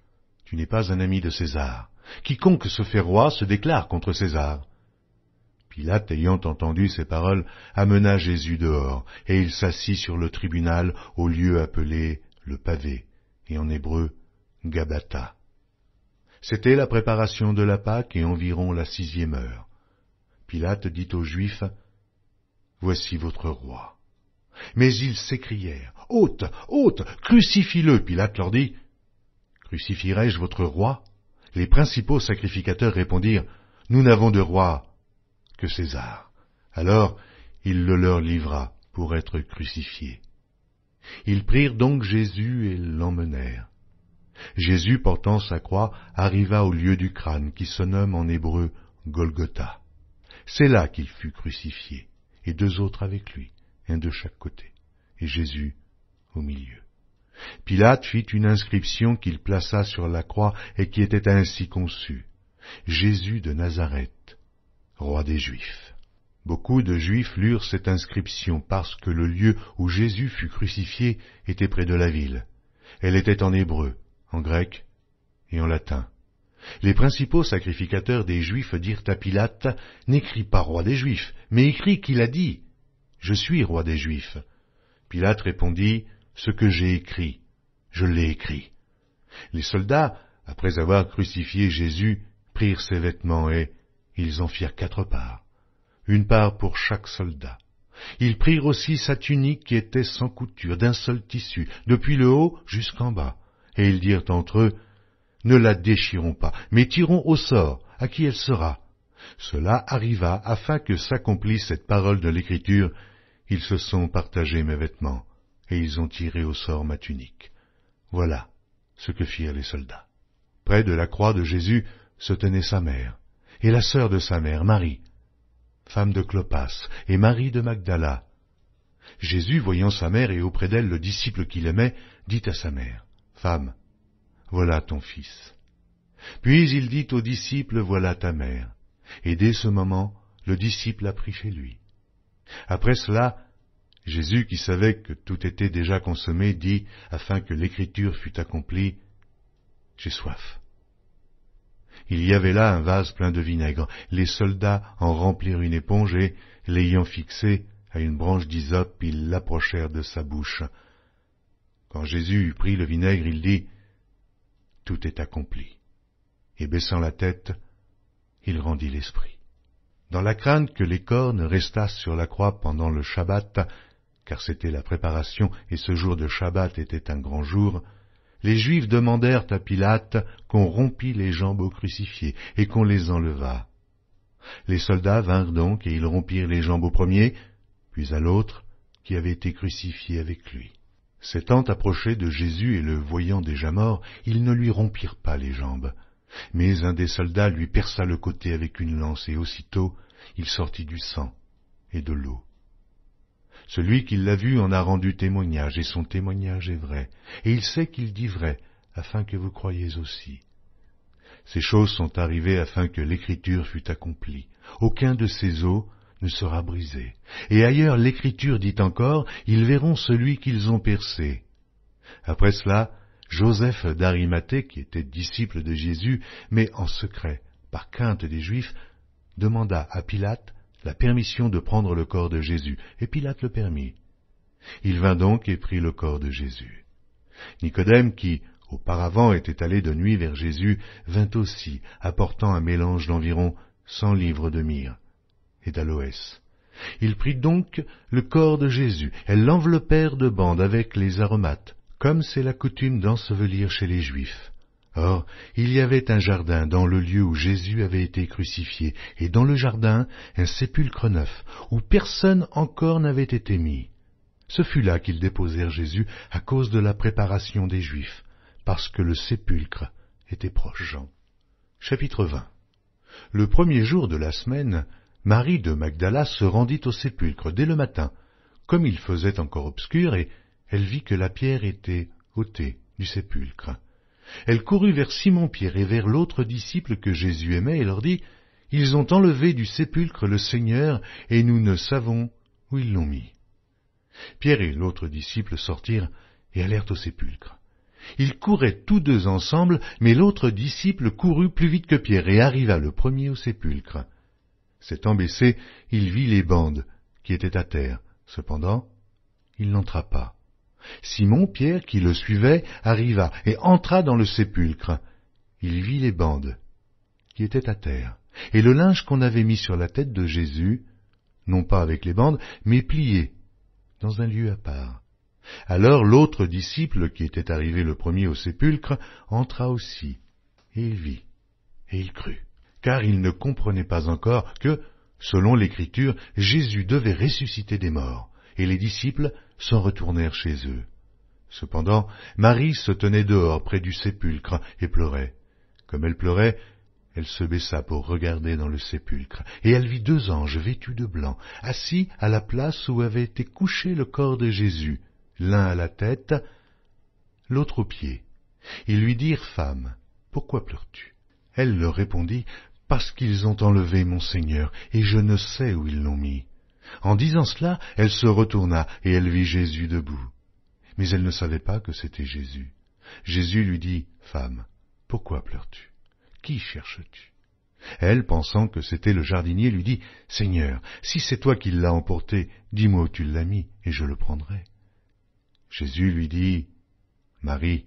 tu n'es pas un ami de César. Quiconque se fait roi se déclare contre César. » Pilate, ayant entendu ces paroles, amena Jésus dehors, et il s'assit sur le tribunal au lieu appelé le pavé, et en hébreu, Gabbatha. C'était la préparation de la Pâque et environ la 6e heure. Pilate dit aux Juifs, « Voici votre roi. » Mais ils s'écrièrent, « Ôte, ôte, crucifie-le » Pilate leur dit, « Crucifierai-je votre roi » Les principaux sacrificateurs répondirent, « Nous n'avons de roi que César. » Alors il le leur livra pour être crucifié. Ils prirent donc Jésus et l'emmenèrent. Jésus, portant sa croix, arriva au lieu du crâne, qui se nomme en hébreu Golgotha. C'est là qu'il fut crucifié, et 2 autres avec lui, un de chaque côté, et Jésus au milieu. Pilate fit une inscription qu'il plaça sur la croix et qui était ainsi conçue: Jésus de Nazareth, roi des Juifs. Beaucoup de Juifs lurent cette inscription parce que le lieu où Jésus fut crucifié était près de la ville. Elle était en hébreu, en grec et en latin. Les principaux sacrificateurs des Juifs dirent à Pilate, « N'écris pas roi des Juifs, mais écris qu'il a dit, je suis roi des Juifs. » Pilate répondit, « Ce que j'ai écrit, je l'ai écrit. » Les soldats, après avoir crucifié Jésus, prirent ses vêtements et ils en firent 4 parts, une part pour chaque soldat. Ils prirent aussi sa tunique qui était sans couture, d'un seul tissu, depuis le haut jusqu'en bas, et ils dirent entre eux, « Ne la déchirons pas, mais tirons au sort, à qui elle sera. » Cela arriva afin que s'accomplisse cette parole de l'Écriture, « Ils se sont partagés mes vêtements, et ils ont tiré au sort ma tunique. » Voilà ce que firent les soldats. Près de la croix de Jésus se tenait sa mère, et la sœur de sa mère, Marie, femme de Clopas, et Marie de Magdala. Jésus, voyant sa mère et auprès d'elle le disciple qu'il aimait, dit à sa mère, « Femme, voilà ton fils. » Puis il dit au disciple, « Voilà ta mère. » Et dès ce moment, le disciple la prit chez lui. Après cela, Jésus, qui savait que tout était déjà consommé, dit, afin que l'écriture fût accomplie, « J'ai soif. » Il y avait là un vase plein de vinaigre. Les soldats en remplirent une éponge et, l'ayant fixée à une branche d'hysope, ils l'approchèrent de sa bouche. Quand Jésus eut pris le vinaigre, il dit, « Tout est accompli. » Et baissant la tête, il rendit l'esprit. Dans la crainte que les cornes restassent sur la croix pendant le Shabbat, car c'était la préparation et ce jour de Shabbat était un grand jour, les Juifs demandèrent à Pilate qu'on rompît les jambes aux crucifiés et qu'on les enlevât. Les soldats vinrent donc, et ils rompirent les jambes au premier, puis à l'autre, qui avait été crucifié avec lui. S'étant approchés de Jésus et le voyant déjà mort, ils ne lui rompirent pas les jambes. Mais un des soldats lui perça le côté avec une lance, et aussitôt il sortit du sang et de l'eau. Celui qui l'a vu en a rendu témoignage, et son témoignage est vrai, et il sait qu'il dit vrai, afin que vous croyiez aussi. Ces choses sont arrivées afin que l'Écriture fût accomplie. Aucun de ces os ne sera brisé. Et ailleurs l'Écriture dit encore, ils verront celui qu'ils ont percé. Après cela, Joseph d'Arimathée, qui était disciple de Jésus, mais en secret, par crainte des Juifs, demanda à Pilate la permission de prendre le corps de Jésus, et Pilate le permit. Il vint donc et prit le corps de Jésus. Nicodème, qui auparavant était allé de nuit vers Jésus, vint aussi, apportant un mélange d'environ 100 livres de myrrhe et d'aloès. Il prit donc le corps de Jésus, elles l'enveloppèrent de bandes avec les aromates, comme c'est la coutume d'ensevelir chez les Juifs. Or, il y avait un jardin dans le lieu où Jésus avait été crucifié, et dans le jardin, un sépulcre neuf, où personne encore n'avait été mis. Ce fut là qu'ils déposèrent Jésus à cause de la préparation des Juifs, parce que le sépulcre était proche. Jean. Chapitre 20. Le premier jour de la semaine, Marie de Magdala se rendit au sépulcre dès le matin, comme il faisait encore obscur, et elle vit que la pierre était ôtée du sépulcre. Elle courut vers Simon-Pierre et vers l'autre disciple que Jésus aimait et leur dit, « Ils ont enlevé du sépulcre le Seigneur, et nous ne savons où ils l'ont mis. » Pierre et l'autre disciple sortirent et allèrent au sépulcre. Ils couraient tous deux ensemble, mais l'autre disciple courut plus vite que Pierre et arriva le premier au sépulcre. S'étant baissé, il vit les bandes qui étaient à terre. Cependant, il n'entra pas. Simon, Pierre, qui le suivait, arriva et entra dans le sépulcre. Il vit les bandes qui étaient à terre, et le linge qu'on avait mis sur la tête de Jésus, non pas avec les bandes, mais plié, dans un lieu à part. Alors l'autre disciple, qui était arrivé le premier au sépulcre, entra aussi, et il vit, et il crut, car il ne comprenait pas encore que, selon l'Écriture, Jésus devait ressusciter des morts, et les disciples s'en retournèrent chez eux. Cependant, Marie se tenait dehors près du sépulcre et pleurait. Comme elle pleurait, elle se baissa pour regarder dans le sépulcre, et elle vit deux anges vêtus de blanc, assis à la place où avait été couché le corps de Jésus, l'un à la tête, l'autre aux pieds. Ils lui dirent, « Femme, pourquoi pleures-tu » Elle leur répondit, « Parce qu'ils ont enlevé mon Seigneur, et je ne sais où ils l'ont mis. » En disant cela, elle se retourna, et elle vit Jésus debout. Mais elle ne savait pas que c'était Jésus. Jésus lui dit, « Femme, pourquoi pleures-tu ? Qui cherches-tu » Elle, pensant que c'était le jardinier, lui dit, « Seigneur, si c'est toi qui l'as emporté, dis-moi où tu l'as mis, et je le prendrai. » Jésus lui dit, « Marie. »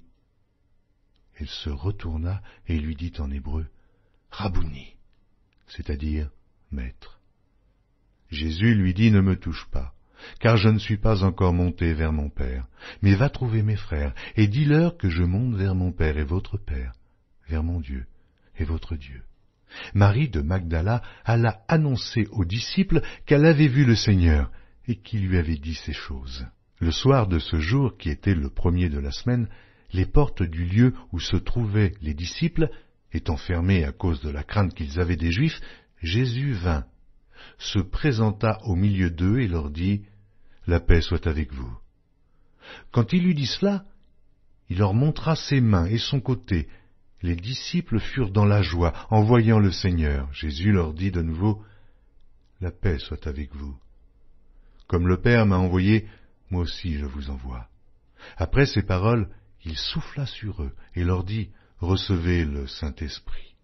Elle se retourna et lui dit en hébreu, « Rabouni », c'est-à-dire « Maître. » Jésus lui dit, « Ne me touche pas, car je ne suis pas encore monté vers mon Père, mais va trouver mes frères, et dis-leur que je monte vers mon Père et votre Père, vers mon Dieu et votre Dieu. » Marie de Magdala alla annoncer aux disciples qu'elle avait vu le Seigneur, et qu'il lui avait dit ces choses. Le soir de ce jour, qui était le premier de la semaine, les portes du lieu où se trouvaient les disciples, étant fermées à cause de la crainte qu'ils avaient des Juifs, Jésus vint, se présenta au milieu d'eux et leur dit, « La paix soit avec vous. » Quand il eut dit cela, il leur montra ses mains et son côté. Les disciples furent dans la joie en voyant le Seigneur. Jésus leur dit de nouveau, « La paix soit avec vous. Comme le Père m'a envoyé, moi aussi je vous envoie. » Après ces paroles, il souffla sur eux et leur dit, « Recevez le Saint-Esprit.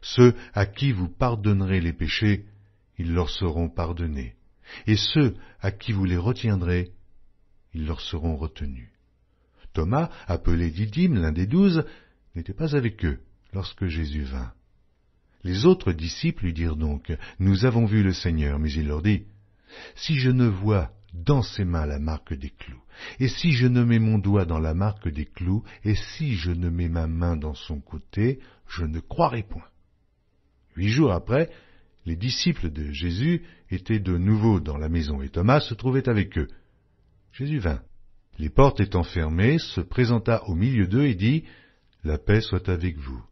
Ceux à qui vous pardonnerez les péchés, ils leur seront pardonnés, et ceux à qui vous les retiendrez, ils leur seront retenus. » Thomas, appelé Didyme, l'un des 12, n'était pas avec eux lorsque Jésus vint. Les autres disciples lui dirent donc, « Nous avons vu le Seigneur. » Mais il leur dit, « Si je ne vois dans ses mains la marque des clous, et si je ne mets mon doigt dans la marque des clous, et si je ne mets ma main dans son côté, je ne croirai point. » 8 jours après, Les disciples de Jésus étaient de nouveau dans la maison et Thomas se trouvait avec eux. Jésus vint. Les portes étant fermées, se présenta au milieu d'eux et dit « La paix soit avec vous ».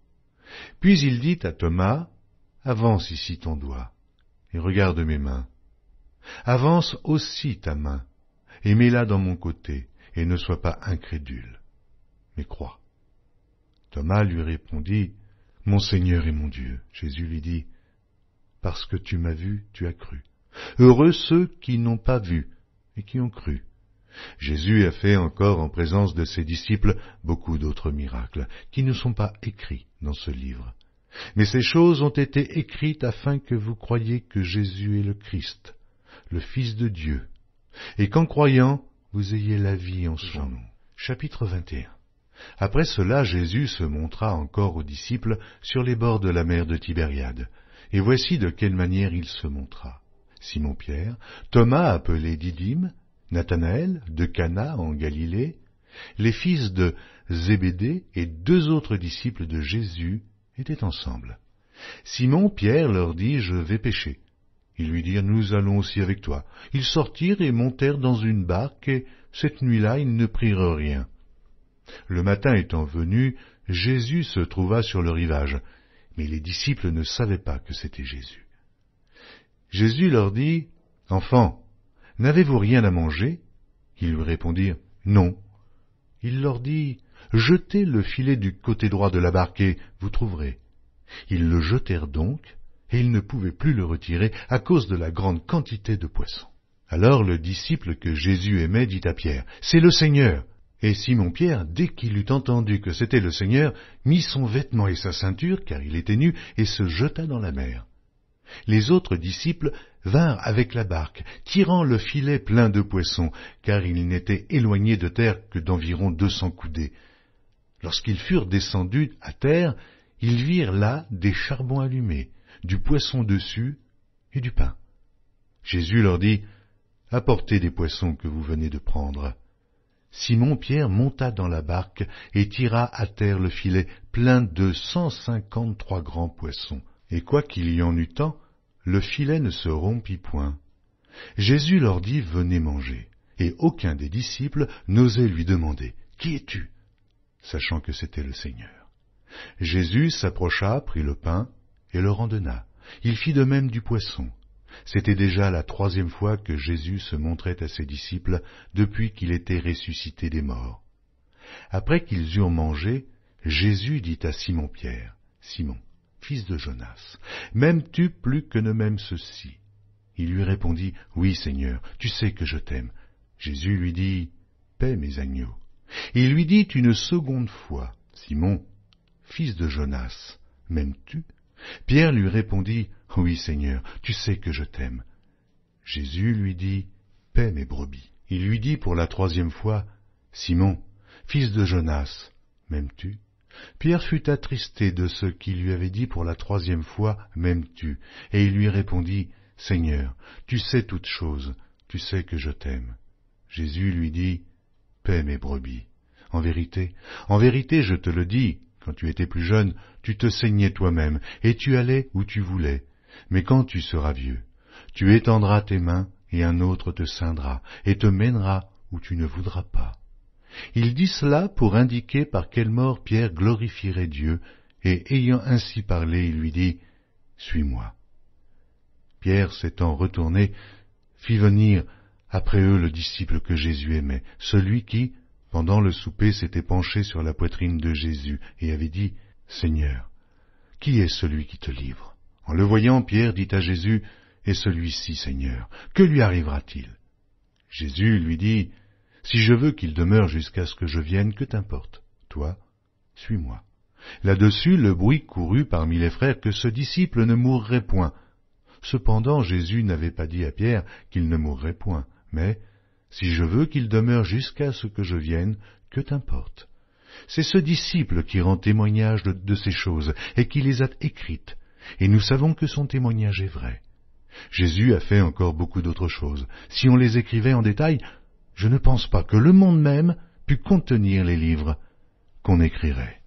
Puis il dit à Thomas « Avance ici ton doigt et regarde mes mains. Avance aussi ta main et mets-la dans mon côté et ne sois pas incrédule, mais crois. » Thomas lui répondit « Mon Seigneur et mon Dieu. » Jésus lui dit « Parce que tu m'as vu, tu as cru. Heureux ceux qui n'ont pas vu et qui ont cru. » Jésus a fait encore en présence de ses disciples beaucoup d'autres miracles qui ne sont pas écrits dans ce livre. Mais ces choses ont été écrites afin que vous croyiez que Jésus est le Christ, le Fils de Dieu, et qu'en croyant, vous ayez la vie en son nom. Chapitre 21. Après cela, Jésus se montra encore aux disciples sur les bords de la mer de Tibériade. Et voici de quelle manière il se montra. Simon-Pierre, Thomas appelé Didyme, Nathanaël de Cana en Galilée, les fils de Zébédée et 2 autres disciples de Jésus étaient ensemble. Simon Pierre leur dit « Je vais pêcher ». Ils lui dirent « Nous allons aussi avec toi ». Ils sortirent et montèrent dans une barque, et cette nuit-là ils ne prirent rien. Le matin étant venu, Jésus se trouva sur le rivage, mais les disciples ne savaient pas que c'était Jésus. Jésus leur dit « Enfants, n'avez-vous rien à manger ?» Ils lui répondirent « Non ». Il leur dit « Jetez le filet du côté droit de la barque et vous trouverez. » Ils le jetèrent donc, et ils ne pouvaient plus le retirer à cause de la grande quantité de poissons. Alors le disciple que Jésus aimait dit à Pierre « C'est le Seigneur !» Et Simon-Pierre, dès qu'il eut entendu que c'était le Seigneur, mit son vêtement et sa ceinture, car il était nu, et se jeta dans la mer. Les autres disciples vinrent avec la barque, tirant le filet plein de poissons, car ils n'étaient éloignés de terre que d'environ 200 coudées. Lorsqu'ils furent descendus à terre, ils virent là des charbons allumés, du poisson dessus et du pain. Jésus leur dit « Apportez des poissons que vous venez de prendre. » Simon-Pierre monta dans la barque et tira à terre le filet plein de 153 grands poissons. Et quoiqu'il y en eût tant, le filet ne se rompit point. Jésus leur dit « Venez manger ». Et aucun des disciples n'osait lui demander « Qui es-tu » sachant que c'était le Seigneur. Jésus s'approcha, prit le pain et leur en donna. Il fit de même du poisson. C'était déjà la 3e fois que Jésus se montrait à ses disciples depuis qu'il était ressuscité des morts. Après qu'ils eurent mangé, Jésus dit à Simon-Pierre, « Simon, fils de Jonas, m'aimes-tu plus que ne m'aime ceci ?» Il lui répondit, « Oui, Seigneur, tu sais que je t'aime. » Jésus lui dit, « Paie mes agneaux. » Il lui dit une seconde fois, « Simon, fils de Jonas, m'aimes-tu » Pierre lui répondit, « Oui, Seigneur, tu sais que je t'aime. » Jésus lui dit, « Paie mes brebis. » Il lui dit pour la 3e fois, « Simon, fils de Jonas, m'aimes-tu » Pierre fut attristé de ce qu'il lui avait dit pour la 3e fois, « M'aimes-tu » Et il lui répondit, « Seigneur, tu sais toutes choses, tu sais que je t'aime. » Jésus lui dit, « Paie mes brebis. En vérité, je te le dis, quand tu étais plus jeune, tu te saignais toi-même, et tu allais où tu voulais. Mais quand tu seras vieux, tu étendras tes mains, et un autre te ceindra, et te mènera où tu ne voudras pas. » Il dit cela pour indiquer par quelle mort Pierre glorifierait Dieu, et ayant ainsi parlé, il lui dit, « Suis-moi. » Pierre, s'étant retourné, fit venir après eux le disciple que Jésus aimait, celui qui, pendant le souper, s'était penché sur la poitrine de Jésus et avait dit, « Seigneur, qui est celui qui te livre ?» En le voyant, Pierre dit à Jésus, « Et celui-ci, Seigneur, que lui arrivera-t-il » Jésus lui dit, « Si je veux qu'il demeure jusqu'à ce que je vienne, que t'importe? Toi, suis-moi. » Là-dessus, le bruit courut parmi les frères que ce disciple ne mourrait point. Cependant, Jésus n'avait pas dit à Pierre qu'il ne mourrait point, mais « Si je veux qu'il demeure jusqu'à ce que je vienne, que t'importe ?» C'est ce disciple qui rend témoignage de ces choses et qui les a écrites, et nous savons que son témoignage est vrai. Jésus a fait encore beaucoup d'autres choses. Si on les écrivait en détail, je ne pense pas que le monde même pût contenir les livres qu'on écrirait.